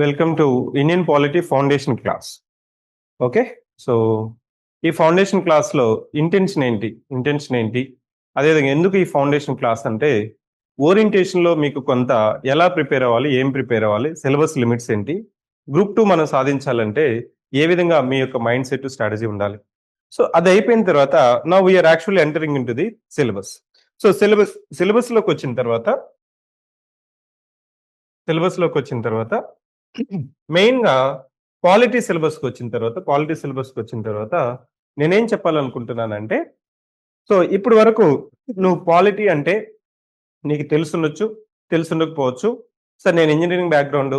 Welcome to Indian polity foundation class. Okay. So ఈ foundation క్లాస్లో intention ఏంటి అదేవిధంగా ఎందుకు ఈ ఫౌండేషన్ క్లాస్ అంటే ఓరియంటేషన్లో మీకు కొంత ఎలా ప్రిపేర్ అవ్వాలి, ఏం ప్రిపేర్ అవ్వాలి, సిలబస్ లిమిట్స్ ఏంటి, గ్రూప్ 2 మనం సాధించాలంటే ఏ విధంగా మీ యొక్క మైండ్ సెట్ స్ట్రాటజీ ఉండాలి. సో అది అయిపోయిన తర్వాత now we are actually entering into the syllabus. So సిలబస్లోకి వచ్చిన తర్వాత మెయిన్‌గా పాలిటీ సిలబస్‌కొచ్చిన తర్వాత నేనేం చెప్పాలనుకుంటున్నానంటే, సో ఇప్పటి వరకు నువ్వు పాలిటీ అంటే నీకు తెలుసుండొచ్చు, తెలిసుండకపోవచ్చు. సార్ నేను ఇంజినీరింగ్ బ్యాక్‌గ్రౌండు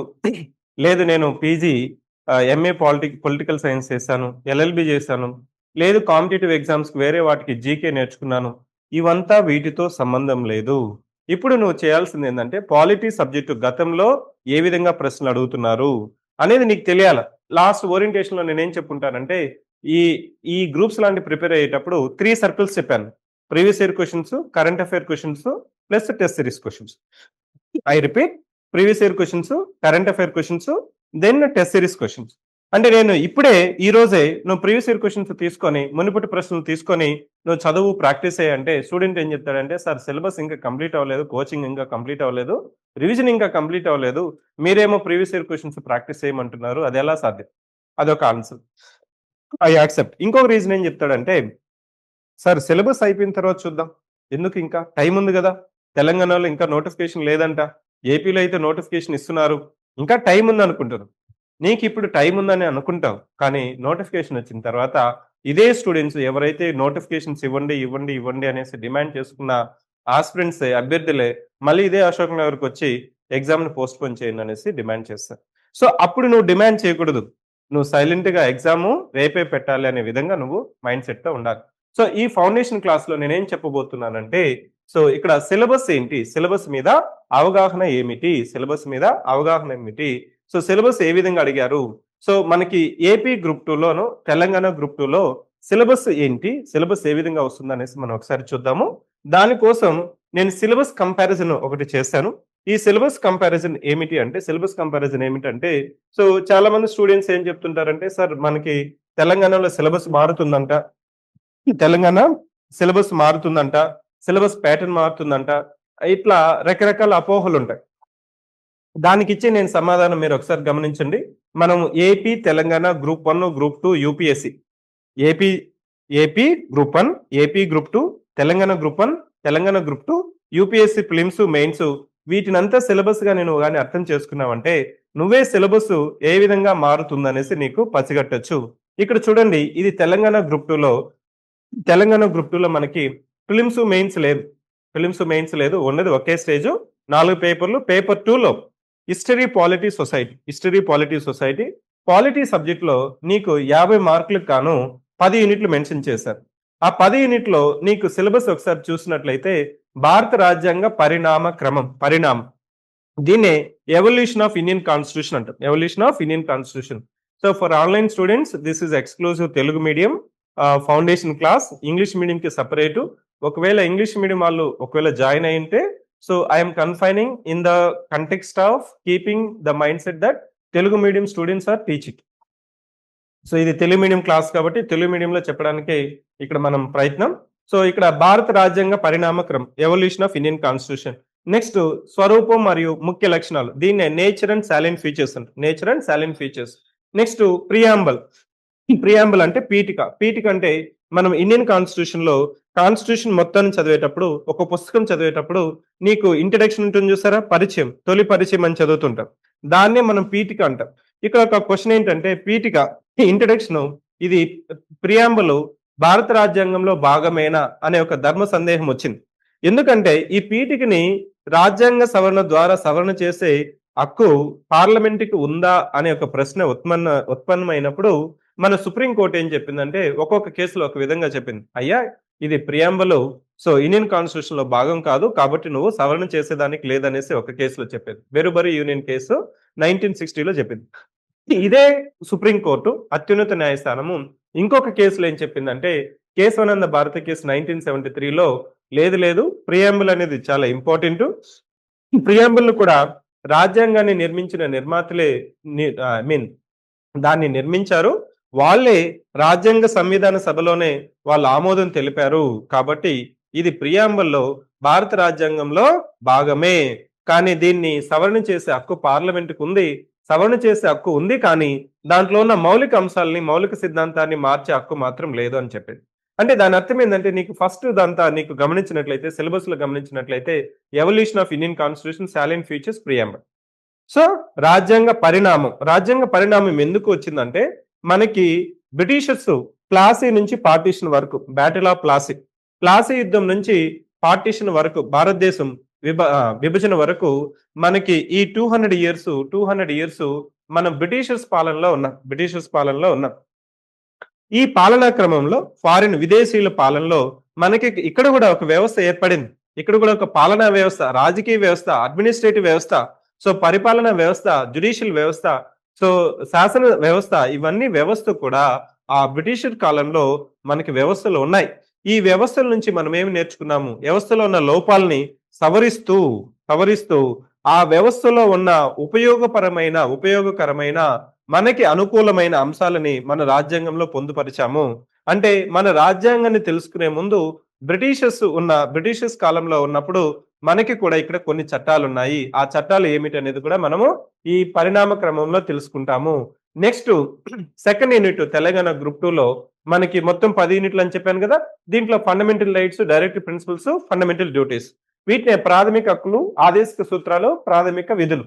లేదు నేను పీజీ ఎంఏ పొలిటికల్ సైన్స్ చేశాను, ఎల్ఎల్‌బీ చేశాను, లేదు కాంపిటీటివ్ ఎగ్జామ్స్‌కి వేరే వాటికి జీకే నేర్చుకున్నాను. ఇవంతా వీటితో సంబంధం లేదు. ఇప్పుడు నువ్వు చేయాల్సిందేందంటే పాలిటీ సబ్జెక్టు గతంలో ఏ విధంగా ప్రశ్నలు అడుగుతున్నారు అనేది నీకు తెలియాల. లాస్ట్ ఓరియంటేషన్‌లో నేనేం చెప్పుంటానంటే, ఈ ఈ గ్రూప్స్ లాంటివి ప్రిపేర్ అయ్యేటప్పుడు 3 సర్కిల్స్ చెప్పాను. Previous year questions, current affair questions plus test series questions. I repeat, previous year questions, current affair questions, then test series questions. అంటే నేను ఇప్పుడే ఈ రోజే నువ్వు ప్రీవియస్ ఇయర్ క్వెషన్స్ తీసుకొని, మునుపటి ప్రశ్నలు తీసుకొని నువ్వు చదువు ప్రాక్టీస్ అంటే స్టూడెంట్ ఏం చెప్తాడంటే, సార్ సిలబస్ ఇంకా కంప్లీట్ అవ్వలేదు, కోచింగ్ ఇంకా కంప్లీట్ అవ్వలేదు, రివిజన్ ఇంకా కంప్లీట్ అవ్వలేదు, మీరేమో ప్రీవియస్ ఇయర్ క్వెషన్స్ ప్రాక్టీస్ చేయమంటున్నారు, అది ఎలా సాధ్యం? అదొక ఆన్సర్. I accept. ఇంకొక రీజన్ ఏం చెప్తాడంటే, సార్ సిలబస్ అయిపోయిన తర్వాత చూద్దాం, ఎందుకు ఇంకా టైం ఉంది కదా, తెలంగాణలో ఇంకా నోటిఫికేషన్ లేదంట, ఏపీలో అయితే నోటిఫికేషన్ ఇస్తున్నారు, ఇంకా టైం ఉంది అనుకుంటారు. నీకు ఇప్పుడు టైం ఉందని అనుకుంటావు, కానీ నోటిఫికేషన్ వచ్చిన తర్వాత ఇదే స్టూడెంట్స్ ఎవరైతే నోటిఫికేషన్స్ ఇవ్వండి ఇవ్వండి ఇవ్వండి అనేసి డిమాండ్ చేసుకున్న ఆస్పిరెంట్స్ అభ్యర్థులే మళ్ళీ ఇదే అశోక్ నగర్కి వచ్చి ఎగ్జామ్ని పోస్ట్పోన్ చేయండి అనేసి డిమాండ్ చేస్తారు. సో అప్పుడు నువ్వు డిమాండ్ చేయకూడదు, నువ్వు సైలెంట్గా ఎగ్జాము రేపే పెట్టాలి అనే విధంగా నువ్వు మైండ్ సెట్తో ఉండాలి. సో ఈ ఫౌండేషన్ క్లాస్లో నేనేం చెప్పబోతున్నానంటే, సో ఇక్కడ సిలబస్ ఏంటి, సిలబస్ మీద అవగాహన ఏమిటి, సో సిలబస్ ఏ విధంగా అడిగారు, సో మనకి ఏపీ గ్రూప్ 2లోను తెలంగాణ గ్రూప్ 2లో సిలబస్ ఏంటి, సిలబస్ ఏ విధంగా వస్తుంది అనేసి మనం ఒకసారి చూద్దాము. దానికోసం నేను సిలబస్ కంపారిజన్ ఒకటి చేశాను. ఈ సిలబస్ కంపారిజన్ ఏమిటంటే సో చాలా మంది స్టూడెంట్స్ ఏం చెప్తుంటారంటే, సార్ మనకి తెలంగాణలో సిలబస్ మారుతుందంట, సిలబస్ ప్యాటర్న్ మారుతుందంట, ఇట్లా రకరకాల అపోహలు ఉంటాయి. దానికిచ్చే నేను సమాధానం మీరు ఒకసారి గమనించండి. మనం AP Telangana group 1 group 2 UPSC, AP AP group 1, AP group 2, Telangana group 1, Telangana group 2, UPSC prelims mains, వీటినంతా సిలబస్ గా నేను గాని అర్థం చేసుకున్నావంటే నువ్వే సిలబస్ ఏ విధంగా మారుతుందనేసి నీకు పసిగట్టొచ్చు. ఇక్కడ చూడండి, ఇది తెలంగాణ గ్రూప్ 2లో మనకి ప్రిలిమ్స్ మెయిన్స్ లేదు, ఉన్నది ఒకే స్టేజ్, 4 పేపర్లు. పేపర్ 2లో హిస్టరీ పాలిటీ సొసైటీ పాలిటీ సబ్జెక్ట్లో నీకు 50 మార్కులకు గాను 10 యూనిట్లు మెన్షన్ చేశారు. ఆ 10 యూనిట్లో నీకు సిలబస్ ఒకసారి చూసినట్లయితే భారత రాజ్యాంగ పరిణామం, దీన్నే evolution of Indian constitution. So for online students this is exclusive Telugu medium foundation class. English medium కి సపరేటు. ఒకవేళ ఇంగ్లీష్ మీడియం వాళ్ళు ఒకవేళ జాయిన్ అయ్యింటే, so I'm confining in the context of keeping the mind set that Telugu medium students are teaching. So ఇది Telugu medium class కాబట్టి తెలుగు మీడియంలో చెప్పడానికి ఇక్కడ మనం ప్రయత్నం. సో ఇక్కడ భారత రాజ్యాంగ పరిణామక్రమం, evolution of Indian constitution. Next స్వరూపం మరియు ముఖ్య లక్షణాలు, దీన్నే nature and salient features. Next preamble అంటే పీఠిక అంటే మనం ఇండియన్ కాన్స్టిట్యూషన్ మొత్తాన్ని చదివేటప్పుడు, ఒక పుస్తకం చదివేటప్పుడు నీకు ఇంట్రడక్షన్ ఉంటుంది చూసారా, తొలి పరిచయం అని చదువుతుంటాం, దాన్నే మనం పీఠిక అంటాం. ఇక్కడ ఒక క్వశ్చన్ ఏంటంటే, పీఠిక ఇంట్రడక్షన్ ఇది ప్రియాంబుల్ భారత రాజ్యాంగంలో భాగమేనా అనే ఒక ధర్మ సందేహం వచ్చింది. ఎందుకంటే ఈ పీఠికని రాజ్యాంగ సవరణ ద్వారా సవరణ చేసే హక్కు పార్లమెంటుకి ఉందా అనే ఒక ప్రశ్న ఉత్పన్నమైనప్పుడు మన సుప్రీంకోర్టు ఏం చెప్పిందంటే, ఒక్కొక్క కేసులో ఒక విధంగా చెప్పింది, అయ్యా ఇది ప్రియాంబుల్ సో ఇండియన్ కాన్స్టిట్యూషన్ లో భాగం కాదు కాబట్టి నువ్వు సవరణ చేసేదానికి లేదనేసి ఒక కేసులో చెప్పింది. వెరుబరి యూనియన్ కేసు 1960లో చెప్పింది. ఇదే సుప్రీంకోర్టు అత్యున్నత న్యాయస్థానము ఇంకొక కేసులో ఏం చెప్పిందంటే, కేశవానంద భారతి కేసు 1973లో లేదు ప్రియాంబుల్ అనేది చాలా ఇంపార్టెంట్, ప్రియాంబుల్ ను కూడా రాజ్యాంగాన్ని నిర్మించిన నిర్మాతలే ఐ మీన్ దాన్ని నిర్మించారు. వాళ్ళే రాజ్యాంగ సంవిధాన సభలోనే వాళ్ళు ఆమోదం తెలిపారు. కాబట్టి ఇది ప్రియాంబుల్‌లో భారత రాజ్యాంగంలో భాగమే. కానీ దీన్ని సవరణ చేసే హక్కు పార్లమెంట్‌కుంది. సవరణ చేసే హక్కు ఉంది కానీ దాంట్లో ఉన్న మౌలిక అంశాల్ని, మౌలిక సిద్ధాంతాన్ని మార్చే హక్కు మాత్రం లేదు అని చెప్పేది. అంటే దాని అర్థం ఏందంటే నీకు ఫస్ట్ ఇదంతా నీకు గమనించినట్లయితే సిలబస్‌లో గమనించినట్లయితే evolution of Indian constitution salient features preamble. So, రాజ్యాంగ పరిణామం ఎందుకు వచ్చిందంటే, మనకి బ్రిటిషర్స్ ప్లాసీ నుంచి పార్టీషన్ వరకు, బ్యాటిల్ ఆఫ్ ప్లాసీ. ప్లాసీ యుద్ధం నుంచి పార్టీషన్ వరకు, భారతదేశం విభజన వరకు మనకి ఈ 200 ఇయర్స్ మనం బ్రిటిషర్స్ పాలనలో ఉన్నాం. ఈ పాలనా క్రమంలో ఫారిన్ విదేశీయుల పాలనలో మనకి ఇక్కడ గూడా ఒక వ్యవస్థ ఏర్పడింది. ఇక్కడ గూడా ఒక పాలనా వ్యవస్థ, రాజకీయ వ్యవస్థ, అడ్మినిస్ట్రేటివ్ వ్యవస్థ, సో పరిపాలనా వ్యవస్థ, జ్యుడిషియల్ వ్యవస్థ, సో శాసన వ్యవస్థ, ఇవన్నీ వ్యవస్థ కూడా ఆ బ్రిటిషర్ కాలంలో మనకి వ్యవస్థలు ఉన్నాయి. ఈ వ్యవస్థల నుంచి మనం ఏమి నేర్చుకున్నాము? వ్యవస్థలో ఉన్న లోపాలని సవరిస్తూ ఆ వ్యవస్థలో ఉన్న ఉపయోగకరమైన మనకి అనుకూలమైన అంశాలని మన రాజ్యాంగంలో పొందుపరిచాము. అంటే మన రాజ్యాంగాన్ని తెలుసుకునే ముందు బ్రిటిషర్స్ కాలంలో ఉన్నప్పుడు మనకి కూడా ఇక్కడ కొన్ని చట్టాలున్నాయి. ఆ చట్టాలు ఏమిటనేది కూడా మనము ఈ పరిణామ క్రమంలో తెలుసుకుంటాము. Next second unit Telangana group 2లో మనకి మొత్తం 10 యూనిట్లు అని చెప్పాను కదా! దీంట్లో fundamental rights, directive principles, fundamental duties. వీటినే ప్రాథమిక హక్కులు, ఆదేశిక సూత్రాలు, ప్రాథమిక విధులు.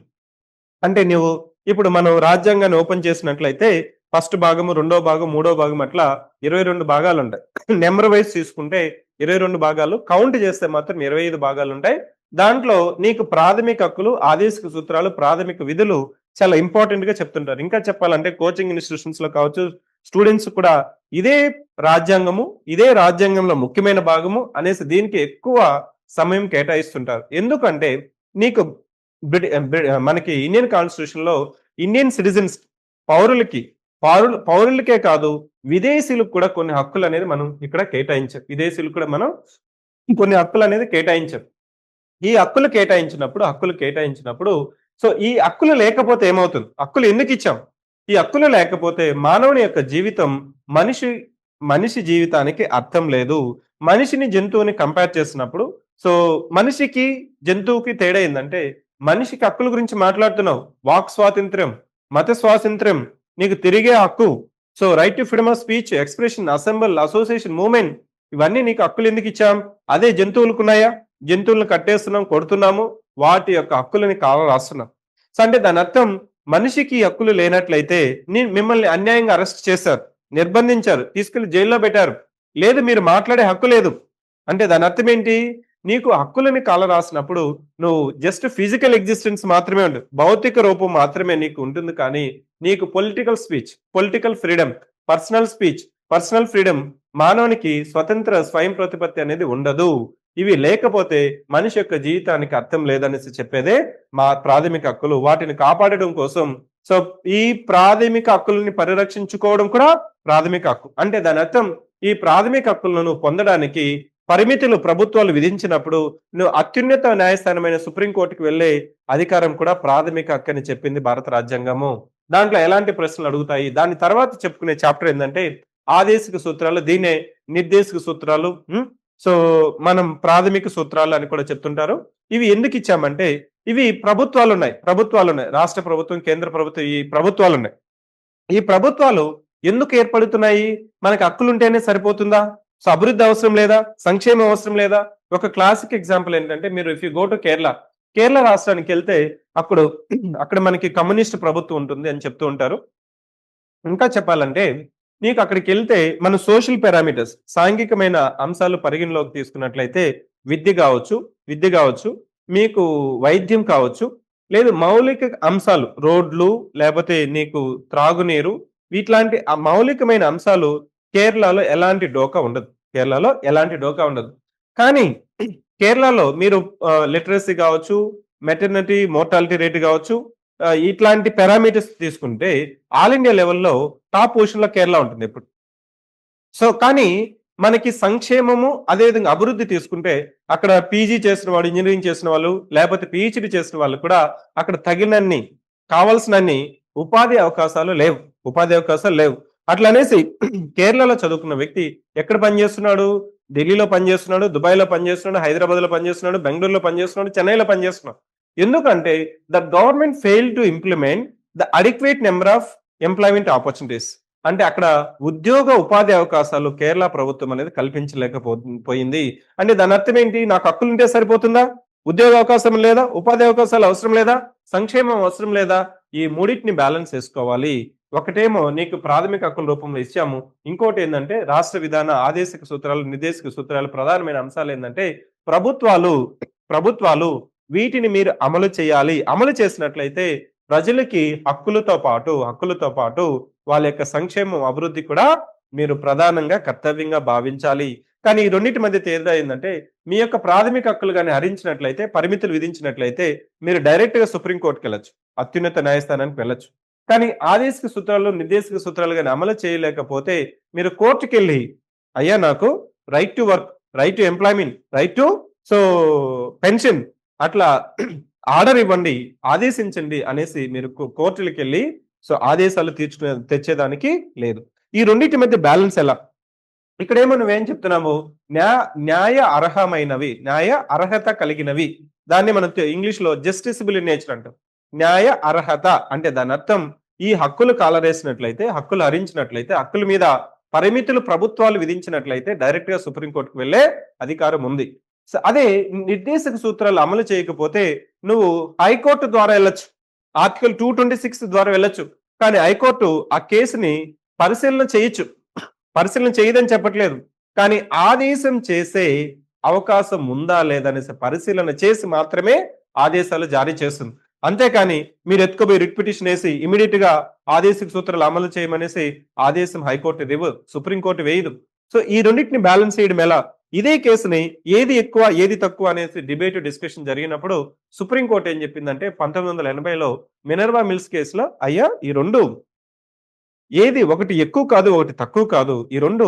అంటే నువ్వు ఇప్పుడు మనం రాజ్యాంగాన్ని ఓపెన్ చేసినట్లయితే ఫస్ట్ భాగము, రెండో భాగం, మూడో భాగం అట్లా 22 భాగాలుంటాయి. నెంబర్ వైస్ తీసుకుంటే 22 భాగాలు, కౌంట్ చేస్తే మాత్రం 25 భాగాలుంటాయి. దాంట్లో నీకు ప్రాథమిక హక్కులు, ఆదేశిక సూత్రాలు, ప్రాథమిక విధులు చాలా ఇంపార్టెంట్ గా చెప్తుంటారు. ఇంకా చెప్పాలంటే కోచింగ్ ఇన్స్టిట్యూషన్స్ లో కావచ్చు, స్టూడెంట్స్ కూడా ఇదే రాజ్యాంగంలో ముఖ్యమైన భాగము అనేసి దీనికి ఎక్కువ సమయం కేటాయిస్తుంటారు. ఎందుకంటే నీకు మనకి ఇండియన్ కాన్స్టిట్యూషన్ లో ఇండియన్ సిటిజన్స్ పౌరులకే కాదు విదేశీయులకు కూడా కొన్ని హక్కులు అనేది మనం ఇక్కడ కేటాయించాం. విదేశీయులకు కూడా మనం కొన్ని హక్కులు అనేది కేటాయించాం. ఈ హక్కులు కేటాయించినప్పుడు సో ఈ హక్కులు లేకపోతే ఏమవుతుంది? హక్కులు ఎందుకు ఇచ్చాం? ఈ హక్కులు లేకపోతే మానవుని యొక్క జీవితం, మనిషి జీవితానికి అర్థం లేదు. మనిషిని జంతువుని కంపేర్ చేసినప్పుడు సో మనిషికి జంతువుకి తేడా ఏందంటే, మనిషికి హక్కుల గురించి మాట్లాడుతున్నావు. వాక్ స్వాతంత్ర్యం, మత స్వాతంత్ర్యం, నీకు తిరిగే హక్కు, so right to freedom of speech, expression, assemble, association, movement, ఇవన్నీ నీకు హక్కులు ఎందుకు ఇచ్చాం? అదే జంతువులకు ఉన్నాయా? జంతువులను కట్టేస్తున్నాం, కొడుతున్నాము, వాటి యొక్క హక్కులని రాస్తున్నాం. సో అంటే దాని అర్థం మనిషికి హక్కులు లేనట్లయితే మిమ్మల్ని అన్యాయంగా అరెస్ట్ చేశారు, నిర్బంధించారు, తీసుకెళ్లి జైల్లో పెట్టారు, లేదు మీరు మాట్లాడే హక్కు లేదు అంటే దాని అర్థం ఏంటి? నీకు హక్కులని రాసినప్పుడు నువ్వు జస్ట్ ఫిజికల్ ఎగ్జిస్టెన్స్ మాత్రమే ఉంటుంది, భౌతిక రూపం మాత్రమే నీకు ఉంటుంది. కానీ నీకు political speech, political freedom, personal freedom, మానవునికి స్వయం ప్రతిపత్తి అనేది ఉండదు. ఇవి లేకపోతే మనిషి యొక్క జీవితానికి అర్థం లేదనేసి చెప్పేదే మా ప్రాథమిక హక్కులు. వాటిని కాపాడడం కోసం సో ఈ ప్రాథమిక హక్కులని పరిరక్షించుకోవడం కూడా ప్రాథమిక హక్కు. అంటే దాని అర్థం ఈ ప్రాథమిక హక్కులను పొందడానికి పరిమితులు ప్రభుత్వాలు విధించినప్పుడు నువ్వు అత్యున్నత న్యాయస్థానమైన సుప్రీంకోర్టుకు వెళ్లే అధికారం కూడా ప్రాథమిక హక్కు అని చెప్పింది భారత రాజ్యాంగము. దాంట్లో ఎలాంటి ప్రశ్నలు అడుగుతాయి? దాని తర్వాత చెప్పుకునే చాప్టర్ ఏంటంటే ఆదేశిక సూత్రాలు, దీనే నిర్దేశక సూత్రాలు, సో మనం ప్రాథమిక సూత్రాలు అని కూడా చెప్తుంటారు. ఇవి ఎందుకు ఇచ్చామంటే ఇవి ప్రభుత్వాలు ఉన్నాయి, రాష్ట్ర ప్రభుత్వం, కేంద్ర ప్రభుత్వం, ఈ ప్రభుత్వాలు ఉన్నాయి. ఈ ప్రభుత్వాలు ఎందుకు ఏర్పడుతున్నాయి? మనకి హక్కులు ఉంటేనే సరిపోతుందా? సో అభివృద్ధి అవసరం లేదా? సంక్షేమం అవసరం లేదా? ఒక క్లాసిక్ ఎగ్జాంపుల్ ఏంటంటే, మీరు if you go to Kerala రాష్ట్రానికి వెళ్తే అక్కడ మనకి కమ్యూనిస్ట్ ప్రభుత్వం ఉంటుంది అని చెప్తూ ఉంటారు. ఇంకా చెప్పాలంటే నీకు అక్కడికి వెళ్తే మన సోషల్ పారామీటర్స్, సాంఘికమైన అంశాలు పరిగణలోకి తీసుకున్నట్లయితే విద్య కావచ్చు, మీకు వైద్యం కావచ్చు, లేదు మౌలిక అంశాలు, రోడ్లు, లేకపోతే నీకు త్రాగునీరు, వీట్లాంటి మౌలికమైన అంశాలు కేరళలో ఎలాంటి డోకా ఉండదు. కానీ కేరళలో మీరు లిటరసీ కావచ్చు, మెటర్నిటీ మోర్టాలిటీ రేట్ కావచ్చు, ఇట్లాంటి పారామీటర్స్ తీసుకుంటే ఆల్ ఇండియా లెవెల్లో టాప్ పొజిషన్ లో కేరళ ఉంటుంది ఎప్పుడు. సో కానీ మనకి సంక్షేమము అదేవిధంగా అభివృద్ధి తీసుకుంటే అక్కడ పీజీ చేసిన వాడు, ఇంజినీరింగ్ చేసిన వాళ్ళు, లేకపోతే పీహెచ్డీ చేసిన వాళ్ళు కూడా అక్కడ తగినన్ని కావాల్సినన్ని ఉపాధి అవకాశాలు లేవు. ఉపాధి అవకాశాలు లేవు. అట్లనేసి కేరళలో చదువుకున్న వ్యక్తి ఎక్కడ పనిచేస్తున్నాడు? ఢిల్లీలో పనిచేస్తున్నాడు, దుబాయ్‌లో పనిచేస్తున్నాడు, హైదరాబాద్‌లో పనిచేస్తున్నాడు, బెంగుళూరులో పనిచేస్తున్నాడు, చెన్నైలో పనిచేస్తున్నాడు. ఎందుకంటే the government failed to implement the adequate number of employment opportunities. అంటే అక్కడ ఉద్యోగ ఉపాధి అవకాశాలు కేరళ ప్రభుత్వం అనేది పోయింది. అంటే దాని అర్థం ఏంటి? నాకు హక్కులుంటే సరిపోతుందా? ఉద్యోగ అవకాశం లేదా? ఉపాధి అవకాశాలు అవసరం లేదా? సంక్షేమం అవసరం లేదా? ఈ మూడిటిని బ్యాలెన్స్ చేసుకోవాలి. ఒకటేమో నీకు ప్రాథమిక హక్కుల రూపంలో ఇచ్చాము. ఇంకోటేందంటే రాష్ట్ర విధాన ఆదేశిక సూత్రాలు, నిర్దేశక సూత్రాలు ప్రధానమైన అంశాలేందంటే ప్రభుత్వాలు ప్రభుత్వాలు వీటిని మీరు అమలు చేయాలి. అమలు చేసినట్లయితే ప్రజలకి హక్కులతో పాటు వాళ్ళ యొక్క సంక్షేమం, అభివృద్ధి కూడా మీరు ప్రధానంగా కర్తవ్యంగా భావించాలి. కానీ ఈ రెండిటి మధ్య తేడా ఏందంటే మీ యొక్క ప్రాథమిక హక్కులు గాని హరించినట్లయితే, పరిమితులు విధించినట్లయితే మీరు డైరెక్ట్‌గా సుప్రీం కోర్ట్‌కెళ్ళొచ్చు. అత్యున్నత న్యాయస్థానానికి వెళ్ళొచ్చు. కానీ ఆదేశిక సూత్రాలు, నిర్దేశక సూత్రాలు గాని అమలు చేయలేకపోతే మీరు కోర్ట్‌కెళ్ళి అయ్యా నాకు right to work, right to employment, right to so pension అట్లా ఆర్డర్ ఇవ్వండి, ఆదేశించండి అనేసి మీరు కోర్టులకెళ్ళి సో ఆదేశాలు తెచ్చేదానికి లేదు. ఈ రెండిటి మధ్య బ్యాలెన్స్ ఎలా? ఇక్కడేమో నువ్వేం చెప్తున్నాము? న్యాయ అర్హమైనవి, న్యాయ అర్హత కలిగినవి. దాన్ని మనం ఇంగ్లీష్‌లో జస్టిసబుల్ ఇన్ నేచర్ అంటాం. న్యాయ అర్హత అంటే దాని అర్థం ఈ హక్కులు కాలరేసినట్లయితే, హక్కులు హరించినట్లయితే, హక్కుల మీద పరిమితులు ప్రభుత్వాలు విధించినట్లయితే డైరెక్ట్‌గా సుప్రీం కోర్ట్‌కి వెళ్ళే అధికారం ఉంది. అదే నిర్దేశక సూత్రాలు అమలు చేయకపోతే నువ్వు హైకోర్టు ద్వారా వెళ్ళొచ్చు. ఆర్టికల్ 226 ద్వారా వెళ్ళొచ్చు. కానీ హైకోర్టు ఆ కేసుని పరిశీలన చేయొచ్చు. పరిశీలన చేయదని చెప్పట్లేదు. కానీ ఆదేశం చేసే అవకాశం ఉందా లేదా అనేసి పరిశీలన చేసి మాత్రమే ఆదేశాలు జారీ చేస్తుంది. అంతేకాని మీరు ఎత్తుకుపోయి రిట్ పిటిషన్ వేసి ఇమ్మీడియట్ గా ఆదేశిక సూత్రాలు అమలు చేయమనేసి ఆదేశం హైకోర్టు ఇవ్వదు, సుప్రీం కోర్టు వేయదు. సో ఈ రెండింటిని బ్యాలెన్స్ చేయడం ఎలా? ఇదే కేసుని ఏది ఎక్కువ ఏది తక్కువ అనేసి డిస్కషన్ జరిగినప్పుడు సుప్రీం కోర్టు ఏం చెప్పిందంటే 1980లో మినర్వా మిల్స్ కేసులో అయ్యా ఈ రెండు ఏది ఒకటి ఎక్కువ కాదు, ఒకటి తక్కువ కాదు. ఈ రెండు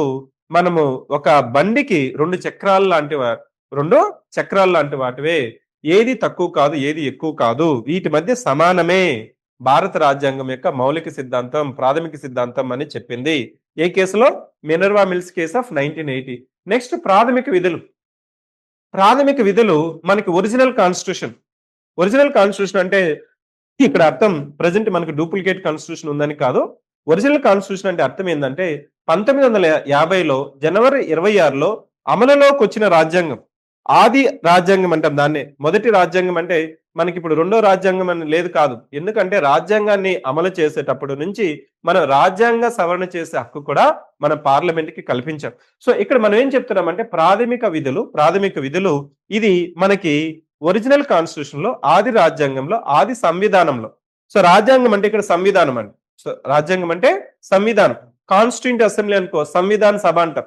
మనము ఒక బండికి రెండు చక్రాలు లాంటి వాటివే. ఏది తక్కువ కాదు, ఏది ఎక్కువ కాదు. వీటి మధ్య సమానమే. భారత రాజ్యాంగం యొక్క మౌలిక సిద్ధాంతం, ప్రాథమిక సిద్ధాంతం అని చెప్పింది. ఏ కేసులో? Minerva Mills case of 1980. Next ప్రాథమిక విధులు. ప్రాథమిక విధులు మనకి ఒరిజినల్ కాన్స్టిట్యూషన్ అంటే ఇక్కడ అర్థం ప్రెజెంట్ మనకు డూప్లికేట్ కాన్స్టిట్యూషన్ ఉందని కాదు. ఒరిజినల్ కాన్స్టిట్యూషన్ అంటే అర్థం ఏంటంటే 1950లో జనవరి 26లో అమలులోకి వచ్చిన రాజ్యాంగం. ఆది రాజ్యాంగం అంటాం దాన్నే. మొదటి రాజ్యాంగం అంటే మనకి ఇప్పుడు రెండో రాజ్యాంగం అని లేదు కాదు. ఎందుకంటే రాజ్యాంగాన్ని అమలు చేసేటప్పుడు నుంచి మనం రాజ్యాంగ సవరణ చేసే హక్కు కూడా మనం పార్లమెంట్ కి కల్పించాం. సో ఇక్కడ మనం ఏం చెప్తున్నామంటే ప్రాథమిక విధులు ఇది మనకి ఒరిజినల్ కాన్స్టిట్యూషన్ లో, ఆది రాజ్యాంగంలో, ఆది సంవిధానంలో. సో రాజ్యాంగం అంటే ఇక్కడ సంవిధానం అండి. సో రాజ్యాంగం అంటే సంవిధానం. కాన్స్టిట్యూంట్ అసెంబ్లీ అనుకో సంవిధాన సభ అంటాం.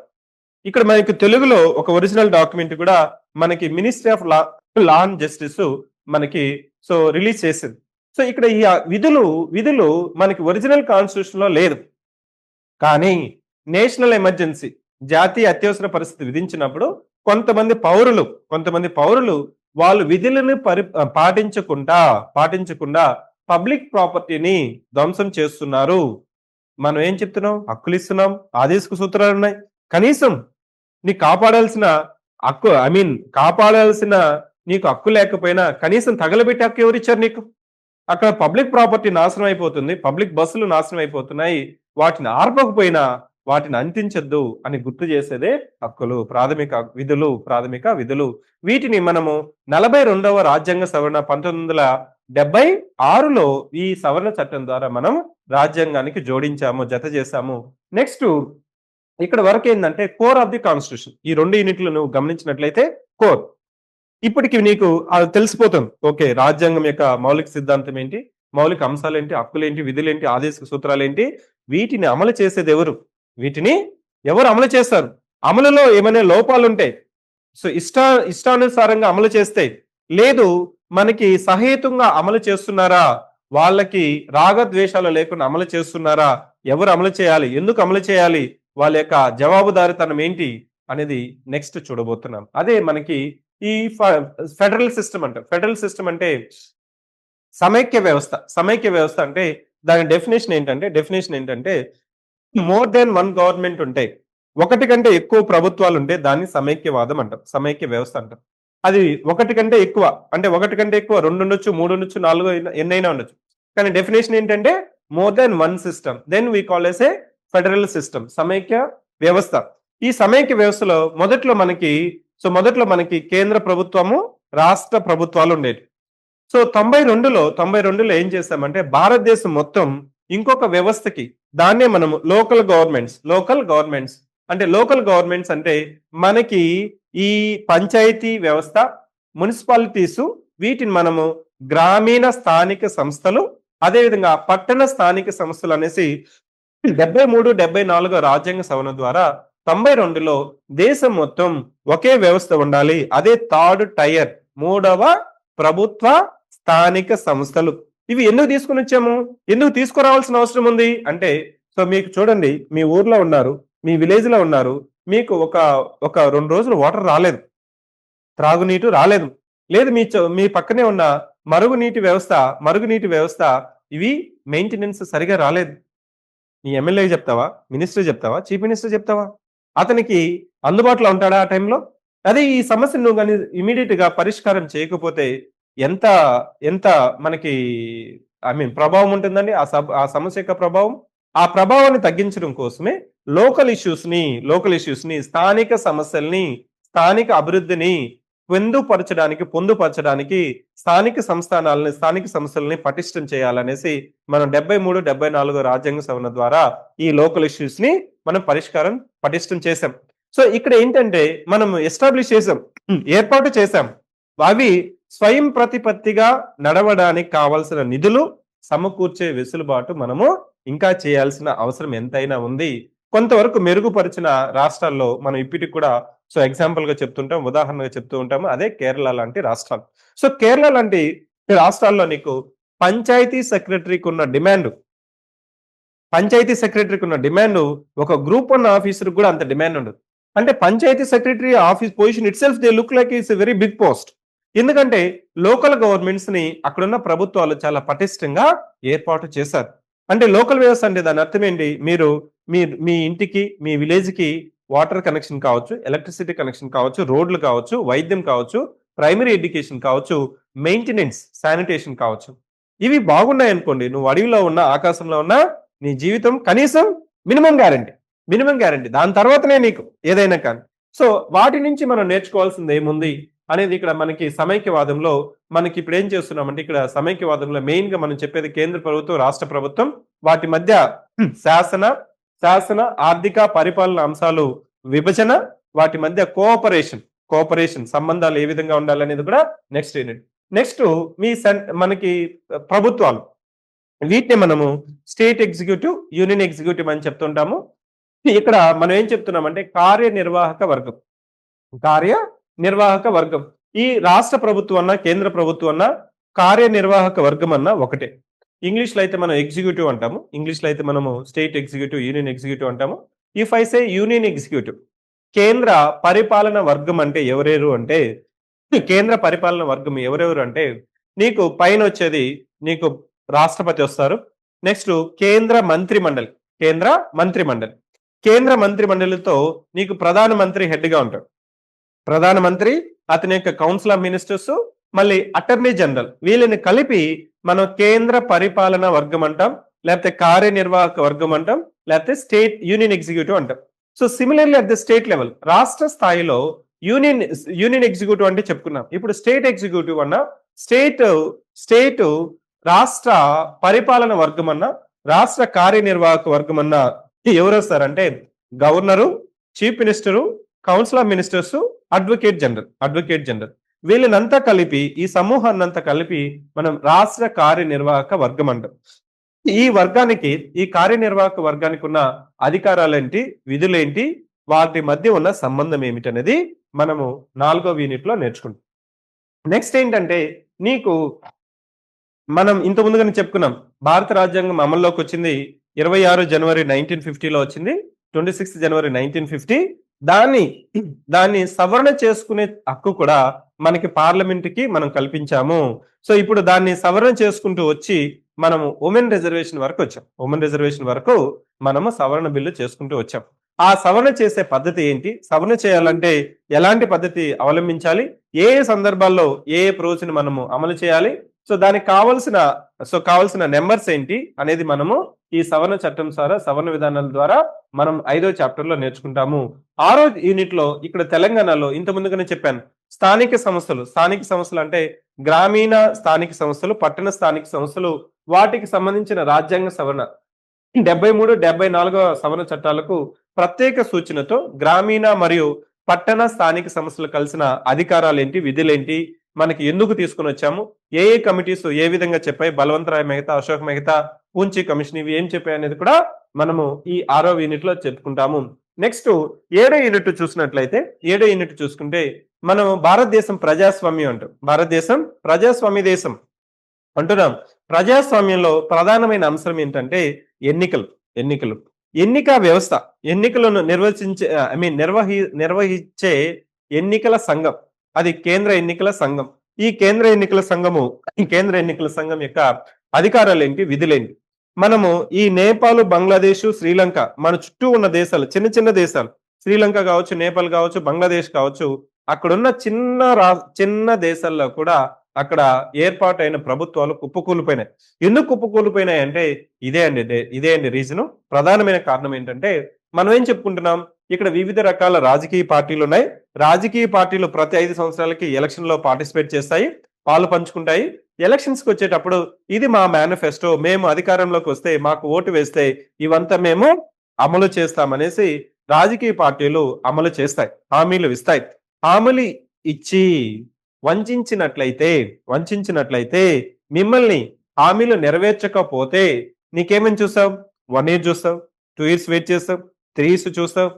ఇక్కడ మనకి తెలుగులో ఒక ఒరిజినల్ డాక్యుమెంట్ కూడా మనకి ministry of law and justice మనకి సో రిలీజ్ చేసింది. సో ఇక్కడ ఈ విధులు మనకి ఒరిజినల్ కాన్స్టిట్యూషన్ లో లేదు. కానీ నేషనల్ ఎమర్జెన్సీ, జాతీయ అత్యవసర పరిస్థితి విధించినప్పుడు కొంతమంది పౌరులు వాళ్ళు విధులను పాటించకుండా పబ్లిక్ ప్రాపర్టీని ధ్వంసం చేస్తున్నారు. మనం ఏం చెప్తున్నాం? హక్కులు ఇస్తున్నాం, ఆదేశిక సూత్రాలు ఉన్నాయి. కనీసం నీకు కాపాడాల్సిన నీకు హక్కు లేకపోయినా కనీసం తగలబెట్టే హక్కు ఎవరిచ్చారు నీకు? అక్కడ పబ్లిక్ ప్రాపర్టీ నాశనం అయిపోతుంది, పబ్లిక్ బస్సులు నాశనం అయిపోతున్నాయి. వాటిని ఆర్పకపోయినా వాటిని అంటించొద్దు అని గుర్తు చేసేదే హక్కులు, ప్రాథమిక విధులు. వీటిని మనము 42వ రాజ్యాంగ సవరణ 1976లో ఈ సవరణ చట్టం ద్వారా మనం రాజ్యాంగానికి జత చేశాము. నెక్స్ట్ ఇక్కడ వరకు ఏంటంటే కోర్ ఆఫ్ ది కాన్స్టిట్యూషన్. ఈ రెండు యూనిట్లు నువ్వు గమనించినట్లయితే కోర్. ఇప్పటికి నీకు అది తెలిసిపోతుంది. ఓకే, రాజ్యాంగం యొక్క మౌలిక సిద్ధాంతం ఏంటి, మౌలిక అంశాలు ఏంటి, హక్కులేంటి, విధులేంటి, ఆదేశిక సూత్రాలు ఏంటి, వీటిని అమలు చేసేది ఎవరు, వీటిని ఎవరు అమలు చేస్తారు, అమలులో ఏమైనా లోపాలు ఉంటే సో ఇష్టానుసారంగా అమలు చేస్తే, లేదు మనకి సహేతుగా అమలు చేస్తున్నారా, వాళ్ళకి రాగద్వేషాలు లేకుండా అమలు చేస్తున్నారా, ఎవరు అమలు చేయాలి, ఎందుకు అమలు చేయాలి, వాళ్ళ యొక్క జవాబుదారితనం ఏంటి, అనేది నెక్స్ట్ చూడబోతున్నాం. అదే మనకి ఈ ఫెడరల్ సిస్టమ్ అంటారు. ఫెడరల్ సిస్టమ్ అంటే సమైక్య వ్యవస్థ. సమైక్య వ్యవస్థ అంటే దాని డెఫినేషన్ ఏంటంటే మోర్ దెన్ వన్ గవర్నమెంట్ ఉంటే, ఒకటి కంటే ఎక్కువ ప్రభుత్వాలు ఉంటే దాన్ని సమైక్యవాదం అంటాం. సమైక్య వ్యవస్థ అంటాం. అది ఒకటి కంటే ఎక్కువ అంటే ఒకటి కంటే ఎక్కువ 2 ఉండొచ్చు, 3 ఉండొచ్చు, 4 ఎన్నైనా ఉండొచ్చు. కానీ డెఫినేషన్ ఏంటంటే more than one system. Then we call as a federal system. సమైక్య వ్యవస్థ. ఈ సమైక్య వ్యవస్థలో మొదట్లో మనకి కేంద్ర ప్రభుత్వము, రాష్ట్ర ప్రభుత్వాలు ఉండేవి. సో 92లో ఏం చేశామంటే భారతదేశం మొత్తం ఇంకొక వ్యవస్థకి దాన్నే మనము లోకల్ గవర్నమెంట్స్ అంటే మనకి ఈ పంచాయతీ వ్యవస్థ, మున్సిపాలిటీస్, వీటిని మనము గ్రామీణ స్థానిక సంస్థలు, అదేవిధంగా పట్టణ స్థానిక సంస్థలు అనేసి 73, 74 రాజ్యాంగ సవరణ ద్వారా 92లో దేశం మొత్తం ఒకే వ్యవస్థ ఉండాలి. అదే థర్డ్ టైర్, 3వ ప్రభుత్వ స్థానిక సంస్థలు. ఇవి ఎందుకు తీసుకుని వచ్చాము? ఎందుకు తీసుకురావాల్సిన అవసరం ఉంది అంటే, సో మీకు చూడండి, మీ ఊర్లో ఉన్నారు, మీ విలేజ్ లో ఉన్నారు, మీకు ఒక 2 రోజులు వాటర్ రాలేదు, త్రాగునీరు రాలేదు, లేదు మీ పక్కనే ఉన్న మరుగునీటి వ్యవస్థ ఇవి మెయింటెనెన్స్ సరిగా రాలేదు. నీ ఎమ్మెల్యే చెప్తావా? మినిస్టర్ చెప్తావా? చీఫ్ మినిస్టర్ చెప్తావా? అతనికి అందుబాటులో ఉంటాడా ఆ టైంలో? అదే ఈ సమస్యను నువ్వు కానీ ఇమీడియట్ గా పరిష్కారం చేయకపోతే ఎంత ఎంత మనకి ప్రభావం ఉంటుందండి ఆ సమస్య యొక్క ప్రభావం. ఆ ప్రభావాన్ని తగ్గించడం కోసమే లోకల్ ఇష్యూస్ ని స్థానిక సమస్యల్ని, స్థానిక అభివృద్ధిని పొందుపరచడానికి స్థానిక సంస్థల్ని పటిష్టం చేయాలనేసి మనం 73, 74 రాజ్యాంగ సవరణ ద్వారా ఈ లోకల్ ఇష్యూస్ ని మనం పటిష్టం చేశాం. సో ఇక్కడ ఏంటంటే మనం ఏర్పాటు చేశాం. అవి స్వయం ప్రతిపత్తిగా నడవడానికి కావాల్సిన నిధులు సమకూర్చే వెసులుబాటు మనము ఇంకా చేయాల్సిన అవసరం ఎంతైనా ఉంది. కొంతవరకు మెరుగుపరిచిన రాష్ట్రాల్లో మనం ఇప్పటికి కూడా ఎగ్జాంపుల్ గా ఉదాహరణగా చెప్తూ ఉంటాము. అదే కేరళ లాంటి రాష్ట్రాలు. సో కేరళ లాంటి రాష్ట్రాల్లో నీకు పంచాయతీ సెక్రటరీకి ఉన్న డిమాండ్ ఒక గ్రూప్ 1 ఆఫీసర్ కూడా అంత డిమాండ్ ఉండదు. అంటే panchayat secretary office position itself they look like it's a very big post. ఎందుకంటే లోకల్ గవర్నమెంట్స్ ని అక్కడున్న ప్రభుత్వాలు చాలా పటిష్టంగా ఏర్పాటు చేశారు. అంటే లోకల్ వ్యవస్థ అంటే దాని అర్థం ఏంటి? మీరు మీ ఇంటికి, మీ విలేజ్ కి వాటర్ కనెక్షన్ కావచ్చు, ఎలక్ట్రిసిటీ కనెక్షన్ కావచ్చు, రోడ్లు కావచ్చు, వైద్యం కావచ్చు, ప్రైమరీ ఎడ్యుకేషన్ కావచ్చు, మెయింటెనెన్స్, శానిటేషన్ కావచ్చు. ఇవి బాగున్నాయి అనుకోండి, నువ్వు అడవిలో ఉన్నా, ఆకాశంలో ఉన్నా, నీ జీవితం కనీసం మినిమం గ్యారంటీ. దాని తర్వాతనే నీకు ఏదైనా కానీ. సో వాటి నుంచి మనం నేర్చుకోవాల్సింది ఏముంది అనేది ఇక్కడ మనకి సమైక్యవాదంలో మనకి ఇప్పుడు ఏం చేస్తున్నామంటే, ఇక్కడ సమైక్యవాదంలో మెయిన్ గా మనం చెప్పేది కేంద్ర ప్రభుత్వం, రాష్ట్ర ప్రభుత్వం, వాటి మధ్య శాసన ఆర్థిక పరిపాలన అంశాలు విభజన, వాటి మధ్య కోఆపరేషన్ సంబంధాలు ఏ విధంగా ఉండాలనేది కూడా నెక్స్ట్ యూనిట్. నెక్స్ట్ మనకి ప్రభుత్వాలు, వీటిని మనము స్టేట్ ఎగ్జిక్యూటివ్, యూనియన్ ఎగ్జిక్యూటివ్ అని చెప్తుంటాము. ఇక్కడ మనం ఏం చెప్తున్నామంటే కార్యనిర్వాహక వర్గం. ఈ రాష్ట్ర ప్రభుత్వం అన్నా, కేంద్ర ప్రభుత్వం అన్నా, కార్యనిర్వాహక వర్గం అన్నా ఒకటే. ఇంగ్లీష్ లో అయితే మనం ఎగ్జిక్యూటివ్ అంటాము, ఇంగ్లీష్ లో అయితే మనము స్టేట్ ఎగ్జిక్యూటివ్, యూనియన్ ఎగ్జిక్యూటివ్ అంటాము. If I say union executive, కేంద్ర పరిపాలన వర్గం అంటే ఎవరెవరు అంటే నీకు పైన వచ్చేది నీకు రాష్ట్రపతి వస్తారు. నెక్స్ట్ కేంద్ర మంత్రిమండలితో నీకు ప్రధానమంత్రి హెడ్ గా ఉంటాడు. ప్రధానమంత్రి, అతని యొక్క కౌన్సిల్ ఆఫ్ మినిస్టర్స్, మళ్ళీ అటార్నీ జనరల్, వీళ్ళని కలిపి మనం కేంద్ర పరిపాలన వర్గం అంటాం, లేకపోతే కార్యనిర్వాహక వర్గం అంటాం, లేకపోతే స్టేట్ యూనియన్ ఎగ్జిక్యూటివ్ అంటాం. So similarly at the state level, రాష్ట్ర స్థాయిలో యూనియన్ ఎగ్జిక్యూటివ్ అంటే చెప్పుకున్నాం. ఇప్పుడు స్టేట్ ఎగ్జిక్యూటివ్ అన్నా, స్టేట్ రాష్ట్ర పరిపాలన వర్గం అన్నా, రాష్ట్ర కార్యనిర్వాహక వర్గం అన్నా ఎవరు వస్తారంటే governor, chief minister, council of ministers, advocate general, వీళ్ళనంతా కలిపి, ఈ సమూహాన్నంతా కలిపి మనం రాష్ట్ర కార్యనిర్వాహక వర్గం అంటాం. ఈ కార్యనిర్వాహక వర్గానికి ఉన్న అధికారాలేంటి, విధులేంటి, వాటి మధ్య ఉన్న సంబంధం ఏమిటనేది మనము 4వ యూనిట్ లో నేర్చుకుంటాం. నెక్స్ట్ ఏంటంటే నీకు మనం ఇంత ముందుగానే చెప్పుకున్నాం, భారత రాజ్యాంగం అమల్లోకి వచ్చింది 26 జనవరి 1950లో వచ్చింది, 26 జనవరి 1950. దాన్ని దాన్ని సవరణ చేసుకునే హక్కు కూడా మనకి పార్లమెంట్‌కి మనం కల్పించాము. సో, ఇప్పుడు దాన్ని సవరణ చేసుకుంటూ వచ్చి మనము వుమెన్ రిజర్వేషన్ వరకొచ్చాం. వుమెన్ రిజర్వేషన్ వరకు మనము సవరణ బిల్లు చేసుకుంటూ వచ్చాం. ఆ సవరణ చేసే పద్ధతి ఏంటి? సవరణ చేయాలంటే ఎలాంటి పద్ధతి అవలంబించాలి? ఏ ఏ సందర్భాల్లో ఏ ఏ ప్రొవిజన్ మనము అమలు చేయాలి? సో, దానికి కావాల్సిన నంబర్స్ ఏంటి అనేది మనము ఈ సవరణ చట్టం ద్వారా, సవరణ విధానాల ద్వారా మనం 5వ చాప్టర్‌లో నేర్చుకుంటాము. 6వ యూనిట్‌లో ఇక్కడ తెలంగాణలో ఇంత ముందుగానే చెప్పాను. స్థానిక సంస్థలు అంటే గ్రామీణ స్థానిక సంస్థలు, పట్టణ స్థానిక సంస్థలు వాటికి సంబంధించిన రాజ్యాంగ సవరణ 73, 74వ సవరణ చట్టాలకు ప్రత్యేక సూచనతో గ్రామీణ మరియు పట్టణ స్థానిక సంస్థలు కలిసిన అధికారాలేంటి, విధులేంటి, మనకి ఎందుకు తీసుకొనొచ్చాము, ఏ ఏ కమిటీస్ ఏ విధంగా చెప్పాయి, బలవంతరాయ్ మెహతా, అశోక్ మెహతా, పూంచి కమిషన్ ఇవి ఏం చెప్పాయనేది కూడా మనము ఈ 6వ యూనిట్‌లో చెప్పుకుంటాము. నెక్స్ట్ 7వ యూనిట్ చూసినట్లయితే 7వ యూనిట్ చూసుకుంటే మనం భారతదేశం ప్రజాస్వామ్యం అంటాం. భారతదేశం ప్రజాస్వామ్య దేశం అంటున్నాం. ప్రజాస్వామ్యంలో ప్రధానమైన అంశం ఏంటంటే ఎన్నికలు. ఎన్నికలు. ఎన్నికా వ్యవస్థ. ఎన్నికలను నిర్వచించే నిర్వహించే ఎన్నికల సంఘం. అది కేంద్ర ఎన్నికల సంఘం. ఈ కేంద్ర ఎన్నికల సంఘం యొక్క అధికారాలేంటి? విధులేంటి? మనము ఈ నేపాల్, బంగ్లాదేశ్, శ్రీలంక మన చుట్టూ ఉన్న దేశాలు చిన్న చిన్న దేశాలు. శ్రీలంక కావచ్చు, నేపాల్ కావచ్చు, బంగ్లాదేశ్ కావచ్చు. అక్కడున్న చిన్న దేశాల్లో కూడా అక్కడ ఏర్పాటైన ప్రభుత్వాలు కుప్పకూలిపోయినాయి. ఎందుకు కుప్పకూలిపోయినాయి అంటే ఇదే అండి రీజను. ప్రధానమైన కారణం ఏంటంటే మనం ఏం చెప్పుకుంటున్నాం? ఇక్కడ వివిధ రకాల రాజకీయ పార్టీలున్నాయి. రాజకీయ పార్టీలు ప్రతి 5 సంవత్సరాలకి ఎలక్షన్‌లో పార్టిసిపేట్ చేస్తాయి. పాలు పంచుకుంటాయి. ఎలక్షన్స్‌కొచ్చేటప్పుడు ఇది మా మేనిఫెస్టో. మేము అధికారంలోకి వస్తే మాకు ఓటు వేస్తే ఇవంతా మేము అమలు చేస్తామనేసి రాజకీయ పార్టీలు అమలు చేస్తాయి. హామీలు ఇస్తాయి. హామీలు ఇచ్చి వంచించినట్లయితే మిమ్మల్ని హామీలు నెరవేర్చకపోతే నీకేమని చూస్తావు? 1 ఇయర్ చూస్తావు. 2 ఇయర్స్ వెయిట్ చేస్తావు. 3 ఇయర్స్ చూస్తావు.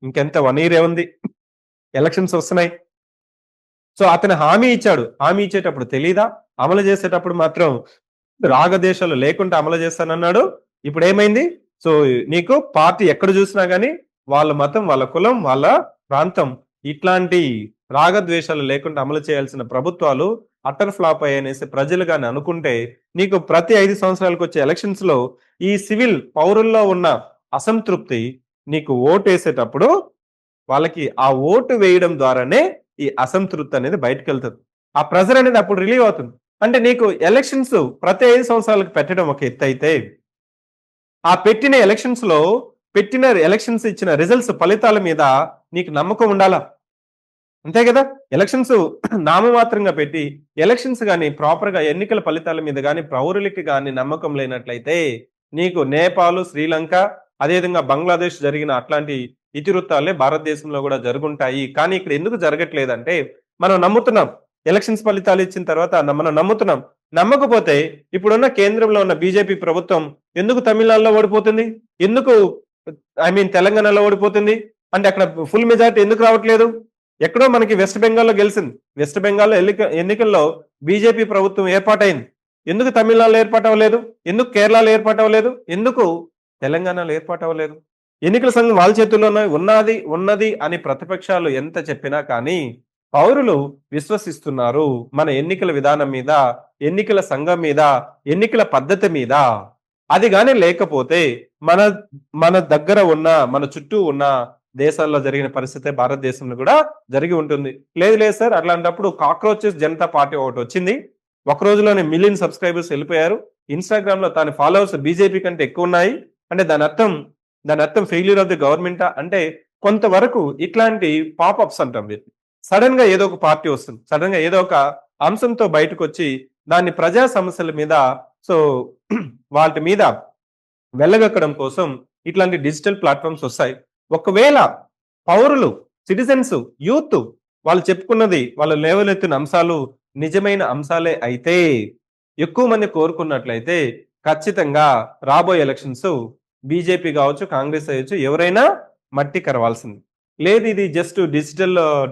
ఇంకెంత 1 ఇయర్ ఏముంది? ఎలక్షన్స్ వస్తున్నాయి. సో, అతను హామీ ఇచ్చాడు. హామీ ఇచ్చేటప్పుడు తెలీదా? అమలు చేసేటప్పుడు మాత్రం రాగద్వేషాలు లేకుండా అమలు చేస్తానన్నాడు. ఇప్పుడేమైంది? సో, నీకు పార్టీ ఎక్కడ చూసినా గాని వాళ్ళ మతం, వాళ్ళ కులం, వాళ్ళ ప్రాంతం ఇట్లాంటి రాగద్వేషాలు లేకుండా అమలు చేయాల్సిన ప్రభుత్వాలు అట్టర్ ఫ్లాప్ అయ్యాయనేసి ప్రజలు గాని అనుకుంటే నీకు ప్రతి 5 సంవత్సరాలకొచ్చే ఎలక్షన్స్‌లో ఈ సివిల్ పౌరుల్లో ఉన్న అసంతృప్తి నీకు ఓటేసేటప్పుడు వాళ్ళకి ఆ ఓటు వేయడం ద్వారానే ఈ అసంతృప్తి అనేది బయటికెళ్తది. ఆ ప్రెషర్ అనేది అప్పుడు రిలీవ్ అవుతుంది. అంటే నీకు ఎలక్షన్స్ ప్రతి 5 సంవత్సరాలకు పెట్టడం ఒక ఎత్తయితే, ఆ పెట్టిన ఎలక్షన్స్ ఇచ్చిన రిజల్ట్స్ ఫలితాల మీద నీకు నమ్మకం ఉండాలా? అంతే గదా! ఎలక్షన్స్ నామమాత్రంగా పెట్టి, ఎలక్షన్స్ గాని ప్రాపర్‌గా ఎన్నికల ఫలితాల మీద గాని, పౌరులకి గాని నమ్మకం లేనట్లయితే, నీకు నేపాల్, శ్రీలంక అదేవిధంగా బంగ్లాదేశ్ జరిగిన అట్లాంటి ఇతివృత్తాలే భారతదేశంలో గూడా జరుగుంటాయి. కానీ ఇక్కడ ఎందుకు జరగట్లేదంటే, మనం నమ్ముతున్నాం. ఎలక్షన్స్ ఫలితాలు ఇచ్చిన తర్వాత మనం నమ్ముతున్నాం. నమ్మకపోతే ఇప్పుడున్న కేంద్రంలో ఉన్న బీజేపీ ప్రభుత్వం ఎందుకు తమిళనాడులో ఓడిపోతుంది? ఎందుకు తెలంగాణలో ఓడిపోతుంది? అంటే అక్కడ ఫుల్ మెజారిటీ ఎందుకు రావట్లేదు? ఎక్కడో మనకి వెస్ట్ బెంగాల్‌లో గెలిసింది. వెస్ట్ బెంగాల్‌లో ఎన్నికల్లో బీజేపీ ప్రభుత్వం ఏర్పాటైంది. ఎందుకు తమిళనాడులో ఏర్పాటవ్వలేదు? ఎందుకు కేరళలో ఏర్పాటవ్వలేదు? ఎందుకు తెలంగాణలో ఏర్పాటవ్వలేదు? ఎన్నికల సంఘం వాళ్ళ చేతుల్లోనే ఉన్నది అని ప్రతిపక్షాలు ఎంత చెప్పినా కానీ పౌరులు విశ్వసిస్తున్నారు. మన ఎన్నికల విధానం మీద, ఎన్నికల సంఘం మీద, ఎన్నికల పద్ధతి మీద. అది గాని లేకపోతే మన మన దగ్గర ఉన్న, మన చుట్టూ ఉన్న దేశాల్లో జరిగిన పరిస్థితే భారతదేశంలో కూడా జరిగి ఉంటుంది. లేదు సార్ అట్లాంటప్పుడు కాక్రోచెస్ జనతా పార్టీ ఒకటొచ్చింది. ఒక రోజులోనే మిలియన్ సబ్స్క్రైబర్స్ వెళ్ళిపోయారు. ఇన్‌స్టాగ్రామ్‌లో తన ఫాలోవర్స్ బీజేపీ కంటే ఎక్కువున్నాయి. అంటే దానర్థం ఫెయిల్యూర్ ఆఫ్ ది గవర్నమెంటా? అంటే కొంతవరకు ఇట్లాంటి పాపప్స్ అంటాం వీటిని. సడెన్‌గా ఏదో ఒక పార్టీ వస్తుంది. సడెన్‌గా ఏదో ఒక అంశంతో బయటకొచ్చి దాన్ని ప్రజా సమస్యల మీద సో వాటి మీద వెళ్ళగక్కడం కోసం ఇట్లాంటి డిజిటల్ ప్లాట్‌ఫార్మ్స్ వస్తాయి. ఒకవేళ పౌరులు, సిటిజన్స్, యూత్ వాళ్ళు చెప్పుకున్నది, వాళ్ళు లేవనెత్తిన అంశాలు నిజమైన అంశాలే అయితే, ఎక్కువ మంది కోరుకున్నట్లయితే ఖచ్చితంగా రాబోయే ఎలక్షన్స్ బీజేపీ కావచ్చు, కాంగ్రెస్ అయ్యొచ్చు ఎవరైనా మట్టి కరవాల్సింది. లేదు ఇది జస్ట్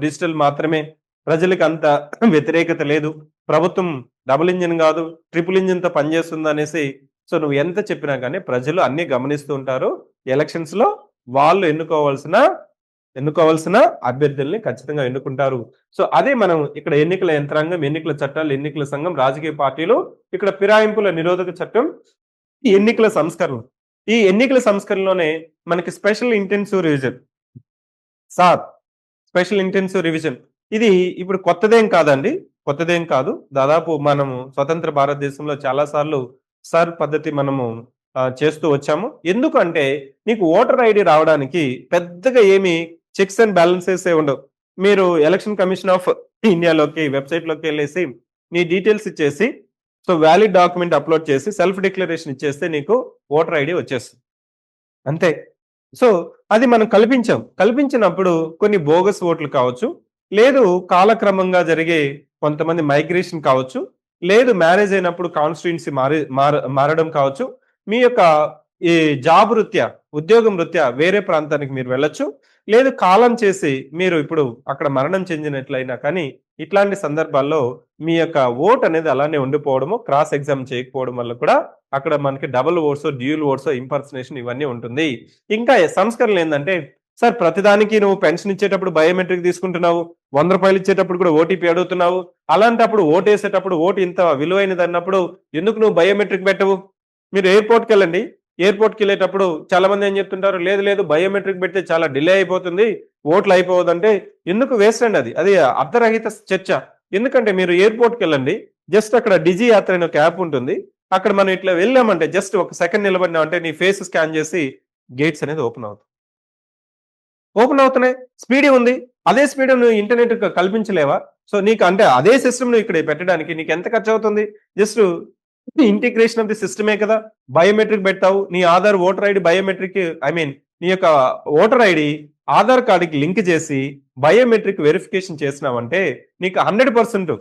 డిజిటల్ మాత్రమే. ప్రజలకి అంత వ్యతిరేకత లేదు. ప్రభుత్వం డబుల్ ఇంజిన్ కాదు, ట్రిపుల్ ఇంజిన్‌తో పనిచేస్తుందనేసి సో నువ్వు ఎంత చెప్పినా గాని ప్రజలు అన్నీ గమనిస్తూ ఉంటారు. ఎలక్షన్స్‌లో వాళ్ళు ఎన్నుకోవాల్సిన ఎన్నుకోవాల్సిన అభ్యర్థుల్ని ఖచ్చితంగా ఎన్నుకుంటారు. సో అదే మనం ఇక్కడ ఎన్నికల యంత్రాంగం, ఎన్నికల చట్టాలు, ఎన్నికల సంఘం, రాజకీయ పార్టీలు, ఇక్కడ ఫిరాయింపుల నిరోధక చట్టం, ఈ ఎన్నికల సంస్కరణ. ఈ ఎన్నికల సంస్కరణలోనే మనకి special intensive revision sir special intensive revision ఇది ఇప్పుడు కొత్తదేం కాదండి. కొత్తదేం కాదు. దాదాపు మనము స్వతంత్ర భారతదేశంలో చాలా సార్లు సర్ పద్ధతి మనము చేస్తూ వచ్చాము. ఎందుకంటే నీకు ఓటర్ ఐడి రావడానికి పెద్దగా ఏమి చెక్స్ అండ్ బ్యాలెన్సెస్ ఉండవు. మీరు ఎలక్షన్ కమిషన్ ఆఫ్ ఇండియాలోకి వెబ్సైట్లోకి వెళ్ళేసి నీ డీటెయిల్స్ ఇచ్చేసి సో వ్యాలిడ్ డాక్యుమెంట్ అప్లోడ్ చేసి సెల్ఫ్ డిక్లరేషన్ ఇచ్చేస్తే నీకు ఓటర్ ఐడి వచ్చేస్తుంది. అంతే. సో అది మనం కల్పించాం. కల్పించినప్పుడు కొన్ని బోగస్ ఓట్లు కావచ్చు, లేదు కాలక్రమంగా జరిగే కొంతమంది మైగ్రేషన్ కావచ్చు, లేదు మ్యారేజ్ అయినప్పుడు కాన్స్టిట్యుయెన్సీ మారడం కావచ్చు. మీ యొక్క ఈ జాబ్ రీత్యా, ఉద్యోగం రీత్యా వేరే ప్రాంతానికి మీరు వెళ్ళొచ్చు. లేదు కాలం చేసి మీరు ఇప్పుడు అక్కడ మరణం చెందినట్లయినా కానీ ఇట్లాంటి సందర్భాల్లో మీ యొక్క ఓట్ అనేది అలానే ఉండిపోవడము, క్రాస్ ఎగ్జామ్ చేయకపోవడం వల్ల కూడా అక్కడ మనకి double votes, dual votes, impersonation ఇవన్నీ ఉంటుంది. ఇంకా సంస్కరణలు ఏంటంటే సార్ ప్రతిదానికి నువ్వు పెన్షన్ ఇచ్చేటప్పుడు బయోమెట్రిక్ తీసుకుంటున్నావు, 100 రూపాయలు ఇచ్చేటప్పుడు కూడా ఓటీపీ అడుగుతున్నావు. అలాంటప్పుడు ఓటు వేసేటప్పుడు ఓటు ఇంత విలువైనది అన్నప్పుడు ఎందుకు నువ్వు బయోమెట్రిక్ పెట్టవు? మీరు ఎయిర్పోర్ట్కి వెళ్ళండి. ఎయిర్పోర్ట్కి వెళ్ళేటప్పుడు చాలా మంది ఏం చెప్తుంటారు, లేదు లేదు బయోమెట్రిక్ పెడితే చాలా డిలే అయిపోతుంది, ఓట్లు అయిపోవద్దంటే ఎందుకు వేస్ట్ అండి. అది అర్ధరహిత చర్చ. ఎందుకంటే మీరు ఎయిర్పోర్ట్కి వెళ్ళండి, జస్ట్ అక్కడ డిజీ యాత్ర అనే ఒక యాప్ ఉంటుంది. అక్కడ మనం ఇట్లా వెళ్ళామంటే జస్ట్ ఒక సెకండ్ నిలబడినామంటే నీ ఫేస్ స్కాన్ చేసి గేట్స్ అనేది ఓపెన్ అవుతున్నాయి. స్పీడ్ ఉంది. అదే స్పీడ్ నువ్వు ఇంటర్నెట్ కల్పించలేవా? సో నీకు అంటే అదే సిస్టమ్ నువ్వు ఇక్కడ పెట్టడానికి నీకు ఎంత ఖర్చు అవుతుంది? జస్ట్ ఇంటిగ్రేషన్ ఆఫ్ ది సిస్టమే కదా. బయోమెట్రిక్ పెట్టావు, నీ ఆధార్ ఓటర్ ఐడి బయోమెట్రిక్ నీ యొక్క ఓటర్ ఐడి ఆధార్ కార్డుకి లింక్ చేసి బయోమెట్రిక్ వెరిఫికేషన్ చేసినావంటే నీకు 100%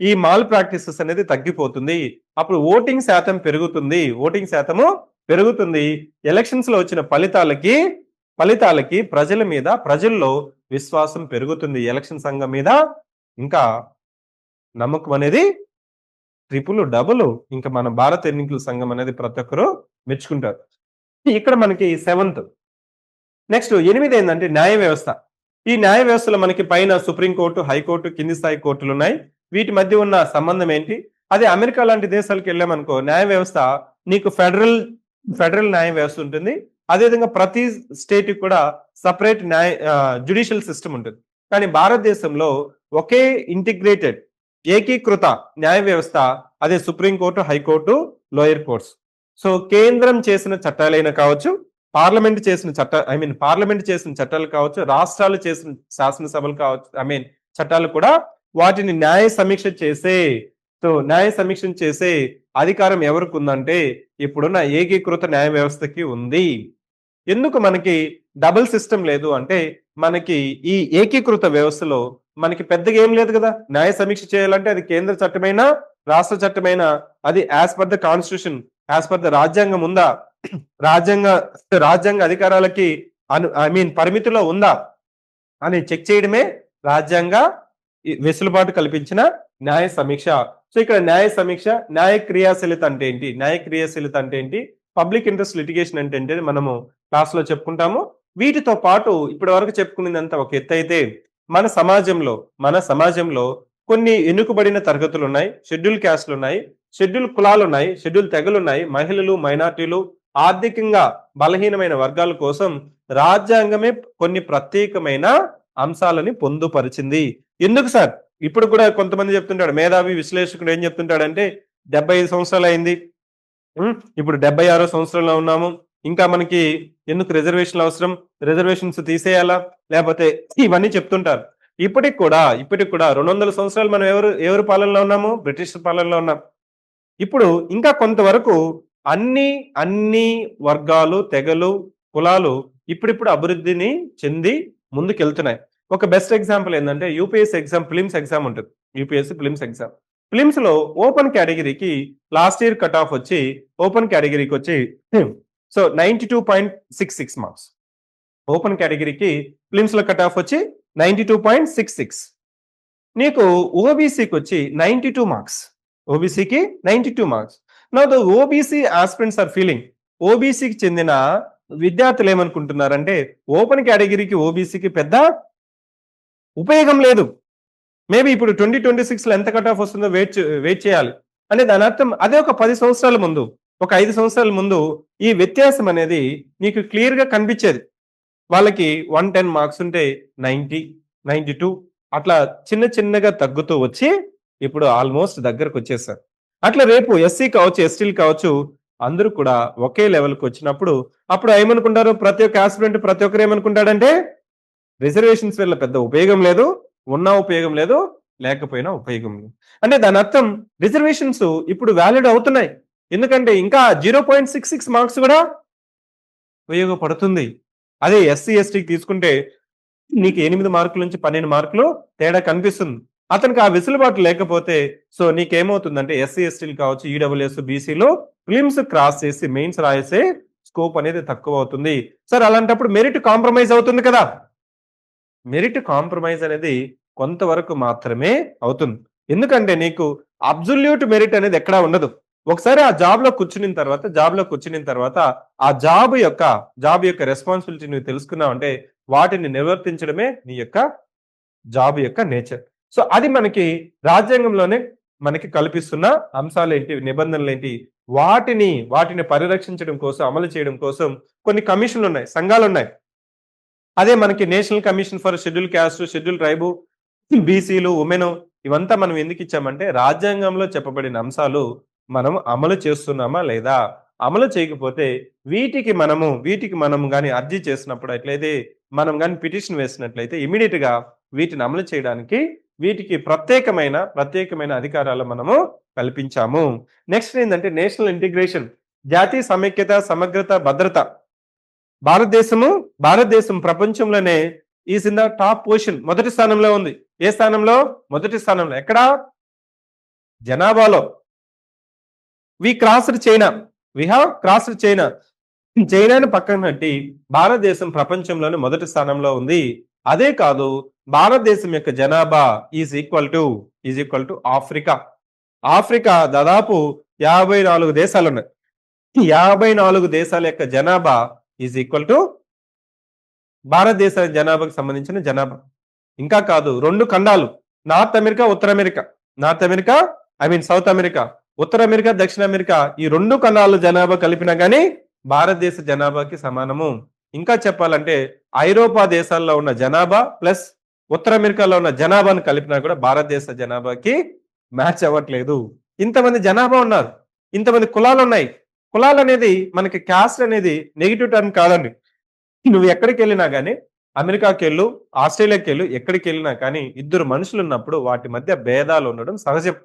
ఈ మాల్ ప్రాక్టీసెస్ అనేది తగ్గిపోతుంది. అప్పుడు ఓటింగ్ శాతం పెరుగుతుంది. ఎలక్షన్స్ లో వచ్చిన ఫలితాలకి ప్రజల్లో విశ్వాసం పెరుగుతుంది. ఎలక్షన్ సంఘం మీద ఇంకా నమ్మకం అనేది డబుల్. ఇంకా మన భారత ఎన్నికల సంఘం అనేది ప్రతి ఒక్కరు మెచ్చుకుంటారు. ఇక్కడ మనకి 7th. నెక్స్ట్ 8 ఏంటంటే న్యాయ వ్యవస్థ. ఈ న్యాయ వ్యవస్థలో మనకి పైన సుప్రీంకోర్టు, హైకోర్టు, కింది స్థాయి కోర్టులు ఉన్నాయి. వీటి మధ్య ఉన్న సంబంధం ఏంటి? అదే అమెరికా లాంటి దేశాలకు వెళ్ళామనుకో న్యాయ వ్యవస్థ నీకు ఫెడరల్ న్యాయ వ్యవస్థ ఉంటుంది. అదేవిధంగా ప్రతి స్టేట్ కూడా సపరేట్ జ్యుడిషియల్ సిస్టమ్ ఉంటుంది. కానీ భారతదేశంలో ఒకే ఇంటిగ్రేటెడ్ ఏకీకృత న్యాయ వ్యవస్థ, అదే supreme court, high court, lower courts. So కేంద్రం చేసిన చట్టాలైనా కావచ్చు, పార్లమెంట్ చేసిన చట్టాలు కావచ్చు, రాష్ట్రాలు చేసిన శాసనసభలు కావచ్చు, చట్టాలు కూడా వాటిని న్యాయ సమీక్ష చేసే అధికారం ఎవరికి ఉందంటే ఇప్పుడున్న ఏకీకృత న్యాయ వ్యవస్థకి ఉంది. ఎందుకు మనకి డబుల్ సిస్టమ్ లేదు అంటే మనకి ఈ ఏకీకృత వ్యవస్థలో మనకి పెద్దగా ఏం లేదు కదా. న్యాయ సమీక్ష చేయాలంటే అది కేంద్ర చట్టమైనా రాష్ట్ర చట్టమైనా అది as per the constitution, as per the రాజ్యాంగం ఉందా, రాజ్యాంగ అధికారాలకి పరిమితిలో ఉందా అని చెక్ చేయడమే రాజ్యాంగ వెసులుబాటు కల్పించిన న్యాయ సమీక్ష. సో ఇక్కడ న్యాయ సమీక్ష, న్యాయ క్రియాశీలత అంటే ఏంటి, పబ్లిక్ ఇంట్రెస్ట్ లిటిగేషన్ అంటే ఏంటి మనము క్లాస్ లో చెప్పుకుంటాము. వీటితో పాటు ఇప్పటి వరకు చెప్పుకునేదంతా ఒక ఎత్తు అయితే మన సమాజంలో కొన్ని ఎన్నుకబడిన తరగతులు ఉన్నాయి, షెడ్యూల్ క్యాస్ట్లు ఉన్నాయి, షెడ్యూల్ కులాలు ఉన్నాయి, షెడ్యూల్ తెగలు ఉన్నాయి, మహిళలు, మైనార్టీలు, ఆర్థికంగా బలహీనమైన వర్గాల కోసం రాజ్యాంగమే కొన్ని ప్రత్యేకమైన అంశాలని పొందుపరిచింది. ఎందుకు సార్? ఇప్పుడు కూడా కొంతమంది చెప్తుంటాడు, మేధావి విశ్లేషకుడు ఏం చెప్తుంటాడంటే 75 సంవత్సరాలు అయింది, ఇప్పుడు 76వ సంవత్సరంలో ఉన్నాము, ఇంకా మనకి ఎందుకు రిజర్వేషన్లు అవసరం, రిజర్వేషన్స్ తీసేయాలా, లేకపోతే ఇవన్నీ చెప్తుంటారు. ఇప్పటికి కూడా 200 సంవత్సరాలు మనం ఎవరు పాలనలో ఉన్నాము? బ్రిటిష్ పాలనలో ఉన్నాం. ఇప్పుడు ఇంకా కొంతవరకు అన్ని వర్గాలు, తెగలు, కులాలు ఇప్పుడిప్పుడు అభివృద్ధిని చెంది ముందుకెళ్తున్నాయి. ఒక బెస్ట్ ఎగ్జాంపుల్ ఏంటంటే యూపీఎస్సీ ఎగ్జామ్, ప్రిలిమ్స్ ఎగ్జామ్ ఉంటుంది. యూపీఎస్సీ ప్రిలిమ్స్ ఎగ్జామ్, ప్రిలిమ్స్ లో ఓపెన్ కేటగిరీకి లాస్ట్ ఇయర్ కట్ ఆఫ్ వచ్చి ఓపెన్ కేటగిరీకి వచ్చి సో 92.66 మార్క్స్. ఓపెన్ కేటగిరీకి ప్రిలిమ్స్ లో కట్ ఆఫ్ వచ్చి 92.66. నీకు ఓబీసీకి వచ్చి 92 మార్క్స్. ఓబీసీకి 92 marks. Now the OBC aspirants are feeling, ఓబీసీకి చెందిన విద్యార్థులు ఏమనుకుంటున్నారంటే ఓపెన్ కేటగిరీకి, ఓబీసీకి పెద్ద ఉపయోగం లేదు. మేబీ ఇప్పుడు 2026లో ఎంత కట్ ఆఫ్ వస్తుందో వెయిట్ చేయాలి. అంటే దాని అర్థం అదే ఒక 10 సంవత్సరాల ముందు, ఒక 5 సంవత్సరాల ముందు ఈ వ్యత్యాసం అనేది నీకు క్లియర్‌గా కనిపించేది. వాళ్ళకి 110 మార్క్స్ ఉంటే 90, 92 అట్లా చిన్న చిన్నగా తగ్గుతూ వచ్చి ఇప్పుడు ఆల్మోస్ట్ దగ్గరకొచ్చేసారు. అట్లా రేపు ఎస్సీ కావచ్చు, ఎస్టీలు కావచ్చు అందరూ కూడా ఒకే లెవెల్‌కి వచ్చినప్పుడు అప్పుడు ఏమనుకుంటారు ప్రతి ఒక్క యాస్పిరెంట్ ప్రతి ఒక్కరు ఏమనుకుంటాడంటే రిజర్వేషన్స్ వల్ల పెద్ద ఉపయోగం లేదు. ఉన్నా ఉపయోగం లేదు. లేకపోయినా ఉపయోగం లేదు. అంటే దాని అర్థం రిజర్వేషన్స్ ఇప్పుడు వాలిడ్ అవుతున్నాయి. ఎందుకంటే ఇంకా 0.66 మార్క్స్ కూడా ఉపయోగపడుతుంది. అదే ఎస్సీ, ఎస్టీకి తీసుకుంటే నీకు 8 మార్కుల నుంచి 12 మార్కులు తేడా కనిపిస్తుంది. అతనికి ఆ వెసులుబాటు లేకపోతే సో నీకేమవుతుందంటే ఎస్సీ, ఎస్టీలు కావచ్చు, ఈడబ్ల్యూఎస్, బీసీలో ప్రిలిమ్స్ క్రాస్ చేసి మెయిన్స్ రాసే స్కోప్ అనేది తక్కువ అవుతుంది. సార్ అలాంటప్పుడు మెరిట్ కాంప్రమైజ్ అవుతుంది కదా! మెరిట్ కాంప్రమైజ్ అనేది కొంతవరకు మాత్రమే అవుతుంది. ఎందుకంటే నీకు అబ్సొల్యూట్ మెరిట్ అనేది ఎక్కడా ఉండదు. ఒకసారి ఆ జాబ్‌లో కూర్చునిన తర్వాత ఆ జాబ్ యొక్క రెస్పాన్సిబిలిటీ నువ్వు తెలుసుకున్నావంటే వాటిని నిర్వర్తించడమే నీ యొక్క జాబ్ యొక్క నేచర్. సో అది మనకి రాజ్యాంగంలోనే మనకి కల్పిస్తున్న అంశాలేంటి, నిబంధనలేంటి, వాటిని పరిరక్షించడం కోసం, అమలు చేయడం కోసం కొన్ని కమిషన్‌లున్నాయి, సంఘాలున్నాయి. అదే మనకి national commission for schedule caste, schedule tribe, బీసీలు, ఉమెన్ ఇవంతా మనం ఎందుకు ఇచ్చామంటే రాజ్యాంగంలో చెప్పబడిన అంశాలు మనం అమలు చేస్తున్నామా లేదా? అమలు చేయకపోతే వీటికి మనం గాని అర్జీ చేసినప్పుడు అట్లయితే మనం గాని పిటిషన్ వేసినట్లయితే ఇమ్మీడియేట్‌గా వీటిని అమలు చేయడానికి వీటికి ప్రత్యేకమైన అధికారాలు మనము కల్పించాము. నెక్స్ట్ ఏందంటే నేషనల్ ఇంటిగ్రేషన్, జాతీయ సమైక్యత, సమగ్రత, భద్రత. భారతదేశం ప్రపంచంలోనే is in the top position, మొదటి స్థానంలో ఉంది. ఏ స్థానంలో? మొదటి స్థానంలో. ఎక్కడ? జనాభాలో. We crossed China. We have crossed China. చైనాను పక్కన పెట్టి భారతదేశం ప్రపంచంలోనే మొదటి స్థానంలో ఉంది. అదే కాదు భారతదేశం యొక్క జనాభా is equal to Africa. Africa దాదాపు 54 దేశాలున్నాయి. 54 దేశాల యొక్క జనాభా ఈజ్ ఈక్వల్ టు భారతదేశ జనాభాకు సంబంధించిన జనాభా. ఇంకా కాదు 2 ఖండాలు, నార్త్ అమెరికా, ఉత్తర అమెరికా. సౌత్ అమెరికా, ఉత్తర అమెరికా, దక్షిణ అమెరికా ఈ 2 ఖండాల జనాభా కలిపినా గానీ భారతదేశ జనాభాకి సమానము. ఇంకా చెప్పాలంటే ఐరోపా దేశాల్లో ఉన్న జనాభా ప్లస్ ఉత్తర అమెరికాలో ఉన్న జనాభాను కలిపినా కూడా భారతదేశ జనాభాకి మ్యాచ్ అవ్వట్లేదు. ఇంతమంది జనాభా ఉన్నారు. ఇంతమంది కులాలున్నాయి. కులాలనేది మనకి కాస్ట్ అనేది నెగెటివ్ టర్మ్ కాదండి. నువ్వు ఎక్కడికెళ్ళినా గానీ అమెరికాకెళ్ళు, ఆస్ట్రేలియాకెళ్ళు ఎక్కడికెళ్ళినా కానీ ఇద్దరు మనుషులున్నప్పుడు వాటి మధ్య భేదాలు ఉండడం సహజం.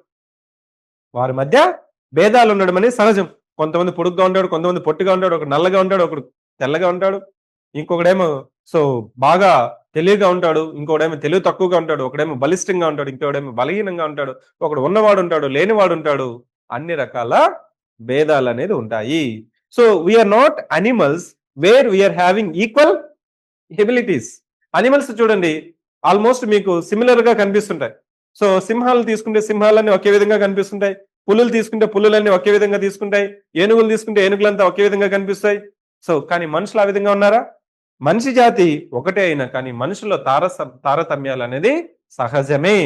వారి మధ్య భేదాలు ఉండడం అనేది సహజం. కొంతమంది పొడుగ్గా ఉంటాడు, కొంతమంది పొట్టిగా ఉంటాడు, ఒకడు నల్లగా ఉంటాడు, ఒకడు తెల్లగా ఉంటాడు, ఇంకొకడేమో సో బాగా తెలివిగా ఉంటాడు, ఇంకోడేమో తెలివి తక్కువగా ఉంటాడు, ఒకడేమో బలిష్టంగా ఉంటాడు, ఇంకోడేమో బలహీనంగా ఉంటాడు, ఒకడు ఉన్నవాడు ఉంటాడు, లేనివాడు ఉంటాడు. అన్ని రకాల భేదాలు అనేది ఉంటాయి. So we are not animals where we are having equal abilities. Animals చూడండి ఆల్మోస్ట్ మీకు సిమిలర్ గా కనిపిస్తుంటాయి. సో సింహాలు తీసుకుంటే సింహాలన్నీ ఒకే విధంగా కనిపిస్తుంటాయి, పులులు తీసుకుంటే పులులన్నీ ఒకే విధంగా తీసుకుంటాయి, ఏనుగులు తీసుకుంటే ఏనుగులంతా ఒకే విధంగా కనిపిస్తాయి. సో కానీ మనుషులు ఆ విధంగా ఉన్నారా? మనిషి జాతి ఒకటే అయినా కానీ మనుషుల్లో తారతమ్యాలు అనేది సహజమే.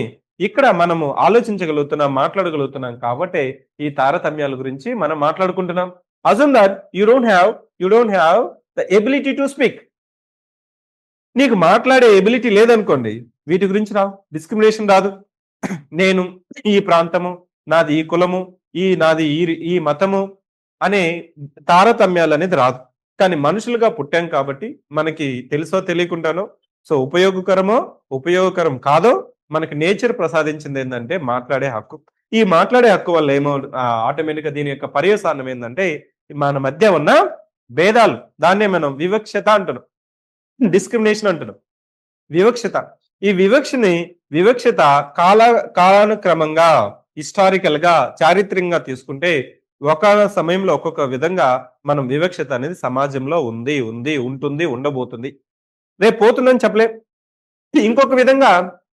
ఇక్కడ మనము ఆలోచించగలుగుతున్నాం, మాట్లాడగలుగుతున్నాం కాబట్టి ఈ తారతమ్యాల గురించి మనం మాట్లాడుకుంటున్నాం. Assume that you don't have the ability to speak. నీకు మాట్లాడే ఎబిలిటీ లేదనుకోండి, వీటి గురించి రావు, డిస్క్రిమినేషన్ రాదు. నేను ఈ ప్రాంతము, నాది ఈ కులము, నాది ఈ మతము అనే తారతమ్యాలు అనేది రాదు. కానీ మనుషులుగా పుట్టాం కాబట్టి మనకి తెలుసో తెలియకుండానో సో ఉపయోగకరం కాదో మనకి నేచర్ ప్రసాదించింది ఏంటంటే మాట్లాడే హక్కు. ఈ మాట్లాడే హక్కు వల్ల ఆటోమేటిక్ గా దీని యొక్క పర్యవసానం ఏంటంటే మన మధ్య ఉన్న భేదాలు, దాన్నే మనం వివక్షత అంటున్నాం, డిస్క్రిమినేషన్ అంటున్నాం. ఈ వివక్షత కాలానుక్రమంగా హిస్టారికల్ గా చారిత్రకంగా తీసుకుంటే ఒకానొక సమయంలో ఒక్కొక్క విధంగా మనం వివక్షత అనేది సమాజంలో ఉంటుంది, ఉండబోతుంది. రేపు పోతుందని చెప్పలేం. ఇంకొక విధంగా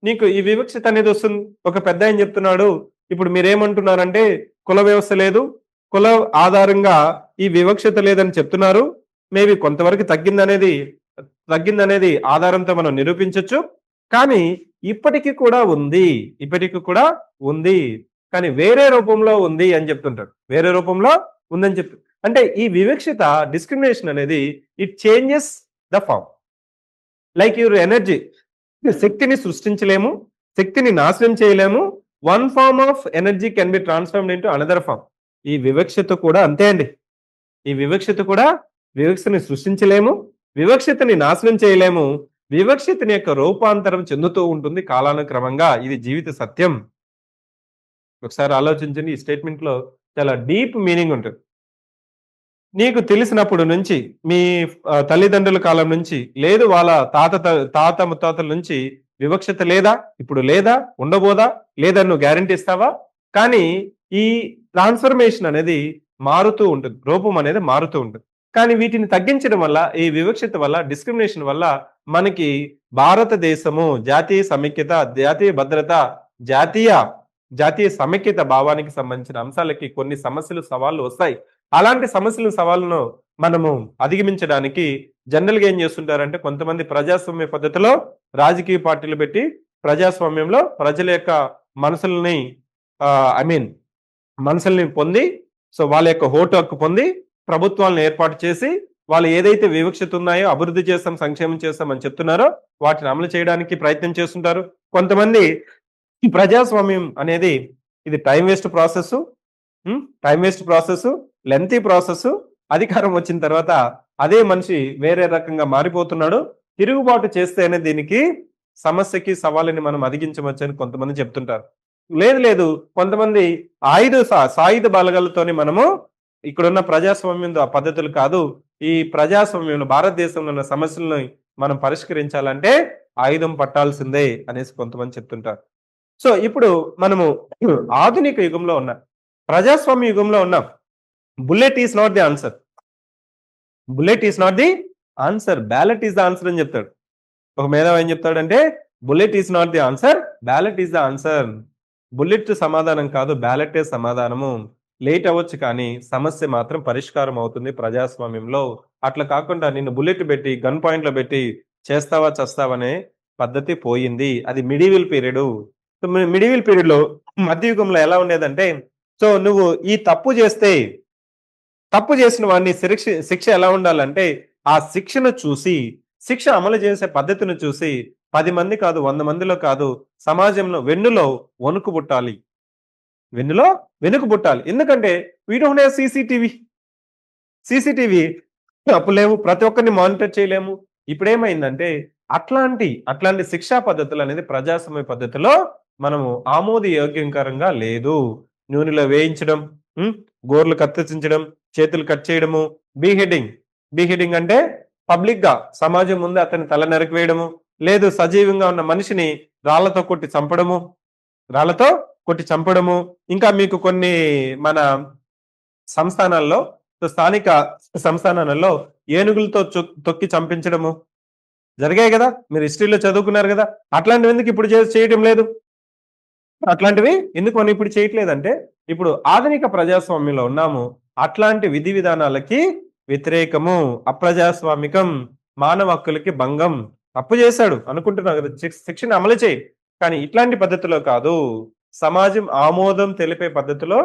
నీకు ఈ వివక్షత అనేది వస్తుంది. ఒక పెద్దాయన చెప్తున్నాడు, ఇప్పుడు మీరేమంటున్నారంటే కుల వ్యవస్థ లేదు, కుల ఆధారంగా ఈ వివక్షత లేదని చెప్తున్నారు. మేబీ కొంతవరకు తగ్గిందనేది ఆధారంతో మనం నిరూపించొచ్చు. కానీ ఇప్పటికి కూడా ఉంది. ఇప్పటికి కూడా ఉంది. కానీ వేరే రూపంలో ఉంది అని చెప్తుంటారు. వేరే రూపంలో ఉందని చెప్పి అంటే ఈ వివక్షత డిస్క్రిమినేషన్ అనేది it changes the form. Like your energy. శక్తిని సృష్టించలేము. శక్తిని నాశనం చేయలేము. One form of energy can be transformed into another form. ఈ వివక్షత కూడా అంతే అండి. ఈ వివక్షని సృష్టించలేము. వివక్షతని నాశనం చేయలేము. వివక్షతని యొక్క రూపాంతరం చెందుతూ ఉంటుంది కాలానుక్రమంగా. ఇది జీవిత సత్యం. ఒకసారి ఆలోచించండి. ఈ స్టేట్మెంట్‌లో చాలా డీప్ మీనింగ్ ఉంటుంది. నీకు తెలిసినప్పుడు నుంచి మీ తల్లిదండ్రుల కాలం నుంచి లేదు వాళ్ళ తాత ముత్తాతల నుంచి వివక్షత లేదా? ఇప్పుడు లేదా? ఉండబోదా? లేదని నువ్వు గ్యారంటీ ఇస్తావా? కానీ ఈ ట్రాన్స్‌ఫర్మేషన్ అనేది మారుతూ ఉంటుంది. రూపం అనేది మారుతూ ఉంటుంది. కానీ వీటిని తగ్గించడం వల్ల, ఈ వివక్షత వల్ల, డిస్క్రిమినేషన్ వల్ల మనకి భారతదేశము జాతీయ సమైక్యత, జాతీయ భద్రత, జాతీయ సమైక్యత భావానికి సంబంధించిన అంశాలకి కొన్ని సమస్యలు, సవాళ్లు వస్తాయి. అలాంటి సమస్యలు, సవాళ్ళను మనము అధిగమించడానికి జనరల్‌గా ఏం చేస్తుంటారంటే కొంతమంది ప్రజాస్వామ్య పద్ధతిలో రాజకీయ పార్టీలు పెట్టి ప్రజాస్వామ్యంలో ప్రజల యొక్క మనసుల్ని మనసుల్ని పొంది సో వాళ్ళ యొక్క ఓటు హక్కు పొంది ప్రభుత్వాలను ఏర్పాటు చేసి వాళ్ళు ఏదైతే వివక్షత ఉన్నాయో అభివృద్ధి చేస్తాం, సంక్షేమం చేస్తాం అని చెప్తున్నారో వాటిని అమలు చేయడానికి ప్రయత్నం చేస్తుంటారు. కొంతమంది ఈ ప్రజాస్వామ్యం అనేది ఇది time waste process, lengthy process. అధికారం వచ్చిన తర్వాత అదే మనిషి వేరే రకంగా మారిపోతున్నాడు. తిరుగుబాటు చేస్తేనే దీనికి సమస్యకి, సవాలుని మనం అధిగించవచ్చని కొంతమంది చెప్తుంటారు. లేదు కొంతమంది సాయుధ బలగాలతోని మనము ఇక్కడున్న ప్రజాస్వామ్యం పద్ధతులు కాదు. ఈ ప్రజాస్వామ్యంలో భారతదేశంలో ఉన్న సమస్యలను మనం పరిష్కరించాలంటే ఆయుధం పట్టాల్సిందే అనేసి కొంతమంది చెప్తుంటారు. సో ఇప్పుడు మనము ఆధునిక యుగంలో ఉన్నాం. ప్రజాస్వామ్య యుగంలో ఉన్నాం. Bullet is not the answer. Ballot is the answer అని చెప్తాడు. ఒక మేధావి ఏం చెప్తాడంటే bullet is not the answer, ballot is the answer. Bullet సమాధానం కాదు, బ్యాలెటే సమాధానము. లేట్ అవ్వచ్చు కానీ సమస్య మాత్రం పరిష్కారం అవుతుంది ప్రజాస్వామ్యంలో. అట్లా కాకుండా నిన్ను బుల్లెట్ పెట్టి గన్ పాయింట్ లో పెట్టి చేస్తావా చస్తావనే పద్ధతి పోయింది. అది మిడివల్ పీరియడ్. మిడివల్ పీరియడ్ లో మధ్యయుగంలో ఎలా ఉండేదంటే సో నువ్వు ఈ తప్పు చేసిన వాడిని శిక్ష ఎలా ఉండాలంటే ఆ శిక్షను చూసి, శిక్ష అమలు చేసే పద్ధతిని చూసి 10 మంది కాదు, 100 మందిలో కాదు, సమాజంలో వెన్నులో వణుకు పుట్టాలి. ఎందుకంటే వీ డోంట్ హావ్ సీసీటీవీ అప్పుడు లేవు. ప్రతి ఒక్కరిని మానిటర్ చేయలేము. ఇప్పుడేమైందంటే అట్లాంటి శిక్షా పద్ధతులు అనేది ప్రజాస్వామ్య పద్ధతిలో మనము ఆమోదయోగ్యకరంగా లేదు. నూనెలో వేయించడం, గోర్లు కత్తిరించడం, చేతులు కట్ చేయడము, బీహెడింగ్ అంటే పబ్లిక్ గా సమాజం ముందు అతని తల నరికివేయడము, లేదు సజీవంగా ఉన్న మనిషిని రాళ్లతో కొట్టి చంపడము. ఇంకా మీకు కొన్ని మన స్థానిక సంస్థానాలలో ఏనుగులతో తొక్కి చంపించడము జరిగాయి కదా. మీరు హిస్టరీలో చదువుకున్నారు కదా. అట్లాంటివి ఎందుకు ఇప్పుడు చేయటం లేదు? అట్లాంటివి ఎందుకు మనం ఇప్పుడు చేయట్లేదంటే ఇప్పుడు ఆధునిక ప్రజాస్వామ్యంలో ఉన్నాము. అట్లాంటి విధి విధానాలకి వ్యతిరేకము, అప్రజాస్వామికం, మానవ హక్కులకి భంగం. తప్పు చేశాడు అనుకుంటున్నావు కదా, శిక్షణ అమలు చేయి. కానీ ఇట్లాంటి పద్ధతిలో కాదు, సమాజం ఆమోదం తెలిపే పద్ధతిలో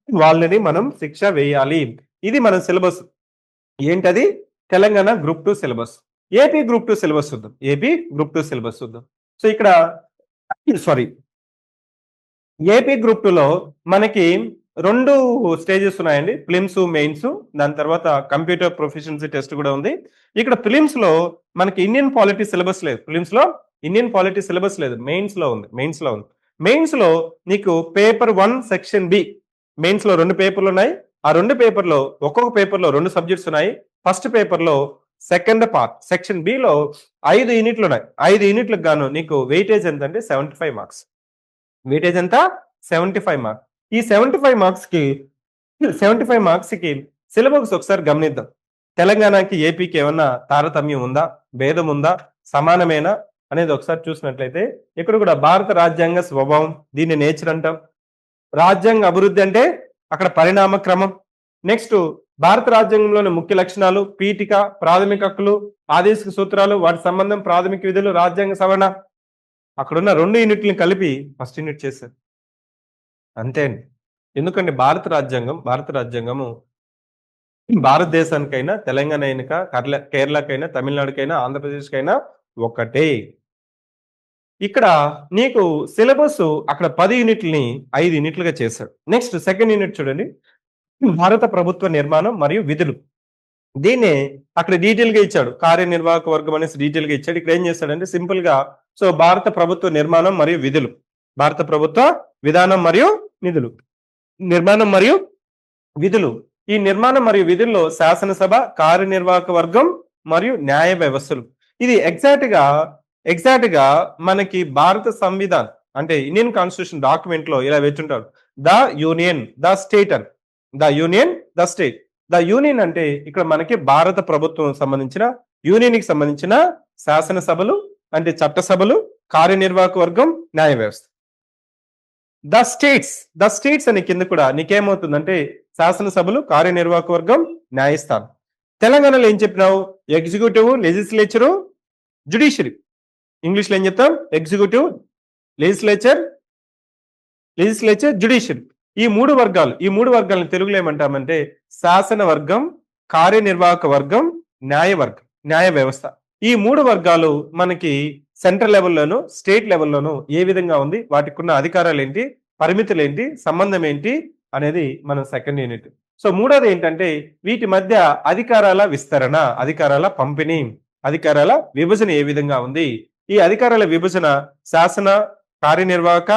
వాళ్ళని మనం శిక్ష వేయాలి. ఇది మన సిలబస్. ఏంటది? Telangana group 2 syllabus. AP group 2 syllabus చూద్దాం. సో ఇక్కడ ఏపీ గ్రూప్ 2లో మనకి 2 స్టేజెస్ ఉన్నాయండి. Prelims, mains. దాని తర్వాత కంప్యూటర్ ప్రొఫిషియన్సీ టెస్ట్ కూడా ఉంది. ఇక్కడ ప్రిలిమ్స్ లో మనకి ఇండియన్ పాలిటీ సిలబస్ లేదు. మెయిన్స్ లో ఉంది. మెయిన్స్ లో నీకు పేపర్ 1 సెక్షన్ బి. మెయిన్స్ లో 2 పేపర్లు ఉన్నాయి. ఆ 2 పేపర్లో ఒక్కొక్క పేపర్లో 2 సబ్జెక్ట్స్ ఉన్నాయి. ఫస్ట్ పేపర్ లో సెకండ్ పార్ట్ సెక్షన్ బి లో 5 యూనిట్లు ఉన్నాయి. 5 యూనిట్లకు గాను నీకు వెయిటేజ్ ఎంత అంటే 75 మార్క్స్. వెయిటేజ్ ఎంత? 75 మార్క్స్. ఈ 75 మార్క్స్ కి సిలబస్ ఒకసారి గమనిద్దాం. తెలంగాణకి, ఏపీకి ఏమన్నా తారతమ్యం ఉందా, భేదం ఉందా, సమానమేనా అనేది ఒకసారి చూసినట్లయితే ఇక్కడ కూడా భారత రాజ్యాంగ స్వభావం, దీన్ని నేచర్ అంటాం. రాజ్యాంగ అభివృద్ధి అంటే అక్కడ పరిణామ క్రమం. నెక్స్ట్ భారత రాజ్యాంగంలోని ముఖ్య లక్షణాలు, పీఠిక, ప్రాథమిక హక్కులు, ఆదేశిక సూత్రాలు, వాటి సంబంధం, ప్రాథమిక విధులు, రాజ్యాంగ సవరణ. అక్కడున్న 2 యూనిట్లను కలిపి ఫస్ట్ యూనిట్ చేశారు. అంతే అండి. ఎందుకంటే భారత రాజ్యాంగము భారతదేశానికైనా, తెలంగాణ అయినా, కేరళకైనా, తమిళనాడుకైనా, ఆంధ్రప్రదేశ్‌కైనా ఒకటే. ఇక్కడ నీకు సిలబస్ అక్కడ 10 యూనిట్లని 5 యూనిట్లుగా చేశాడు. నెక్స్ట్ సెకండ్ యూనిట్ చూడండి. భారత ప్రభుత్వ నిర్మాణం మరియు విధులు. దీన్నే అక్కడ డీటెయిల్‌గా ఇచ్చాడు. కార్యనిర్వాహక వర్గం అనేసి డీటెయిల్‌గా ఇచ్చాడు. ఇక్కడ ఏం చేశాడంటే సింపుల్‌గా భారత ప్రభుత్వ నిర్మాణం మరియు విధులు. భారత ప్రభుత్వ విధానం మరియు నిధులు. నిర్మాణం మరియు విధులు. ఈ నిర్మాణం మరియు విధుల్లో శాసనసభ, కార్యనిర్వాహక వర్గం మరియు న్యాయ వ్యవస్థలు. ఇది ఎగ్జాక్ట్ గా మనకి భారత సంవిధానం అంటే ఇండియన్ కాన్స్టిట్యూషన్ డాక్యుమెంట్ లో ఇలా పెట్టుంటారు. ద యూనియన్, ద స్టేట్ అని. The union, the state. The union అంటే ఇక్కడ మనకి భారత ప్రభుత్వం సంబంధించిన యూనియన్ కి సంబంధించిన శాసనసభలు అంటే చట్టసభలు, కార్యనిర్వాహక వర్గం, న్యాయ వ్యవస్థ. ద స్టేట్స్ అనే కింద కూడా నీకేమవుతుందంటే శాసనసభలు, కార్యనిర్వాహక వర్గం, న్యాయస్థానం. తెలంగాణలో ఏం చెప్పినావు? Executive, legislature, judiciary. ఇంగ్లీష్ లో ఏం చెప్తాం? Executive, legislature, judiciary. ఈ మూడు వర్గాలను తెలుగులో ఏమంటామంటే శాసన వర్గం, కార్యనిర్వాహక వర్గం, న్యాయ వ్యవస్థ. ఈ 3 వర్గాలు మనకి సెంట్రల్ లెవెల్లోను, స్టేట్ లెవెల్లోను ఏ విధంగా ఉంది, వాటికి ఉన్న అధికారాలు ఏంటి, పరిమితులు ఏంటి, సంబంధం ఏంటి అనేది మన సెకండ్ యూనిట్. మూడోది ఏంటంటే వీటి మధ్య అధికారాల విస్తరణ, అధికారాల పంపిణీ, అధికారాల విభజన ఏ విధంగా ఉంది, ఈ అధికారాల విభజన శాసన, కార్యనిర్వాహక,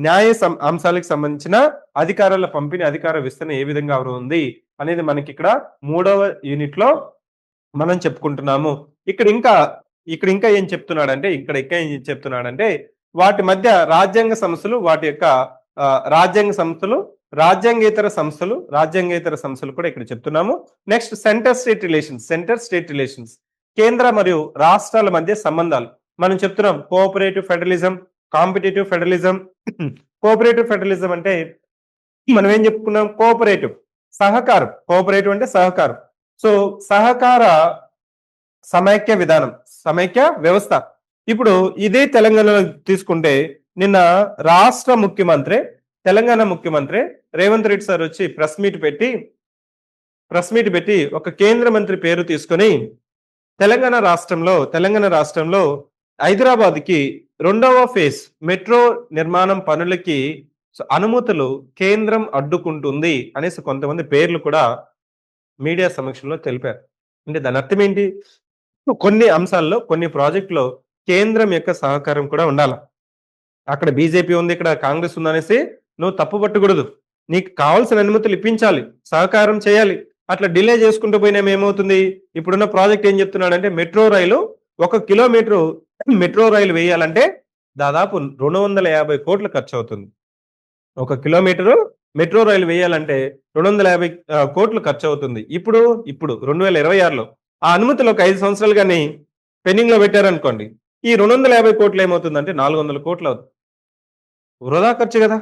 న్యాయ అంశాలకు సంబంధించిన అధికారాల పంపిణీ, అధికార విస్తరణ ఏ విధంగా ఉంది అనేది మనకి ఇక్కడ 3వ యూనిట్ లో మనం చెప్పుకుంటున్నాము. ఇక్కడ ఇంకా ఏం చెప్తున్నాడంటే వాటి మధ్య రాజ్యాంగ సంస్థలు, వాటి యొక్క రాజ్యాంగ సంస్థలు, రాజ్యాంగేతర సంస్థలు కూడా ఇక్కడ చెప్తున్నాము. నెక్స్ట్ సెంటర్ స్టేట్ రిలేషన్స్, కేంద్ర మరియు రాష్ట్రాల మధ్య సంబంధాలు మనం చెప్తున్నాం. Cooperative federalism, competitive federalism. Cooperative federalism అంటే మనం ఏం చెప్పుకున్నాం? సహకారం. కోఆపరేటివ్ అంటే సహకారం. సహకార సమైక్య విధానం, సమైక్య వ్యవస్థ. ఇప్పుడు ఇదే తెలంగాణలో తీసుకుంటే నిన్న తెలంగాణ ముఖ్యమంత్రి రేవంత్ రెడ్డి సార్ వచ్చి ప్రెస్ మీట్ పెట్టి ఒక కేంద్ర మంత్రి పేరు తీసుకొని తెలంగాణ రాష్ట్రంలో హైదరాబాద్ కి 2వ ఫేజ్ మెట్రో నిర్మాణం పనులకి అనుమతులు కేంద్రం అడ్డుకుంటుంది అనేసి కొంతమంది పేర్లు కూడా మీడియా సమక్షంలో తెలిపారు. అంటే దాని అర్థం ఏంటి? కొన్ని అంశాల్లో, కొన్ని ప్రాజెక్టులో కేంద్రం యొక్క సహకారం కూడా ఉండాలి. అక్కడ బీజేపీ ఉంది, ఇక్కడ కాంగ్రెస్ ఉంది అనేసి నువ్వు తప్పు పట్టకూడదు. నీకు కావాల్సిన అనుమతులు ఇప్పించాలి, సహకారం చేయాలి. అట్లా డిలే చేసుకుంటూ పోయినా ఏమవుతుంది? ఇప్పుడున్న ప్రాజెక్ట్ ఏం చెప్తున్నాడంటే మెట్రో రైలు 1 కిలోమీటరు మెట్రో రైలు వేయాలంటే దాదాపు 250 కోట్లు ఖర్చు అవుతుంది. 1 కిలోమీటరు మెట్రో రైలు వేయాలంటే 250 కోట్లు ఖర్చు అవుతుంది. ఇప్పుడు 2026లో ఆ అనుమతులు ఒక 5 సంవత్సరాలు కానీ పెండింగ్ లో పెట్టారనుకోండి, ఈ 250 కోట్లు ఏమవుతుందంటే 400 కోట్లు అవుతుంది. వృధా ఖర్చు కదా,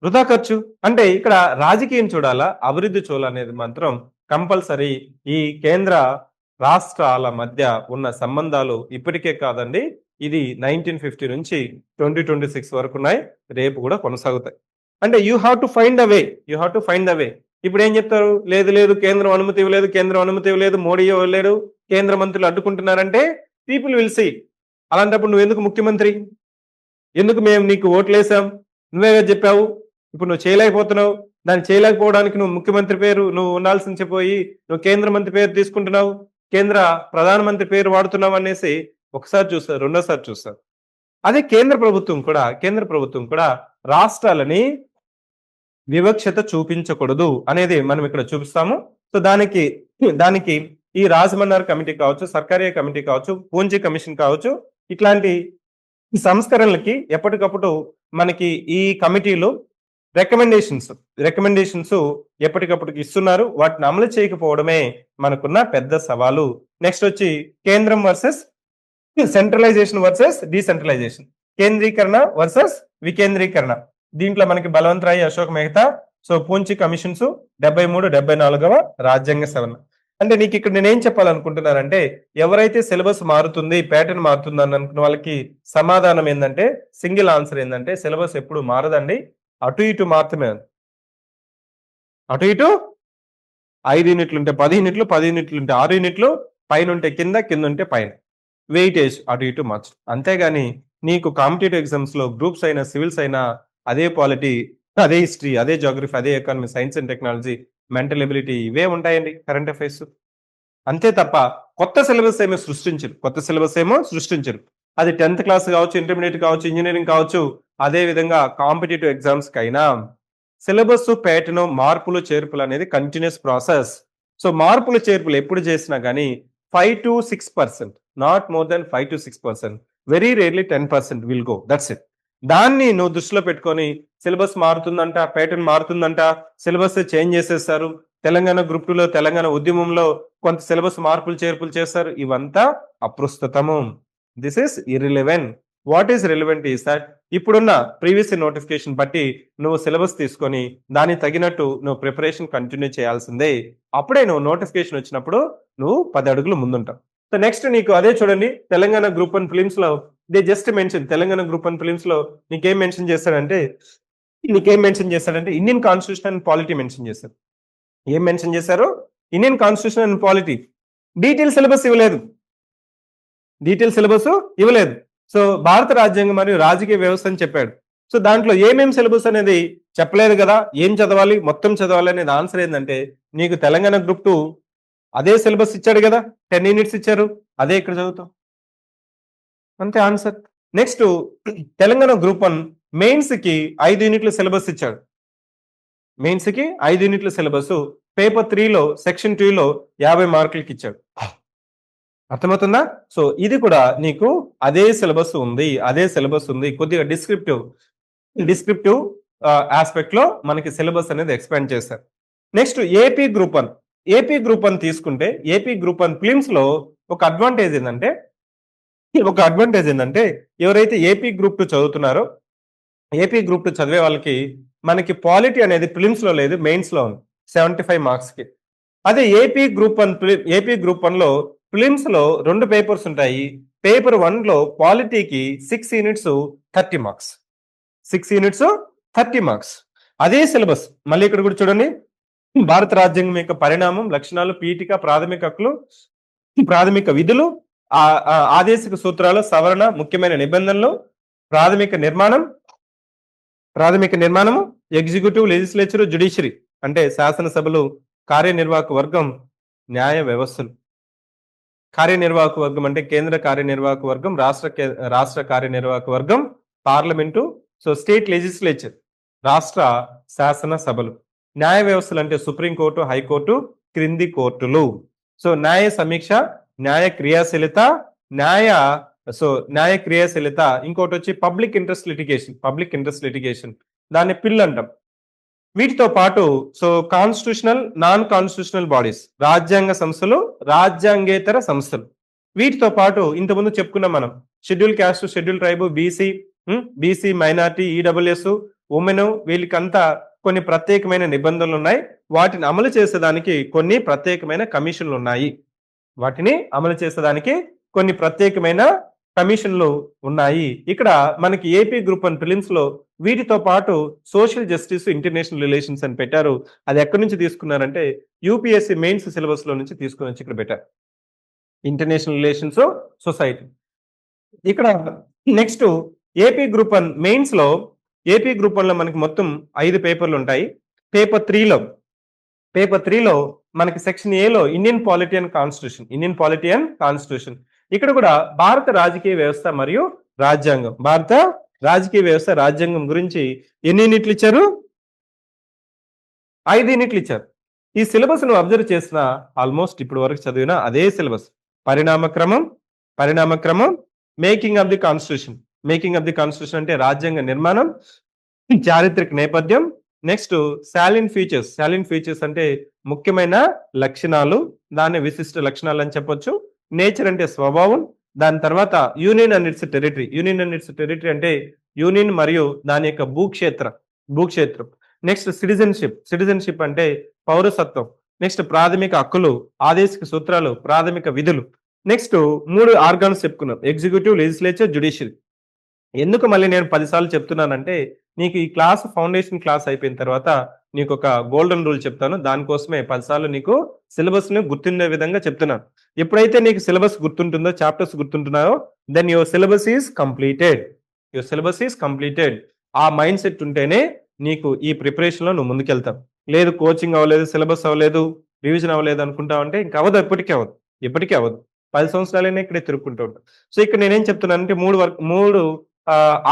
వృధా ఖర్చు. అంటే ఇక్కడ రాజకీయం చూడాలా, అభివృద్ధి చూడాలనేది మాత్రం కంపల్సరీ. ఈ కేంద్ర రాష్ట్రాల మధ్య ఉన్న సంబంధాలు ఇప్పటికే కాదండి, ఇది 1950 నుంచి 2026 వరకు ఉన్నాయి, రేపు కూడా కొనసాగుతాయి. అంటే you have to find a way. ఇప్పుడు ఏం చెప్తారు? లేదు కేంద్రం అనుమతి ఇవ్వలేదు, మోడీ ఇవ్వలేడు, కేంద్ర మంత్రులు అడ్డుకుంటున్నారంటే పీపుల్ విల్ సీ. అలాంటప్పుడు నువ్వు ఎందుకు ముఖ్యమంత్రి? ఎందుకు మేము నీకు ఓట్లేసాం? నువ్వే చెప్పావు, ఇప్పుడు నువ్వు చేయలేకపోతున్నావు. దాన్ని చేయలేకపోవడానికి నువ్వు ముఖ్యమంత్రి పేరు నువ్వు ఉండాల్సింది చెప్పి నువ్వు కేంద్ర మంత్రి పేరు తీసుకుంటున్నావు, కేంద్ర ప్రధానమంత్రి పేరు వాడుతున్నావు అనేసి ఒకసారి చూస్తారు, రెండోసారి చూస్తారు. అదే కేంద్ర ప్రభుత్వం కూడా రాష్ట్రాలని వివక్షత చూపించకూడదు అనేది మనం ఇక్కడ చూపిస్తాము. దానికి ఈ రాజమన్నార్ కమిటీ కావచ్చు, సర్కారీ కమిటీ కావచ్చు, పూంజీ కమిషన్ కావచ్చు, ఇట్లాంటి సంస్కరణలకి ఎప్పటికప్పుడు మనకి ఈ కమిటీలు రికమెండేషన్స్ ఎప్పటికప్పుడు ఇస్తున్నారు. వాటిని అమలు చేయకపోవడమే మనకున్న పెద్ద సవాలు. నెక్స్ట్ వచ్చి కేంద్రం వర్సెస్ సెంట్రలైజేషన్ వర్సెస్ డీసెంట్రలైజేషన్, కేంద్రీకరణ వర్సెస్ వికేంద్రీకరణ. దీంట్లో మనకి బలవంతరాయ్, అశోక్ మెహతా, సో పూంచి కమిషన్స్ 73, 74వ రాజ్యాంగ సవరణ. అంటే నీకు ఇక్కడ నేనేం చెప్పాలనుకుంటున్నానంటే ఎవరైతే సిలబస్ మారుతుంది, ప్యాటర్న్ మారుతుంది అని అనుకున్న వాళ్ళకి సమాధానం ఏంటంటే సింగిల్ ఆన్సర్ ఏంటంటే సిలబస్ ఎప్పుడు మారదండి, అటు ఇటు మాత్రమే. అటు ఇటు 5 యూనిట్లు ఉంటే 10 యూనిట్లు, 10 యూనిట్లు ఉంటే 6 యూనిట్లు, పైన ఉంటే కింద, కింద ఉంటే పైన, వెయిటేజ్ అటు ఇటు మార్చు. అంతేగాని నీకు కాంపిటేటివ్ ఎగ్జామ్స్ లో గ్రూప్స్ అయినా సివిల్స్ అయినా అదే పాలిటీ, అదే హిస్టరీ, అదే జోగ్రఫీ, అదే economy, science and technology, mental ability ఇవే ఉంటాయండి కరెంట్ అఫైర్స్. అంతే తప్ప కొత్త సిలబస్ ఏమో సృష్టించరు, కొత్త సిలబస్ ఏమో సృష్టించరు. అది 10th క్లాస్ కావచ్చు, ఇంటర్మీడియట్ కావచ్చు, ఇంజనీరింగ్ కావచ్చు, అదే విధంగా కాంపిటేటివ్ ఎగ్జామ్స్ కైనా సిలబస్ ప్యాటర్న్ మార్పులు చేర్పులు అనేది కంటిన్యూస్ ప్రాసెస్. సో మార్పులు చేర్పులు ఎప్పుడు చేసినా కానీ 5 to 6%, not more than 5 to 6%, very rarely 10% will go, that's it. దాన్ని నువ్వు దృష్టిలో పెట్టుకొని సిలబస్ మారుతుందంట, ప్యాటర్న్ మారుతుందంట, సిలబస్ చేంజ్ చేసేస్తారు, తెలంగాణ గ్రూప్ 2లో తెలంగాణ ఉద్యమంలో కొంత సిలబస్ మార్పులు చేర్పులు చేస్తారు, ఇవంతా అప్రస్తుతము. This is irrelevant. What is relevant is that ఇప్పుడున్న ప్రీవియస్ నోటిఫికేషన్ బట్టి నువ్వు సిలబస్ తీసుకొని దానికి తగినట్టు నువ్వు ప్రిపరేషన్ కంటిన్యూ చేయాల్సిందే. అప్పుడే నువ్వు నోటిఫికేషన్ వచ్చినప్పుడు నువ్వు 10 అడుగులు ముందుంటావు. సో నెక్స్ట్ నీకు అదే చూడండి, తెలంగాణ గ్రూప్ 1 ఫిలిమ్స్ లో they just mention, Telangana group 1 films లో నీకేం మెన్షన్ చేస్తాడంటే Indian constitution and polity mention చేశారు. ఏం మెన్షన్ చేశారు? Indian constitution and polity. Detail syllabus ఇవ్వలేదు. సో భారత రాజ్యాంగం మరియు రాజకీయ వ్యవస్థ అని చెప్పాడు. సో దాంట్లో ఏమేం సిలబస్ అనేది చెప్పలేదు కదా, ఏం చదవాలి, మొత్తం చదవాలి అనేది ఆన్సర్ ఏంటంటే నీకు తెలంగాణ గ్రూప్ 2 అదే సిలబస్ ఇచ్చాడు కదా, 10 యూనిట్స్ ఇచ్చారు, అదే ఇక్కడ చదువుతాం, అంతే answer. Next Telangana group 1 mains కి 5 యూనిట్ల సిలబస్ ఇచ్చాడు. మెయిన్స్ కి 5 యూనిట్ల సిలబస్ పేపర్ 3లో సెక్షన్ 2లో 50 మార్కులకి ఇచ్చాడు. అర్థమవుతుందా? సో ఇది కూడా నీకు అదే సిలబస్ ఉంది, కొద్దిగా డిస్క్రిప్టివ్ ఆస్పెక్ట్ లో మనకి సిలబస్ అనేది ఎక్స్పాండ్ చేశారు. నెక్స్ట్ ఏపీ గ్రూప్ 1 తీసుకుంటే ఏపీ గ్రూప్ 1 ఫిలిమ్స్ లో ఒక అడ్వాంటేజ్ ఏంటంటే ఎవరైతే ఏపీ గ్రూప్ 2 చదువుతున్నారో, ఏపీ గ్రూప్ 2 చదివే వాళ్ళకి మనకి పాలిటీ అనేది ఫిలిమ్స్ లో లేదు, మెయిన్స్ లో ఉంది 75 మార్క్స్ కి. అదే ఏపీ గ్రూప్ 1 లో ఫిలిమ్స్ లో 2 పేపర్స్ ఉంటాయి. పేపర్ 1 లో పాలిటీకి 6 యూనిట్స్ 30 మార్క్స్, 6 యూనిట్స్ 30 మార్క్స్. అదే సిలబస్ మళ్ళీ ఇక్కడ కూడా చూడండి, భారత రాజ్యాంగం యొక్క పరిణామం, లక్షణాలు, పీఠిక, ప్రాథమిక హక్కులు, ప్రాథమిక విధులు, ఆదేశిక సూత్రాలు, సవరణ, ముఖ్యమైన నిబంధనలు, ప్రాథమిక నిర్మాణము, ఎగ్జిక్యూటివ్, లెజిస్లేచర్, జ్యుడిషియరీ అంటే శాసనసభలు, కార్యనిర్వాహక వర్గం, న్యాయ వ్యవస్థలు. కార్యనిర్వాహక వర్గం అంటే కేంద్ర కార్యనిర్వాహక వర్గం, రాష్ట్ర కార్యనిర్వాహక వర్గం, పార్లమెంటు, సో స్టేట్ లెజిస్లేచర్, రాష్ట్ర శాసన సభలు. న్యాయ వ్యవస్థలు అంటే సుప్రీంకోర్టు, హైకోర్టు, క్రింది కోర్టులు. సో న్యాయ సమీక్ష, న్యాయ క్రియాశీలత, ఇంకోటి వచ్చి పబ్లిక్ ఇంట్రెస్ట్ లిటిగేషన్, దాన్ని పిల్ అంటాం. వీటితో పాటు so constitutional, non constitutional bodies, రాజ్యాంగ సంస్థలు, రాజ్యాంగేతర సంస్థలు. వీటితో పాటు ఇంతకుముందు చెప్పుకున్నాం మనం, schedule caste, schedule tribe, BC minority, EWS, women, వీళ్ళకంతా కొన్ని ప్రత్యేకమైన నిబంధనలు ఉన్నాయి. వాటిని అమలు చేసేదానికి కొన్ని ప్రత్యేకమైన కమిషన్లు ఉన్నాయి. ఇక్కడ మనకి ఏపీ గ్రూప్ 1 ఫిలిమ్స్ లో వీటితో పాటు సోషల్ జస్టిస్, ఇంటర్నేషనల్ రిలేషన్స్ అని పెట్టారు. అది ఎక్కడి నుంచి తీసుకున్నారంటే యూపీఎస్సీ మెయిన్స్ సిలబస్ లో నుంచి తీసుకుని వచ్చి ఇక్కడ పెట్టారు, ఇంటర్నేషనల్ రిలేషన్స్, సొసైటీ. ఇక్కడ నెక్స్ట్ ఏపీ గ్రూప్ 1 మెయిన్స్ లో, ఏపీ గ్రూప్ 1 లో మనకి మొత్తం 5 పేపర్లు ఉంటాయి. పేపర్ 3లో మనకి సెక్షన్ ఏలో ఇండియన్ పాలిటీ అండ్ కాన్స్టిట్యూషన్. ఇక్కడ కూడా భారత రాజకీయ వ్యవస్థ మరియు రాజ్యాంగం గురించి ఎన్ని యూనిట్లు ఇచ్చారు? 5 యూనిట్లు ఇచ్చారు. ఈ సిలబస్ ను అబ్జర్వ్ చేసిన ఆల్మోస్ట్ ఇప్పటి వరకు చదివిన అదే సిలబస్. పరిణామక్రమం, మేకింగ్ ఆఫ్ ది కాన్స్టిట్యూషన్ అంటే రాజ్యాంగ నిర్మాణం, చారిత్రక నేపథ్యం. నెక్స్ట్ సాలిన్ ఫీచర్స్ అంటే ముఖ్యమైన లక్షణాలు, దాన్ని విశిష్ట లక్షణాలు అని చెప్పొచ్చు. నేచర్ అంటే స్వభావం. దాని తర్వాత యూనియన్ అండ్ ఇట్స్ టెరిటరీ అంటే యూనియన్ మరియు దాని యొక్క భూక్షేత్రం. నెక్స్ట్ సిటిజన్షిప్ అంటే పౌరసత్వం. నెక్స్ట్ ప్రాథమిక హక్కులు, ఆదేశిక సూత్రాలు, ప్రాథమిక విధులు. నెక్స్ట్ 3 ఆర్గాన్స్ చెప్పుకున్నాం. Executive, legislature, judiciary. ఎందుకు మళ్ళీ నేను 10 సార్లు చెప్తున్నానంటే, నీకు ఈ ఫౌండేషన్ క్లాస్ అయిపోయిన తర్వాత నీకొక గోల్డెన్ రూల్ చెప్తాను. దానికోసమే 10 సార్లు నీకు సిలబస్‌ని గుర్తుండే విధంగా చెప్తున్నాను. ఎప్పుడైతే నీకు సిలబస్ గుర్తుంటుందో, చాప్టర్స్ గుర్తుంటున్నాయో, then your syllabus is completed. Your syllabus is completed. ఆ మైండ్ సెట్ ఉంటేనే నీకు ఈ ప్రిపరేషన్‌లో నువ్వు ముందుకెళ్తావు. లేదు కోచింగ్ అవ్వలేదు, సిలబస్ అవ్వలేదు, రివిజన్ అవ్వలేదు అనుకుంటావంటే ఇంక అవ్వదు. ఎప్పటికీ అవ్వదు. 10 సంవత్సరాలైనా ఇక్కడే తిరుక్కుంటూ ఉంటాం. సో, ఇక్కడ నేనేం చెప్తున్నానంటే 3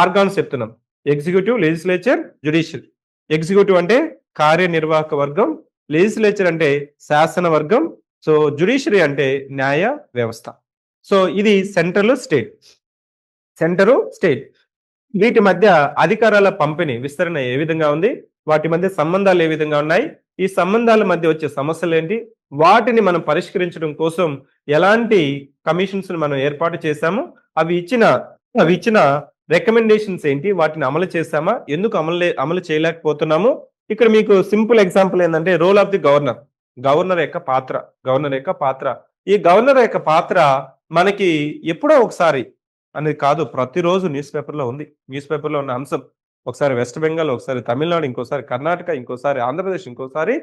ఆర్గాన్స్ చెప్తున్నాం. Executive, legislature, judicial. ఎగ్జిక్యూటివ్ అంటే కార్యనిర్వాహక వర్గం. లెజిస్లేచర్ అంటే శాసన వర్గం. సో, జ్యుడిషియరీ అంటే న్యాయ వ్యవస్థ. సో, ఇది సెంటరు, స్టేట్. వీటి మధ్య అధికారాల పంపిణీ, విస్తరణ ఏ విధంగా ఉంది? వాటి మధ్య సంబంధాలు ఏ విధంగా ఉన్నాయి? ఈ సంబంధాల మధ్య వచ్చే సమస్యలేంటి? వాటిని మనం పరిష్కరించడం కోసం ఎలాంటి కమిషన్స్‌ని మనం ఏర్పాటు చేశాము? అవి ఇచ్చిన రికమెండేషన్స్ ఏంటి? వాటిని అమలు చేశామా? ఎందుకు అమలు చేయలేకపోతున్నాము? ఇక్కడ మీకు సింపుల్ ఎగ్జాంపుల్ ఏందంటే role of the governor. Governor యొక్క పాత్ర. ఈ గవర్నర్ యొక్క పాత్ర మనకి ఎప్పుడో ఒకసారి అనేది కాదు. ప్రతిరోజు న్యూస్ పేపర్‌లో ఉంది. న్యూస్ పేపర్‌లో ఉన్న అంశం. ఒకసారి వెస్ట్ బెంగాల్, ఒకసారి తమిళనాడు, ఇంకోసారి కర్ణాటక, ఇంకోసారి ఆంధ్రప్రదేశ్, ఇంకోసారి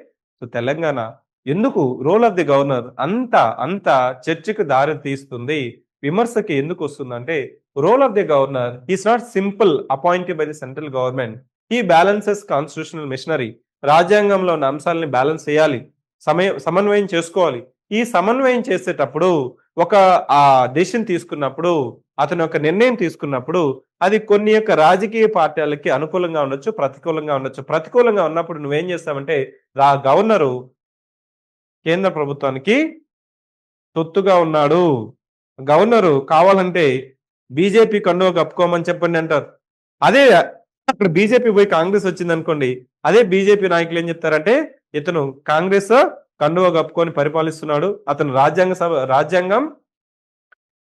తెలంగాణ. ఎందుకు రోల్ ఆఫ్ ది గవర్నర్ అంత చర్చకు దారి తీస్తుంది? విమర్శకి ఎందుకు వస్తుందంటే, role of the governor is not simple appointed by the central government. He balances constitutional machinery. రాజ్యాంగంలో ఉన్న అంశాలని బ్యాలెన్స్ చేయాలి. సమన్వయం చేసుకోవాలి. ఈ సమన్వయం చేసేటప్పుడు ఆ డెసిషన్ తీసుకున్నప్పుడు, అతను ఒక నిర్ణయం తీసుకున్నప్పుడు అది కొన్ని యొక్క రాజకీయ పార్టీలకి అనుకూలంగా ఉండొచ్చు, ప్రతికూలంగా ఉండొచ్చు. ప్రతికూలంగా ఉన్నప్పుడు నువ్వేం చేస్తావంటే గవర్నరు కేంద్ర ప్రభుత్వానికి తొత్తుగా ఉన్నాడు. గవర్నరు కావాలంటే బీజేపీ కండువా కప్పుకోమని చెప్పండి అంటారు. అదే అక్కడ బీజేపీ పోయి కాంగ్రెస్ వచ్చిందనుకోండి, అదే బీజేపీ నాయకులు ఏం చెప్తారంటే, ఇతను కాంగ్రెస్ కండువా కప్పుకొని పరిపాలిస్తున్నాడు. అతను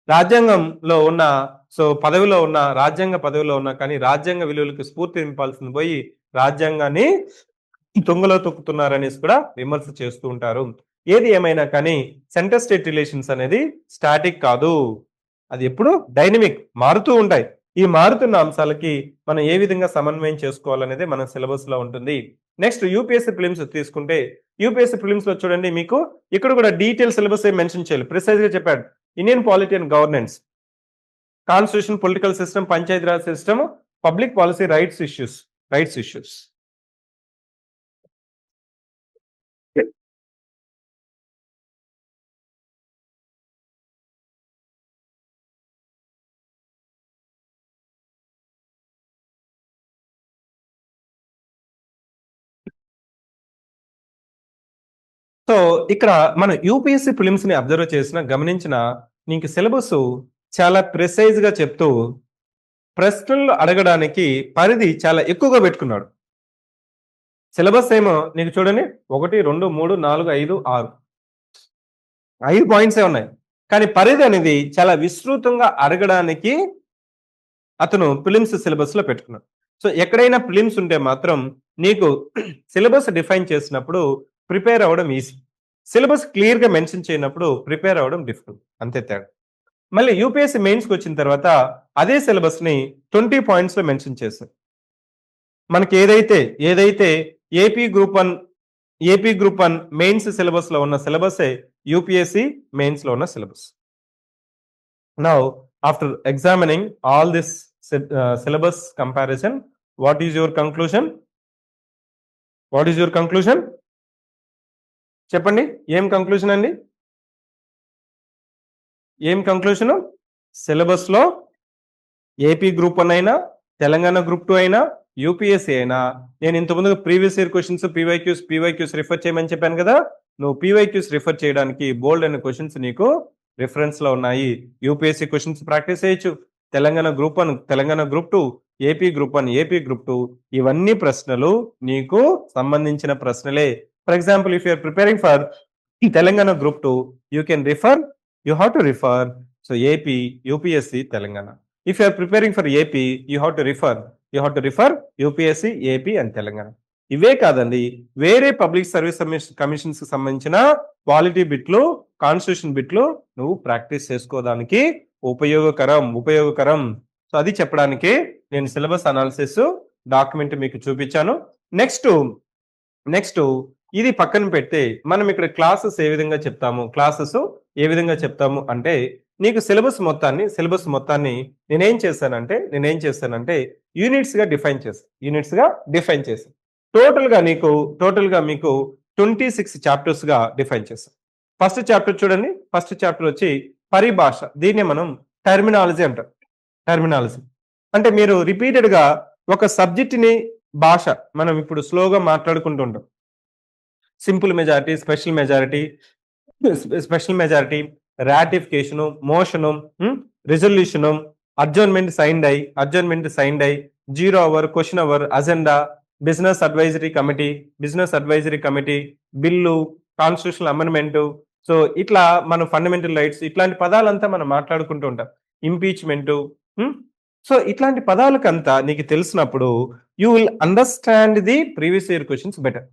రాజ్యాంగంలో ఉన్న రాజ్యాంగ పదవిలో ఉన్న కానీ రాజ్యాంగ విలువలకు స్ఫూర్తి నింపాల్సింది పోయి రాజ్యాంగాన్ని తుంగలో తొక్కుతున్నారనేసి కూడా విమర్శ చేస్తూ ఉంటారు. ఏది ఏమైనా కానీ సెంటర్ స్టేట్ రిలేషన్స్ అనేది స్టాటిక్ కాదు. అది ఎప్పుడు డైనమిక్, మారుతూ ఉంటాయి. ఈ మారుతున్న అంశాలకి మనం ఏ విధంగా సమన్వయం చేసుకోవాలనేది మన సిలబస్ లో ఉంటుంది. నెక్స్ట్ యూపీఎస్సీ ప్రిలిమ్స్ తీసుకుంటే, యూపీఎస్సీ ప్రిలిమ్స్ లో చూడండి, మీకు ఇక్కడ కూడా డీటెయిల్ సిలబస్ ఏం మెన్షన్ చేయాలి, ప్రిసైజ్ గా చెప్పాడు. Indian polity and governance, constitution, political system, Panchayati Raj system, public policy, rights issues. So ఇక్కడ మన యూపీఎస్సీ ప్రిలిమ్స్ ని అబ్జర్వ్ గమనించిన నీకు సిలబస్ చాలా ప్రిసైజ్ గా చెప్తూ ప్రశ్నలు అడగడానికి పరిధి చాలా ఎక్కువగా పెట్టుకున్నాడు. సిలబస్ ఏమో నీకు చూడండి 1, 2, 3, 4, 5, 6 5 పాయింట్సే ఉన్నాయి. కానీ పరిధి అనేది చాలా విస్తృతంగా అడగడానికి అతను ప్రిలిమ్స్ సిలబస్ లో పెట్టుకున్నాడు. సో ఎక్కడైనా ప్రిలిమ్స్ ఉంటే మాత్రం నీకు సిలబస్ డిఫైన్ చేసినప్పుడు ప్రిపేర్ అవ్వడం ఈజీ. సిలబస్ క్లియర్ గా మెన్షన్ చేయనప్పుడు ప్రిపేర్ అవ్వడం డిఫికల్ట్, అంతే తేడా. మళ్ళీ యూపీఎస్సీ మెయిన్స్ కి వచ్చిన తర్వాత అదే సిలబస్ ని 20 పాయింట్స్ లో మెన్షన్ చేశారు. మనకి ఏదైతే ఏపీ గ్రూప్ 1 మెయిన్స్ సిలబస్ లో ఉన్న సిలబసే యూపీఎస్సీ మెయిన్స్ లో ఉన్న syllabus. Now after examining all this syllabus comparison, what is your conclusion? చెప్పండి, ఏం కంక్లూజన్ అండి? ఏం కంక్లూజన్? సిలబస్ లో ఏపీ గ్రూప్ 1 అయినా, తెలంగాణ గ్రూప్ 2 అయినా, యూపీఎస్సీ అయినా, నేను ఇంతకుముందు previous year questions PYQs refer చేయమని చెప్పాను కదా. నువ్వు పీవైక్యూస్ రిఫర్ చేయడానికి బోల్డ్ అనే క్వశ్చన్స్ నీకు రిఫరెన్స్ లో ఉన్నాయి. యూపీఎస్సీ క్వశ్చన్స్ ప్రాక్టీస్ చేయొచ్చు. Telangana group 1, Telangana group 2, AP group 1, AP group 2, ఇవన్నీ ప్రశ్నలు నీకు సంబంధించిన ప్రశ్నలే. For example, if you're preparing for Telangana group 2, you have to refer so AP, UPSC, Telangana. If you are preparing for AP, you have to refer UPSC, AP and Telangana. ఇవే కాదండి, వేరే public service commissions కి సంబంధించిన polity బిట్లు, constitution బిట్లు నువ్వు practice చేసుకోవడానికి ఉపయోగకరం. సో అది చెప్పడానికి నేను సిలబస్ అనాలిసిస్ డాక్యుమెంట్ మీకు చూపించాను. నెక్స్ట్ నెక్స్ట్ ఇది పక్కన పెడితే మనం ఇక్కడ క్లాసెస్ ఏ విధంగా చెప్తాము అంటే నీకు సిలబస్ మొత్తాన్ని నేనేం చేశానంటే యూనిట్స్ గా డిఫైన్ చేశాను. టోటల్ గా మీకు 26 చాప్టర్స్ గా డిఫైన్ చేశాను. ఫస్ట్ చాప్టర్ చూడండి. ఫస్ట్ చాప్టర్ వచ్చి పరిభాష. దీన్నే మనం టెర్మినాలజీ అంటాం. టెర్మినాలజీ అంటే మీరు రిపీటెడ్ గా ఒక సబ్జెక్ట్ ని భాష మనం ఇప్పుడు స్లోగా మాట్లాడుకుంటుంటాం. Simple majority, special majority, ratification, motion, resolution, adjournment sine die అయి, 0 hour, question hour, agenda, business advisory committee, bill, constitutional amendment. So ఇట్లా మనం ఫండమెంటల్ రైట్స్ ఇట్లాంటి పదాలంతా మనం మాట్లాడుకుంటూ ఉంటాం. ఇంపీచ్మెంట్. సో ఇట్లాంటి పదాలకంతా నీకు తెలిసినప్పుడు you will understand the previous year questions better.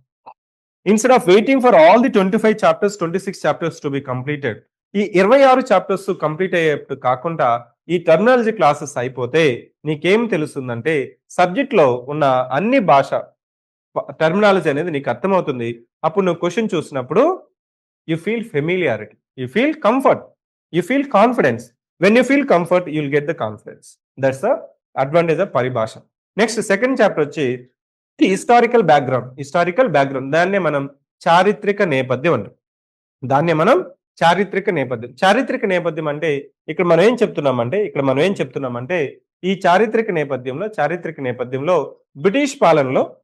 Instead of waiting for all the 26 chapters to be completed, ఈ 26 చాప్టర్స్ కంప్లీట్ అయ్యేప్పుడు కాకుండా ఈ టెర్మినాలజీ క్లాసెస్ అయిపోతే నీకేం తెలుస్తుందంటే సబ్జెక్ట్ లో ఉన్న అన్ని భాష టెర్మినాలజీ అనేది నీకు అర్థమవుతుంది. అప్పుడు నువ్వు క్వశ్చన్ చూసినప్పుడు you feel familiarity, you feel comfort, you feel confidence. When you feel comfort you will get the confidence. That's the advantage of పరిభాష. నెక్స్ట్ సెకండ్ చాప్టర్ వచ్చి హిస్టారికల్ బ్యాక్గ్రౌండ్. దాన్నే మనం చారిత్రక నేపథ్యం అంటాం. చారిత్రక నేపథ్యం అంటే ఇక్కడ మనం ఏం చెప్తున్నామంటే ఈ చారిత్రక నేపథ్యంలో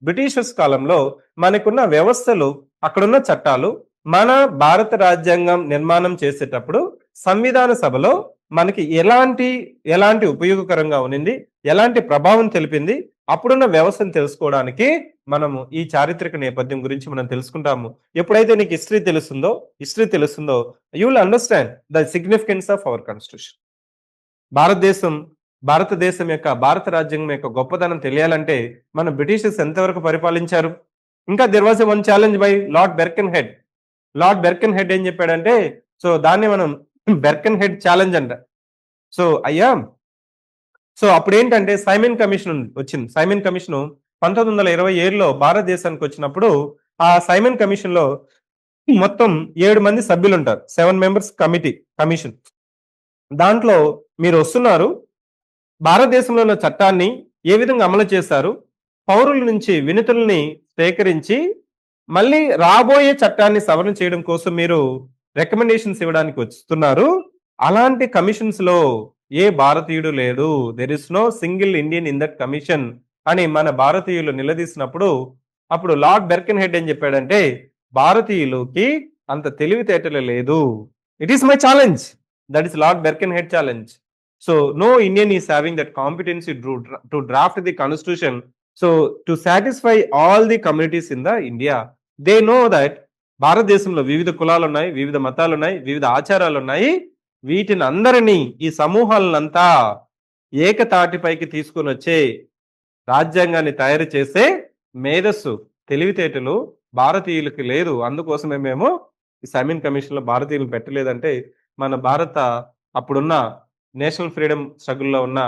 బ్రిటిషర్స్ కాలంలో మనకున్న వ్యవస్థలు, అక్కడున్న చట్టాలు, మన భారత రాజ్యాంగం నిర్మాణం చేసేటప్పుడు సంవిధాన సభలో మనకి ఎలాంటి ఉపయోగకరంగా ఉన్నింది, ఎలాంటి ప్రభావం తెలిపింది, అప్పుడున్న వ్యవస్థను తెలుసుకోవడానికి మనము ఈ చారిత్రక నేపథ్యం గురించి మనం తెలుసుకుంటాము. ఎప్పుడైతే నీకు హిస్టరీ తెలుస్తుందో you will understand the significance of our constitution. భారత రాజ్యాంగం యొక్క గొప్పదనం తెలియాలంటే మన బ్రిటిషర్స్ ఎంతవరకు పరిపాలించారు. ఇంకా there was one challenge by lord Birkenhead ఏం చెప్పాడంటే, సో దాన్ని మనం బెర్కెన్ హెడ్ ఛాలెంజ్ అంట. సో అప్పుడు ఏంటంటే సైమన్ కమిషన్ వచ్చింది. 1927లో భారతదేశానికి వచ్చినప్పుడు ఆ సైమన్ కమిషన్ లో మొత్తం 7 మంది సభ్యులు ఉంటారు. 7 మెంబర్స్ కమిషన్. దాంట్లో మీరు వస్తున్నారు, భారతదేశంలో ఉన్న చట్టాన్ని ఏ విధంగా అమలు చేశారు, పౌరుల నుంచి వినతుల్ని సేకరించి మళ్ళీ రాబోయే చట్టాన్ని సవరణ చేయడం కోసం మీరు రికమెండేషన్స్ ఇవ్వడానికి వస్తున్నారు. అలాంటి కమిషన్స్ లో ఏ భారతీయుడు లేడు, there is no single Indian in that commission అని మన భారతీయులు నిలదీసినప్పుడు అప్పుడు లార్డ్ బెర్కెన్ హెడ్ ఏం చెప్పాడంటే, భారతీయులకి అంత తెలివితేటలు లేదు. It is my challenge. That is lord Birkenhead challenge. So no Indian is having that competency to draft the constitution. So to satisfy all the communities in the India. They know that భారతదేశంలో వివిధ కులాలు ఉన్నాయి, వివిధ మతాలు ఉన్నాయి, వివిధ ఆచారాలు ఉన్నాయి. వీటిని అందరినీ, ఈ సమూహాలనంతా ఏకతాటిపైకి తీసుకుని వచ్చే రాజ్యాంగాన్ని తయారు చేసే మేధస్సు, తెలివితేటలు భారతీయులకి లేదు. అందుకోసమే మేము ఈ సైమన్ కమిషన్ లో భారతీయులు పెట్టలేదంటే మన అప్పుడున్న నేషనల్ ఫ్రీడమ్ స్ట్రగుల్లో ఉన్న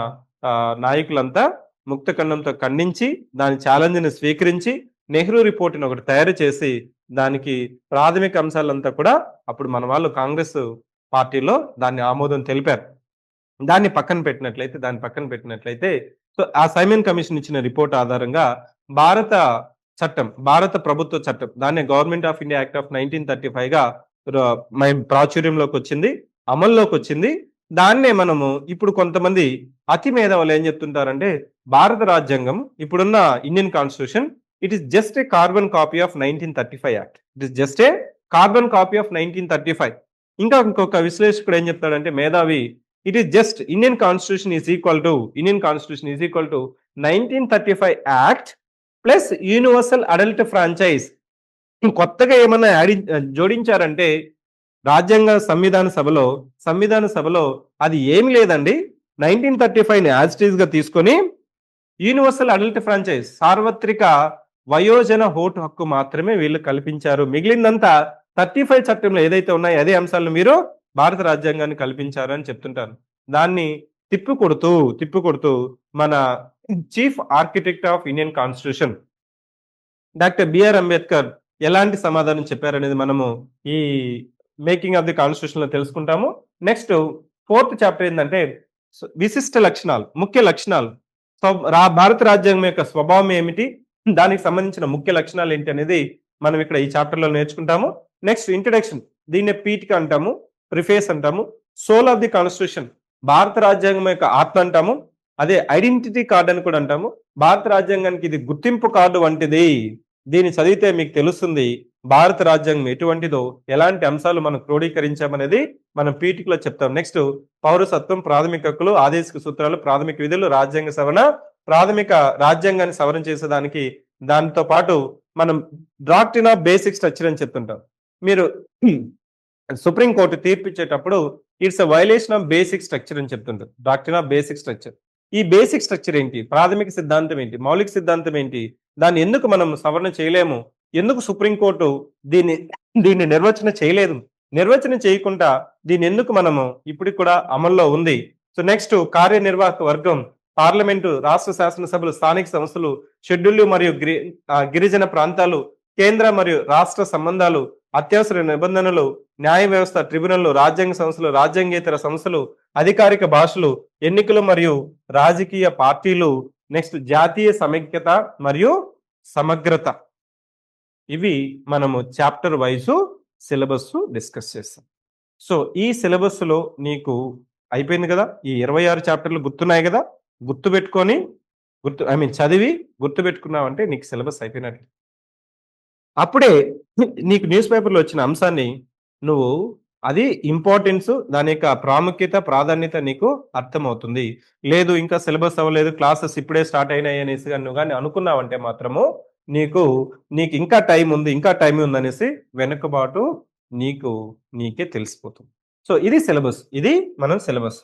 నాయకులంతా ముక్తఖండంతో ఖండించి దాని ఛాలెంజ్ని స్వీకరించి నెహ్రూ రిపోర్ట్ని ఒకటి తయారు చేసి దానికి ప్రాథమిక అంశాలంతా కూడా అప్పుడు మన వాళ్ళు కాంగ్రెస్ పార్టీలో దాన్ని ఆమోదం తెలిపారు. దాన్ని పక్కన పెట్టినట్లయితే సో ఆ సైమన్ కమిషన్ ఇచ్చిన రిపోర్ట్ ఆధారంగా భారత ప్రభుత్వ చట్టం, దాన్ని government of India act of 1935 గా ప్రాచుర్యంలోకి వచ్చింది, అమల్లోకి వచ్చింది. దాన్నే మనము ఇప్పుడు కొంతమంది అతి మేధావులు ఏం చెప్తుంటారంటే, భారత రాజ్యాంగం ఇప్పుడున్న Indian constitution it is just a carbon copy of 1935 act. It is just a carbon copy of 1935. ఇంకా ఇంకొక విశ్లేషకుడు ఏం చెప్తాడంటే, మేధావి, it is just Indian constitution is equal to 1935 act plus universal adult franchise. కొత్తగా ఏమన్నా జోడించారంటే రాజ్యాంగ సంవిధాన సభలో అది ఏమి లేదండి. 1935 యాజ్ ఇట్ ఈస్ గా తీసుకొని యూనివర్సల్ అడల్ట్ ఫ్రాంచైజ్, సార్వత్రిక వయోజన ఓటు హక్కు మాత్రమే వీళ్ళు కల్పించారు. మిగిలిందంతా 35 చట్టంలో ఏదైతే ఉన్నాయో అదే అంశాలను మీరు భారత రాజ్యాంగాన్ని కల్పించారు అని చెప్తుంటారు. దాన్ని తిప్పికొడుతూ మన chief architect of Indian constitution doctor B R Ambedkar ఎలాంటి సమాధానం చెప్పారనేది మనము ఈ మేకింగ్ ఆఫ్ ది కాన్స్టిట్యూషన్ లో తెలుసుకుంటాము. నెక్స్ట్ 4th చాప్టర్ ఏంటంటే విశిష్ట లక్షణాలు, ముఖ్య లక్షణాలు. భారత రాజ్యాంగం యొక్క స్వభావం ఏమిటి, దానికి సంబంధించిన ముఖ్య లక్షణాలు ఏంటి అనేది మనం ఇక్కడ ఈ చాప్టర్ లో నేర్చుకుంటాము. నెక్స్ట్ ఇంట్రడక్షన్, దీన్నే పీఠిక అంటాము, ప్రిఫేస్ అంటాము. సోల్ ఆఫ్ ది కాన్స్టిట్యూషన్, భారత రాజ్యాంగం యొక్క ఆత్మ అంటాము. అదే ఐడెంటిటీ కార్డ్ అని కూడా అంటాము. భారత రాజ్యాంగానికి ఇది గుర్తింపు కార్డు వంటిది. దీన్ని చదివితే మీకు తెలుస్తుంది భారత రాజ్యాంగం ఎటువంటిదో, ఎలాంటి అంశాలు మనం క్రోడీకరించామనేది మనం పీఠికలో చెప్తాం. నెక్స్ట్ పౌరసత్వం, ప్రాథమిక హక్కులు, ఆదేశిక సూత్రాలు, ప్రాథమిక విధులు, రాజ్యాంగ సవరణ, ప్రాథమిక రాజ్యాంగాన్ని సవరణ చేసేదానికి దానితో పాటు మనం డాక్ట్రిన్ ఆఫ్ బేసిక్ స్ట్రక్చర్ అని చెప్తుంటాం. మీరు సుప్రీంకోర్టు తీర్పు ఇచ్చేటప్పుడు it's a violation of basic structure అని చెప్తుంటారు. Doctrine of basic structure. ఈ బేసిక్ స్ట్రక్చర్ ఏంటి, ప్రాథమిక సిద్ధాంతం ఏంటి, మౌలిక సిద్ధాంతం ఏంటి, దాన్ని ఎందుకు మనం సవరణ చేయలేము, ఎందుకు సుప్రీంకోర్టు దీన్ని నిర్వచన చేయలేదు, నిర్వచన చేయకుండా దీన్ని ఎందుకు మనము ఇప్పటికి కూడా అమల్లో ఉంది. సో నెక్స్ట్ కార్యనిర్వాహక వర్గం, పార్లమెంటు, రాష్ట్ర శాసనసభలు, స్థానిక సంస్థలు, షెడ్యూల్లు మరియు గిరిజన ప్రాంతాలు, కేంద్ర మరియు రాష్ట్ర సంబంధాలు, అత్యవసర నిబంధనలు, న్యాయ వ్యవస్థ, ట్రిబ్యునల్లు, రాజ్యాంగ సంస్థలు, రాజ్యాంగేతర సంస్థలు, అధికారిక భాషలు, ఎన్నికలు మరియు రాజకీయ పార్టీలు, నెక్స్ట్ జాతీయ సమైక్యత మరియు సమగ్రత. ఇవి మనము చాప్టర్ వైజ్ సిలబస్ డిస్కస్ చేస్తాం. సో ఈ సిలబస్ లో నీకు అయిపోయింది కదా, ఈ 26 చాప్టర్లు గుర్తున్నాయి కదా, గుర్తుపెట్టుకొని చదివి గుర్తుపెట్టుకున్నావంటే నీకు సిలబస్ అయిపోయినట్టు. అప్పుడే నీకు న్యూస్ పేపర్లో వచ్చిన అంశాన్ని నువ్వు అది ఇంపార్టెన్స్, దాని యొక్క ప్రాముఖ్యత, ప్రాధాన్యత నీకు అర్థమవుతుంది. లేదు ఇంకా సిలబస్ అవ్వలేదు, క్లాసెస్ ఇప్పుడే స్టార్ట్ అయినాయి అనేసి నువ్వు కానీ అనుకున్నావంటే మాత్రము నీకు ఇంకా టైం ఉంది అనేసి వెనుకబాటు నీకే తెలిసిపోతుంది. సో ఇది సిలబస్, ఇది మనం సిలబస్.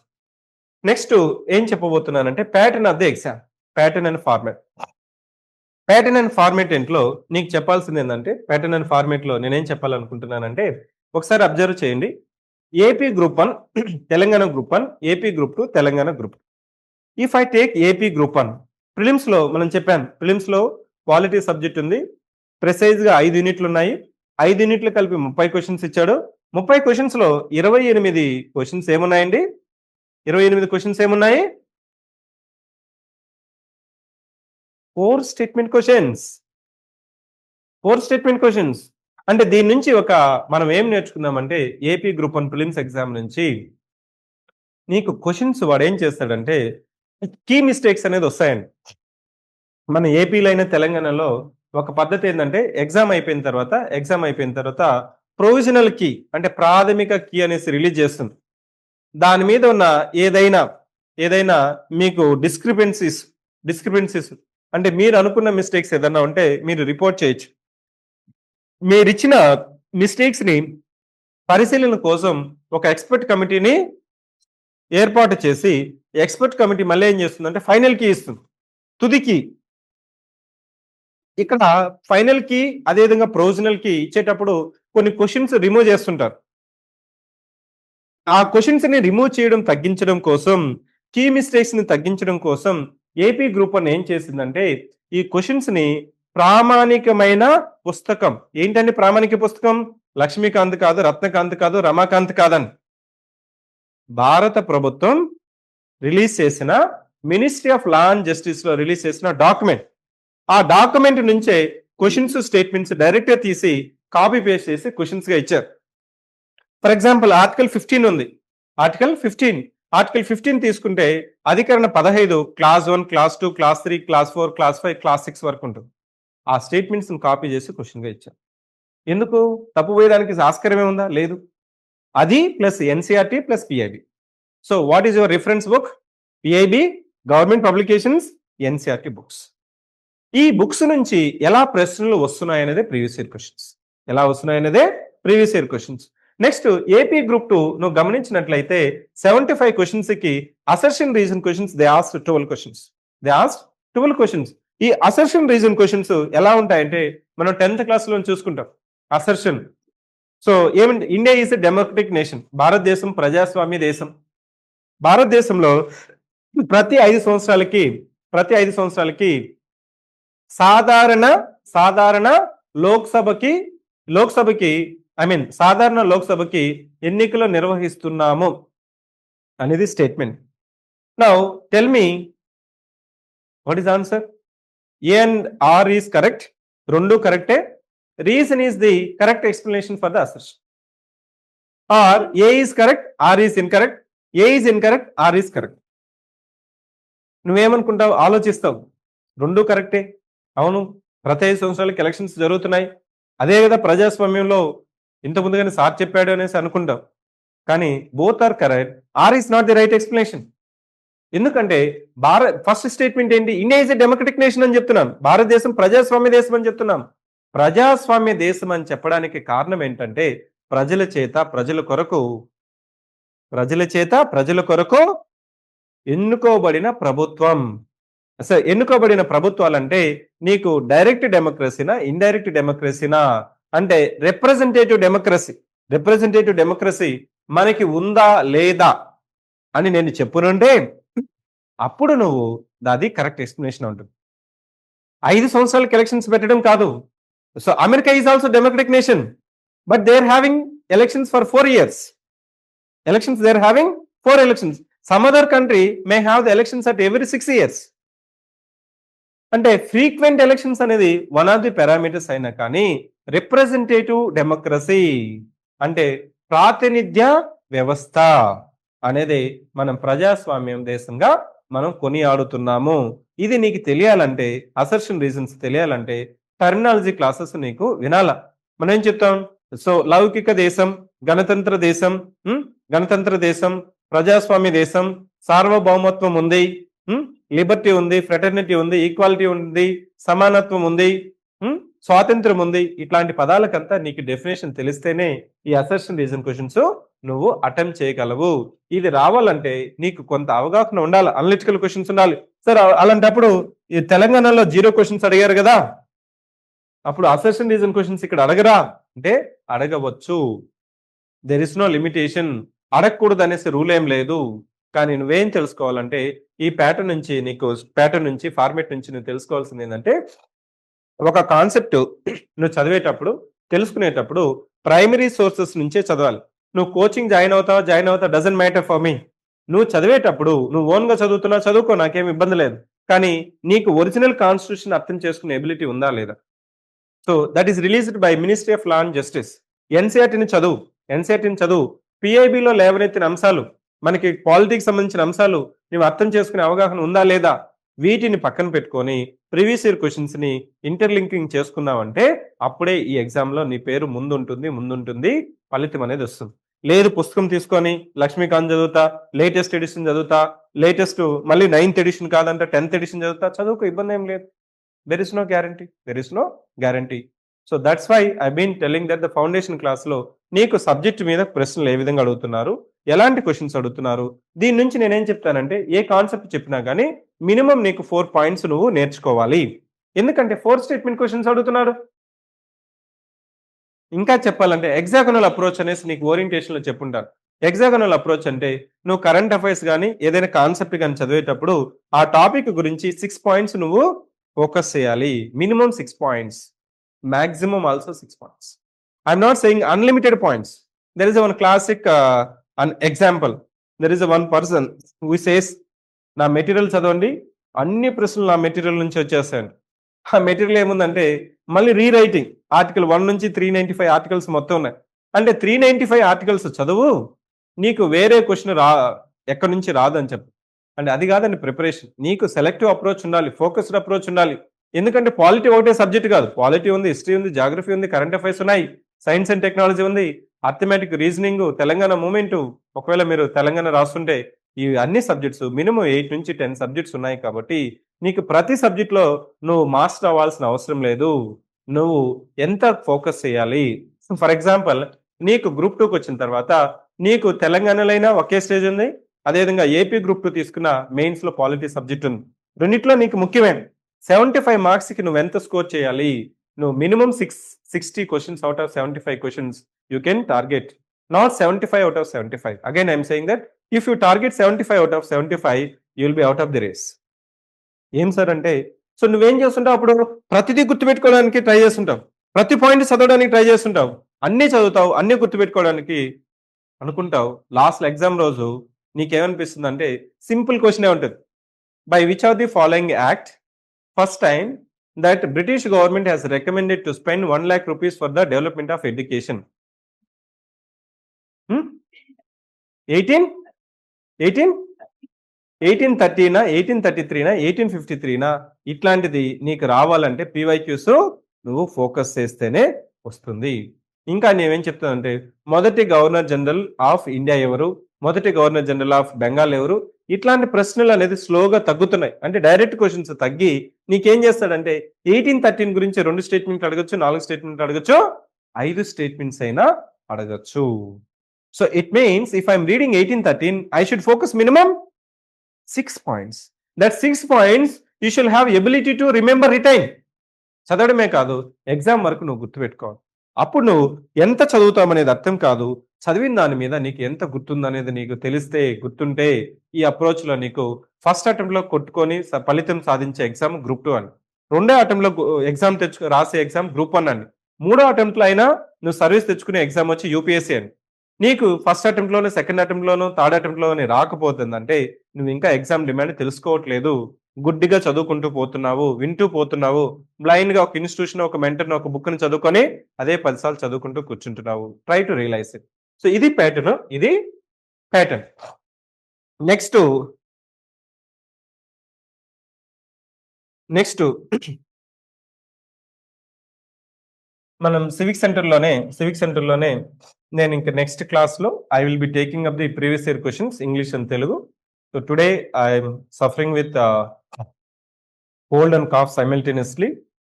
నెక్స్ట్ ఏం చెప్పబోతున్నానంటే pattern of the exam, pattern and format. Pattern and format ఏంట్లో నీకు చెప్పాల్సింది ఏంటంటే, ప్యాటర్న్ అండ్ ఫార్మాట్ లో నేనేం చెప్పాలనుకుంటున్నానంటే ఒకసారి అబ్జర్వ్ చేయండి. AP group 1, Telangana group 1, AP group 2, Telangana group 2. If I take AP group 1, prelims లో మనం చెప్పాను, ప్రిలిమ్స్ లో క్వాలిటీ సబ్జెక్ట్ ఉంది, ప్రెసైజ్ గా 5 యూనిట్లు ఉన్నాయి. 5 యూనిట్లు కలిపి 30 క్వశ్చన్స్ ఇచ్చాడు. 30 క్వశ్చన్స్ లో 28 క్వశ్చన్స్ ఏమున్నాయండి, 28 క్వశ్చన్స్ ఏమున్నాయి, 4 స్టేట్మెంట్ క్వశ్చన్స్. అంటే దీని నుంచి మనం ఏం నేర్చుకుందామంటే, ఏపీ గ్రూప్ 1 ప్రిలిమ్స్ ఎగ్జామ్ నుంచి నీకు క్వశ్చన్స్ వాడు ఏం చేస్తాడంటే కీ మిస్టేక్స్ అనేది వస్తాయండి. మన ఏపీలో అయినా తెలంగాణలో ఒక పద్ధతి ఏంటంటే ఎగ్జామ్ అయిపోయిన తర్వాత ప్రొవిజనల్ కీ అంటే ప్రాథమిక కీ అనేసి రిలీజ్ చేస్తుంది. దాని మీద ఉన్న ఏదైనా మీకు డిస్క్రిపెన్సీస్ అంటే మీరు అనుకున్న మిస్టేక్స్ ఏదన్నా ఉంటే మీరు రిపోర్ట్ చేయొచ్చు. మీరు ఇచ్చిన మిస్టేక్స్ ని పరిశీలన కోసం ఒక ఎక్స్పర్ట్ కమిటీని ఏర్పాటు చేసి, ఎక్స్పర్ట్ కమిటీ మళ్ళీ ఏం చేస్తుందంటే ఫైనల్ కీ ఇస్తుంది, తుది కీ. ఇక్కడ ఫైనల్ కి అదేవిధంగా ప్రొవిజనల్ కి ఇచ్చేటప్పుడు కొన్ని క్వశ్చన్స్ రిమూవ్ చేస్తుంటారు. ఆ క్వశ్చన్స్ ని రిమూవ్ చేయడం, తగ్గించడం కోసం, కీ మిస్టేక్స్ ని తగ్గించడం కోసం ఏపీ గ్రూప్ 1 ఏం చేసిందంటే ఈ క్వశ్చన్స్ ని ప్రామాణికమైన పుస్తకం, ఏంటంటే ప్రామాణిక పుస్తకం లక్ష్మీకాంత్ కాదు, రత్నకాంత్ కాదు, రమాకాంత్ కాదని భారత ప్రభుత్వం రిలీజ్ చేసిన ministry of law and justice లో రిలీజ్ చేసిన డాక్యుమెంట్, ఆ డాక్యుమెంట్ నుంచే క్వశ్చన్స్, స్టేట్మెంట్స్ డైరెక్ట్ గా తీసి కాపీ పేస్ట్ చేసి క్వశ్చన్స్ గా ఇచ్చారు. ఫర్ ఎగ్జాంపుల్ ఆర్టికల్ 15 ఉంది, ఆర్టికల్ 15 తీసుకుంటే అధికరణ 15 class 1, class 2, class 3, class 4, class 5, class 6 వరకు ఉంటుంది. ఆ స్టేట్మెంట్స్ కాపీ చేసి క్వశ్చన్ గా ఇచ్చారు. ఎందుకు తప్పు పోయేదానికి ఆస్కారమే ఉందా? లేదు. అది plus NCERT plus PIB. So what is your reference book? PIB, government publications, NCERT books. ఈ బుక్స్ నుంచి ఎలా ప్రశ్నలు వస్తున్నాయనేదే previous year questions. Next AP group 2 నువ్వు గమనించినట్లయితే 75 క్వశ్చన్స్ కి assertion reason questions they asked 12 questions. ఈ అసర్షన్ రీజన్ క్వశ్చన్స్ ఎలా ఉంటాయంటే మనం 10th క్లాస్లో చూసుకుంటాం. అసర్షన్. సో ఏమంటే India is a democratic nation. భారతదేశం ప్రజాస్వామ్య దేశం. భారతదేశంలో ప్రతి 5 సంవత్సరాలకి సాధారణ సాధారణ లోక్సభకి లోక్సభకి సాధారణ లోక్సభకి ఎన్నికలు నిర్వహిస్తున్నాము అనేది statement. Now tell me what is answer? A and R is correct. రెండు correct. Reason is the correct explanation for the assertion. R A is correct, R is incorrect. A is incorrect, R is correct. నువ్వేమనుకుంటావు? ఆలోచిస్తావు. రెండు కరెక్టే. అవును, ప్రతి 5 సంవత్సరాలకి elections జరుగుతున్నాయి. అదే కదా ప్రజాస్వామ్యంలో ఇంత ముందుగానే సార్ చెప్పాడు అనేసి అనుకుంటాం. కానీ both are correct. R is not the right explanation. ఎందుకంటే ఫస్ట్ స్టేట్మెంట్ ఏంటి? India is a democratic nation అని చెప్తున్నాం. భారతదేశం ప్రజాస్వామ్య దేశం అని చెప్తున్నాం. ప్రజాస్వామ్య దేశం అని చెప్పడానికి కారణం ఏంటంటే ప్రజల చేత ప్రజల కొరకు ఎన్నుకోబడిన ప్రభుత్వం. అసలు ఎన్నుకోబడిన ప్రభుత్వాలంటే నీకు డైరెక్ట్ డెమోక్రసీనా, ఇండైరెక్ట్ డెమోక్రసీనా అంటే రిప్రజెంటేటివ్ డెమోక్రసీ మనకి ఉందా లేదా అని నేను చెప్పునుంటే అప్పుడు నువ్వు అది కరెక్ట్ ఎక్స్ప్లెనేషన్ ఉంటుంది. 5 సంవత్సరాలకి ఎలక్షన్స్ పెట్టడం కాదు. So America is also democratic nation, but they are having elections for 4 years. They are having 4 elections. Some other country may have the elections at every 6 years. అంటే ఫ్రీక్వెంట్ ఎలక్షన్స్ అనేది one of the parameters అయినా కానీ representative democracy అంటే ప్రాతినిధ్య వ్యవస్థ అనేది మనం ప్రజాస్వామ్యం దేశంగా మనం కొనియాడుతున్నాము. ఇది నీకు తెలియాలంటే, అసర్షన్ రీజన్స్ తెలియాలంటే టర్మినాలజీ క్లాసెస్ నీకు వినాల. మనం ఏం చెప్తాం? సో లౌకిక దేశం, గణతంత్ర దేశం, ప్రజాస్వామ్య దేశం, సార్వభౌమత్వం ఉంది, లిబర్టీ ఉంది, ఫ్రెటర్నిటీ ఉంది, ఈక్వాలిటీ ఉంది, సమానత్వం ఉంది, స్వాతంత్రం ఉంది. ఇట్లాంటి పదాలకంతా నీకు డెఫినేషన్ తెలిస్తేనే ఈ అసర్షన్ రీజన్ క్వశ్చన్స్ నువ్వు అటెంప్ట్ చేయగలవు. ఇది రావాలంటే నీకు కొంత అవగాహన ఉండాలి, అనలిటికల్ క్వశ్చన్స్ ఉండాలి. సార్ అలాంటప్పుడు ఈ తెలంగాణలో 0 క్వశ్చన్స్ అడిగారు కదా, అప్పుడు అసర్షన్ రీజన్ క్వశ్చన్స్ ఇక్కడ అడగరా అంటే అడగవచ్చు. There is no limitation. అడగకూడదు అనేసి రూల్ ఏం లేదు. కానీ నువ్వేం తెలుసుకోవాలంటే ఈ ప్యాటర్న్ నుంచి ఫార్మేట్ నుంచి నువ్వు తెలుసుకోవాల్సింది ఏంటంటే ఒక కాన్సెప్ట్ నువ్వు చదివేటప్పుడు తెలుసుకునేటప్పుడు ప్రైమరీ సోర్సెస్ నుంచే చదవాలి. నువ్వు కోచింగ్ జాయిన్ అవుతావా డజంట్ మ్యాటర్ ఫర్ మీ. నువ్వు చదివేటప్పుడు నువ్వు ఓన్గా చదువుకో, నాకేం ఇబ్బంది లేదు. కానీ నీకు ఒరిజినల్ కాన్స్టిట్యూషన్ అర్థం చేసుకునే ఎబిలిటీ ఉందా లేదా? So that is released by ministry of law and justice. ఎన్సీఆర్టీని చదువు. పిఐబిలో లేవనెత్తిన అంశాలు, మనకి పాలిటిక్స్ సంబంధించిన అంశాలు నువ్వు అర్థం చేసుకునే అవగాహన ఉందా లేదా? వీటిని పక్కన పెట్టుకొని ప్రీవియస్ ఇయర్ క్వశ్చన్స్ ని ఇంటర్లింకింగ్ చేసుకున్నావంటే అప్పుడే ఈ ఎగ్జామ్ లో నీ పేరు ముందుంటుంది, ఫలితం అనేది వస్తుంది. లేదు పుస్తకం తీసుకొని లక్ష్మీకాంత్ చదువుతా, లేటెస్ట్ ఎడిషన్ చదువుతా, మళ్ళీ 9th ఎడిషన్ కాదంటే 10th ఎడిషన్ చదువుతా, చదువుకో, ఇబ్బంది ఏం లేదు. There is no guarantee. So that's why I been telling that the foundation class లో నీకు సబ్జెక్ట్ మీద ప్రశ్నలు ఏ విధంగా అడుగుతున్నారు, ఎలాంటి క్వశ్చన్స్ అడుగుతున్నారు, దీని నుంచి నేనేం చెప్తానంటే ఏ కాన్సెప్ట్ చెప్పినా కానీ మినిమం నీకు 4 పాయింట్స్ నువ్వు నేర్చుకోవాలి. ఎందుకంటే 4 స్టేట్మెంట్ క్వశ్చన్స్ అడుగుతున్నాడు. ఇంకా చెప్పాలంటే ఎగ్జాగనల్ అప్రోచ్ అనేసి నీకు ఓరియంటేషన్ లో చెప్పుంటారు. ఎగ్జాగనల్ అప్రోచ్ అంటే నువ్వు కరెంట్ అఫైర్స్ కానీ ఏదైనా కాన్సెప్ట్ కానీ చదివేటప్పుడు ఆ టాపిక్ గురించి 6 పాయింట్స్ నువ్వు ఫోకస్ చేయాలి. Minimum 6 points, maximum also 6 points. I'm not saying unlimited points. There is a one classic an example. There is a one person who says నా మెటీరియల్ చదవండి, అన్ని ప్రశ్నలు నా మెటీరియల్ నుంచి వచ్చేస్తాయండి. ఆ మెటీరియల్ ఏముందంటే మళ్ళీ రీరైటింగ్, ఆర్టికల్ 1 నుంచి 395 ఆర్టికల్స్ మొత్తం ఉన్నాయి. అంటే 395 ఆర్టికల్స్ చదువు, నీకు వేరే క్వశ్చన్ ఎక్కడి నుంచి రాదని చెప్పు. అంటే అది కాదండి ప్రిపరేషన్. నీకు సెలెక్టివ్ అప్రోచ్ ఉండాలి, ఫోకస్డ్ అప్రోచ్ ఉండాలి. ఎందుకంటే పాలిటీ ఒకటే సబ్జెక్ట్ కాదు, పాలిటీ ఉంది, హిస్టరీ ఉంది, జాగ్రఫీ ఉంది, కరెంట్ అఫైర్స్ ఉన్నాయి, సైన్స్ అండ్ టెక్నాలజీ ఉంది, అర్థమెటిక్, రీజనింగ్, తెలంగాణ మూమెంట్. ఒకవేళ మీరు తెలంగాణ రాస్తుంటే ఈ అన్ని సబ్జెక్ట్స్ మినిమం 8 నుంచి 10 సబ్జెక్ట్స్ ఉన్నాయి. కాబట్టి నీకు ప్రతి సబ్జెక్ట్ లో నువ్వు మాస్టర్ అవ్వాల్సిన అవసరం లేదు. నువ్వు ఎంత ఫోకస్ చేయాలి? ఫర్ ఎగ్జాంపుల్ నీకు గ్రూప్ 2కి వచ్చిన తర్వాత నీకు తెలంగాణలో అయినా ఒకే స్టేజ్ ఉంది, అదేవిధంగా ఏపీ గ్రూప్ 2 తీసుకున్న మెయిన్స్ లో పాలిటీ సబ్జెక్ట్ ఉంది. రెండిట్లో నీకు ముఖ్యమే. 75 మార్క్స్కి నువ్వు ఎంత స్కోర్ చేయాలి? నువ్వు minimum 60 questions out of 75 questions you can target, not 75 out of 75. Again I'm saying that if you target 75 out of 75 you will be out of the race. ఏం సార్ అంటే, సో నువ్వేం చేస్తుంటావు అప్పుడు? ప్రతిదీ గుర్తుపెట్టుకోవడానికి ట్రై చేస్తుంటావు, ప్రతి పాయింట్ చదవడానికి try చేస్తుంటావు, అన్నీ చదువుతావు, అన్నీ గుర్తుపెట్టుకోవడానికి అనుకుంటావు. లాస్ట్ ఎగ్జామ్ రోజు నీకేమనిపిస్తుంది అంటే సింపుల్ క్వశ్చనే ఉంటుంది. By which of the following act first time that British government has recommended to spend 1 lakh rupees for the development of education? 1830నా, 1833నా, 1853నా? ఇట్లాంటిది నీకు రావాలంటే పీవైక్యూస్ నువ్వు ఫోకస్ చేస్తేనే వస్తుంది. ఇంకా నేనేం చెప్తానంటే, మొదటి గవర్నర్ జనరల్ ఆఫ్ ఇండియా ఎవరు, మొదటి గవర్నర్ జనరల్ ఆఫ్ బెంగాల్ ఎవరు? ఇట్లాంటి ప్రశ్నలు అనేది స్లోగా తగ్గుతున్నాయి. అంటే డైరెక్ట్ క్వశ్చన్స్ తగ్గి నీకేం చేస్తాడంటే 1813 గురించి 2 స్టేట్మెంట్లు అడగచ్చు, 4 స్టేట్మెంట్లు అడగచ్చు, 5 స్టేట్మెంట్స్ అయినా అడగచ్చు. So it means if I'm reading 1813 I should focus minimum 6 points. That 6 points you shall have ability to remember, retain. చదవడమే కాదు, ఎగ్జామ్ వరకు నువ్వు గుర్తుపెట్టుకోవాలి. అప్పుడు నువ్వు ఎంత చదువుతావు అనేది అర్థం కాదు, చదివిన దాని మీద నీకు ఎంత గుర్తుందనేది నీకు తెలిస్తే, గుర్తుంటే ఈ అప్రోచ్ లో నీకు ఫస్ట్ అటెంప్ట్ లో కొట్టుకొని ఫలితం సాధించే ఎగ్జామ్ గ్రూప్ 2 అని, రెండో అటెంప్ట్ లో ఎగ్జామ్ రాసే ఎగ్జామ్ గ్రూప్ 1 అని, మూడో అటెంప్ట్ లో అయినా నువ్వు సర్వీస్ తెచ్చుకునే ఎగ్జామ్ వచ్చి యూపీఎస్సీ అని. నీకు ఫస్ట్ అటెంప్ట్ లోను, సెకండ్ అటెంప్ట్ లోను, థర్డ్ అటెంప్ట్ లోని రాకపోతుందంటే నువ్వు ఇంకా ఎగ్జామ్ డిమాండ్ తెలుసుకోవట్లేదు, గుడ్డిగా చదువుకుంటూ పోతున్నావు, వింటూ పోతున్నావు, బ్లైండ్ గా ఒక ఇన్స్టిట్యూషన్, ఒక మెంటర్, ఒక బుక్ ని చదువుకొని అదే 10 సార్లు చదువుకుంటూ కూర్చుంటున్నావు. Try to realize it. So ఇది ప్యాటర్న్, ఇది ప్యాటర్న్. నెక్స్ట్ మనం సివిక్ సెంటర్ లోనే నేను ఇంకా నెక్స్ట్ క్లాస్ లో I will be taking up the previous year questions English and Telugu. So today I'm suffering with cold and cough simultaneously,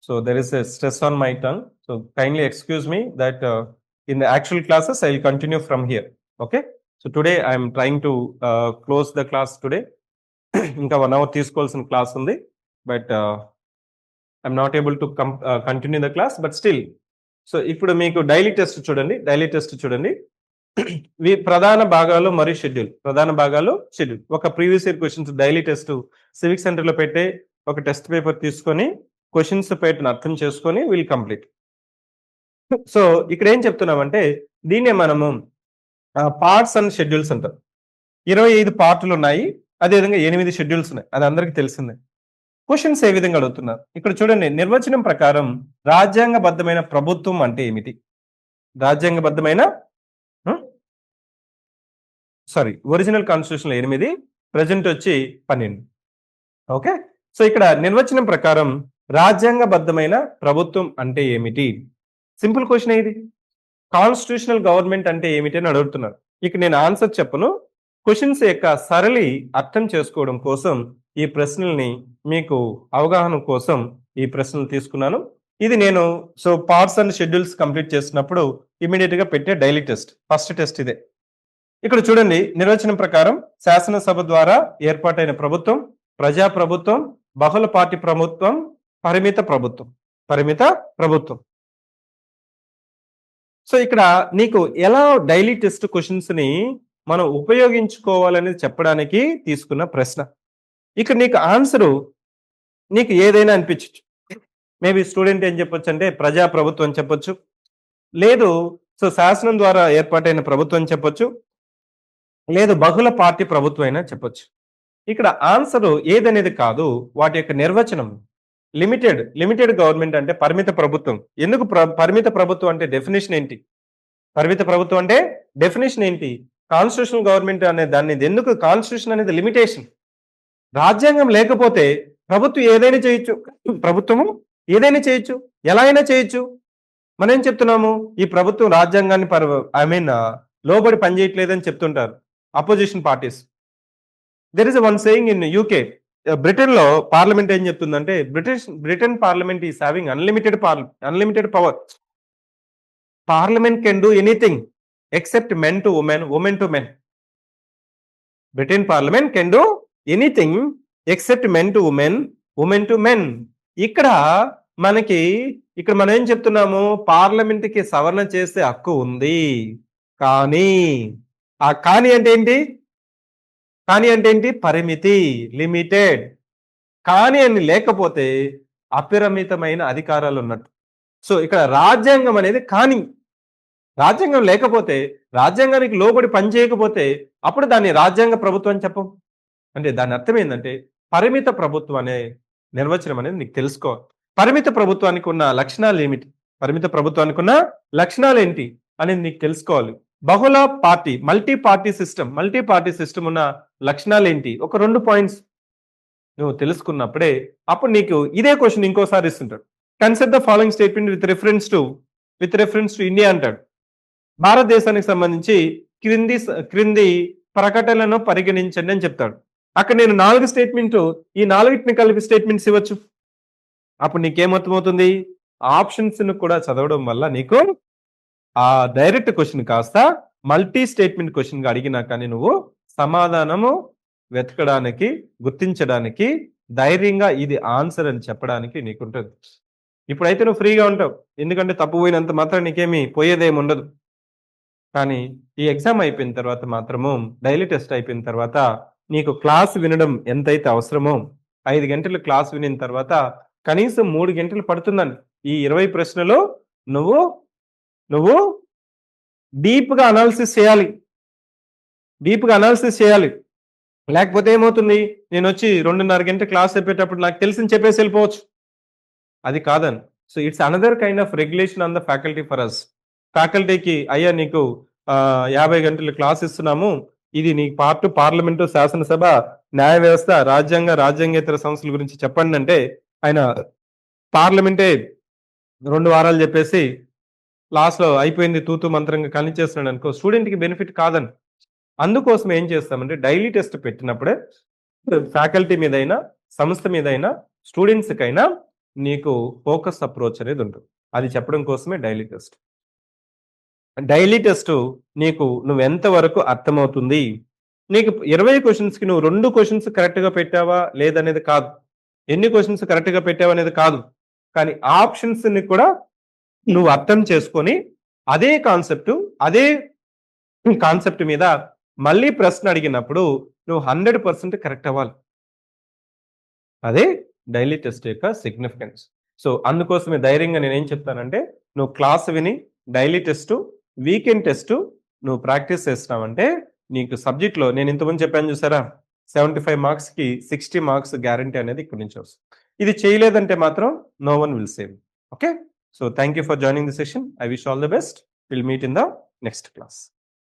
so there is a stress on my tongue, so kindly excuse me that in the actual classes I will continue from here. Okay, so today I am trying to close the class today. ఇంకా 1 hour తీసుకోవాల్సిన class ఉంది, but I'm not able to continue the class, but still. So ఇప్పుడు మీకు daily test చూడండి. ప్రధాన భాగాలు మరియు schedule, ఒక previous year questions daily test civic centre లో పెట్టే ఒక టెస్ట్ పేపర్ తీసుకొని క్వశ్చన్స్ పేటర్న్ అర్థం చేసుకొని విల్ కంప్లీట్. సో ఇక్కడ ఏం చెప్తున్నామంటే దీన్నే మనము పార్ట్స్ అండ్ షెడ్యూల్స్ అంటాం. 25 పార్టులు ఉన్నాయి, అదేవిధంగా 8 షెడ్యూల్స్ ఉన్నాయి, అది అందరికీ తెలిసిందే. క్వశ్చన్స్ ఏ విధంగా అడుగుతున్నారు ఇక్కడ చూడండి. నిర్వచనం ప్రకారం రాజ్యాంగబద్ధమైన ప్రభుత్వం అంటే ఏమిటి? ఒరిజినల్ కాన్స్టిట్యూషన్ 8, ప్రజెంట్ వచ్చి 12. ఓకే, సో ఇక్కడ నిర్వచనం ప్రకారం రాజ్యాంగబద్ధమైన ప్రభుత్వం అంటే ఏమిటి? సింపుల్ క్వశ్చన్ ఇది. కాన్స్టిట్యూషనల్ గవర్నమెంట్ అంటే ఏమిటి అని అడుగుతున్నారు. ఇక నేను ఆన్సర్ చెప్పను, క్వశ్చన్స్ యొక్క సరళి అర్థం చేసుకోవడం కోసం ఈ ప్రశ్నల్ని మీకు అవగాహన కోసం ఈ ప్రశ్నలు తీసుకున్నాను. ఇది నేను so parts and schedules complete చేసినప్పుడు ఇమీడియట్ గా పెట్టే డైలీ టెస్ట్, ఫస్ట్ టెస్ట్ ఇదే. ఇక్కడ చూడండి, నిర్వచనం ప్రకారం శాసనసభ ద్వారా ఏర్పాటైన ప్రభుత్వం ప్రజాప్రభుత్వం, బహుళ పార్టీ ప్రభుత్వం, పరిమిత ప్రభుత్వం. సో ఇక్కడ నీకు ఎలా డైలీ టెస్ట్ క్వశ్చన్స్ ని మనం ఉపయోగించుకోవాలనేది చెప్పడానికి తీసుకున్న ప్రశ్న. ఇక్కడ నీకు ఆన్సరు నీకు ఏదైనా అనిపించచ్చు. మేబీ స్టూడెంట్ ఏం చెప్పొచ్చు అంటే ప్రజాప్రభుత్వం చెప్పొచ్చు, లేదు సో శాసనం ద్వారా ఏర్పాటైన ప్రభుత్వం చెప్పొచ్చు, లేదు బహుళ పార్టీ ప్రభుత్వం అయినా చెప్పొచ్చు. ఇక్కడ ఆన్సర్ ఏదనేది కాదు, వాటి యొక్క నిర్వచనం. లిమిటెడ్ గవర్నమెంట్ అంటే పరిమిత ప్రభుత్వం. ఎందుకు పరిమిత ప్రభుత్వం అంటే డెఫినేషన్ ఏంటి? కాన్స్టిట్యూషనల్ గవర్నమెంట్ అనే దాన్ని ఎందుకు, కాన్స్టిట్యూషన్ అనేది లిమిటేషన్. రాజ్యాంగం లేకపోతే ప్రభుత్వం ఏదైనా చేయొచ్చు, ఎలా అయినా చేయొచ్చు. మనం ఏం చెప్తున్నాము, ఈ ప్రభుత్వం రాజ్యాంగాన్ని లోబడి పనిచేయట్లేదని చెప్తుంటారు opposition parties. There is one saying in UK, Britain లో పార్లమెంట్ ఏం చెప్తుందంటే Britain parliament is having unlimited power. Parliament can do anything except men to women, women to men. Britain parliament can do anything except men to women, women to men. ఇక్కడ మనకి ఇక్కడ మనం ఏం చెప్తున్నాము? పార్లమెంట్‌కి సవరణ చేసే హక్కు ఉంది. కానీ, ఆ కానీ అంటే ఏంటి? కానీ అంటే ఏంటి? పరిమితి, లిమిటెడ్. కానీ అని లేకపోతే అపరిమితమైన అధికారాలున్నట్టు. సో, ఇక్కడ రాజ్యాంగం అనేది కానీ. రాజ్యాంగం లేకపోతే, రాజ్యాంగానికి లోబడి పని చేయకపోతే, అప్పుడు దాన్ని రాజ్యాంగ ప్రభుత్వం అని చెప్పం. అంటే దాని అర్థం ఏందంటే, పరిమిత ప్రభుత్వం అనే నిర్వచనం అనేది నీకు తెలుసుకోవాలి. పరిమిత ప్రభుత్వానికి ఉన్న లక్షణాలేమిటి? పరిమిత ప్రభుత్వానికి ఉన్న లక్షణాలేంటి? అనేది నీకు తెలుసుకోవాలి. బహుళ పార్టీ, మల్టీ పార్టీ సిస్టమ్ ఉన్న లక్షణాలేంటి? ఒక 2 పాయింట్స్ నువ్వు తెలుసుకున్నప్పుడే, అప్పుడు నీకు ఇదే క్వెషన్ ఇంకోసారి ఇస్తుంటాడు. Consider the following statement with reference to India అంటాడు. భారతదేశానికి సంబంధించి క్రింది ప్రకటనలను పరిగణించండి అని చెప్తాడు. అక్కడ నేను 4 స్టేట్మెంట్, ఈ 4టిని కలిపి స్టేట్మెంట్స్ ఇవ్వచ్చు. అప్పుడు నీకేమర్థమవుతుంది? ఆప్షన్స్ ను కూడా చదవడం వల్ల నీకు ఆ డైరెక్ట్ క్వెషన్ కాస్త మల్టీ స్టేట్మెంట్ క్వెషన్ గా అడిగినా కానీ నువ్వు సమాధానము వెతకడానికి, గుర్తించడానికి, ధైర్యంగా ఇది ఆన్సర్ అని చెప్పడానికి నీకుంటది. ఇప్పుడైతే నువ్వు ఫ్రీగా ఉంటావు. ఎందుకంటే తప్పు పోయినంత మాత్రం నీకేమి పోయేదేమి ఉండదు. కానీ ఈ ఎగ్జామ్ అయిపోయిన తర్వాత మాత్రము, డైలీ టెస్ట్ అయిపోయిన తర్వాత నీకు క్లాస్ వినడం ఎంతైతే అవసరమో, 5 గంటలు క్లాస్ వినిన తర్వాత కనీసం 3 గంటలు పడుతుందండి. ఈ 20 ప్రశ్నలు నువ్వు నువ్వు డీప్‌గా అనాలిసిస్ చేయాలి. లేకపోతే ఏమవుతుంది? నేనొచ్చి 2:30 గంటలు క్లాస్ చెప్పేటప్పుడు నాకు తెలిసింది చెప్పేసి వెళ్ళిపోవచ్చు. అది కాదని. So, it's another kind of regulation on the faculty for us. ఫ్యాకల్టీకి అయ్యా నీకు 50 గంటలు క్లాస్ ఇస్తున్నాము. ఇది నీ పార్లమెంటు, శాసనసభ, న్యాయ వ్యవస్థ, రాజ్యాంగేతర సంస్థల గురించి చెప్పండంటే, ఆయన పార్లమెంటే 2 వారాలు చెప్పేసి లాస్ట్‌లో అయిపోయింది తూతూ మంత్రంగా కానిచ్చేస్తున్నాడనుకో, స్టూడెంట్‌కి బెనిఫిట్ కాదని. అందుకోసం ఏం చేస్తామంటే డైలీ టెస్ట్ పెట్టినప్పుడే ఫ్యాకల్టీ మీదైనా, సంస్థ మీదైనా, స్టూడెంట్స్‌కైనా నీకు ఫోకస్ అప్రోచ్ అనేది ఉంటుంది. అది చెప్పడం కోసమే డైలీ టెస్ట్. డైలీ టెస్ట్ నీకు నువ్వెంత వరకు అర్థమవుతుంది? నీకు 20 క్వెషన్స్‌కి నువ్వు 2 క్వెషన్స్ కరెక్ట్‌గా పెట్టావా? లేదనేది కాదు. ఎన్ని క్వెషన్స్ కరెక్ట్‌గా పెట్టావనేది కాదు. కానీ ఆప్షన్స్‌ని కూడా నువ్వు అర్థం చేసుకొని, అదే కాన్సెప్ట్ మీద మళ్ళీ ప్రశ్న అడిగినప్పుడు నువ్వు 100% కరెక్ట్ అవ్వాలి. అదే డైలీ టెస్ట్ యొక్క సిగ్నిఫికెన్స్. సో, అందుకోసమే ధైర్యంగా నేనేం చెప్తానంటే, నువ్వు క్లాస్ విని, డైలీ టెస్టు, వీకెండ్ టెస్టు నువ్వు ప్రాక్టీస్ చేస్తున్నావంటే, నీకు సబ్జెక్ట్‌లో నేను ఇంతకుముందు చెప్పాను చూసారా? 75 మార్క్స్‌కి 60 మార్క్స్ గ్యారంటీ అనేది ఇక్కడి నుంచి వస్తుంది. ఇది చేయలేదంటే మాత్రం no one will save. Okay? So, thank you for joining the session. I wish all the best. Will meet in the next class.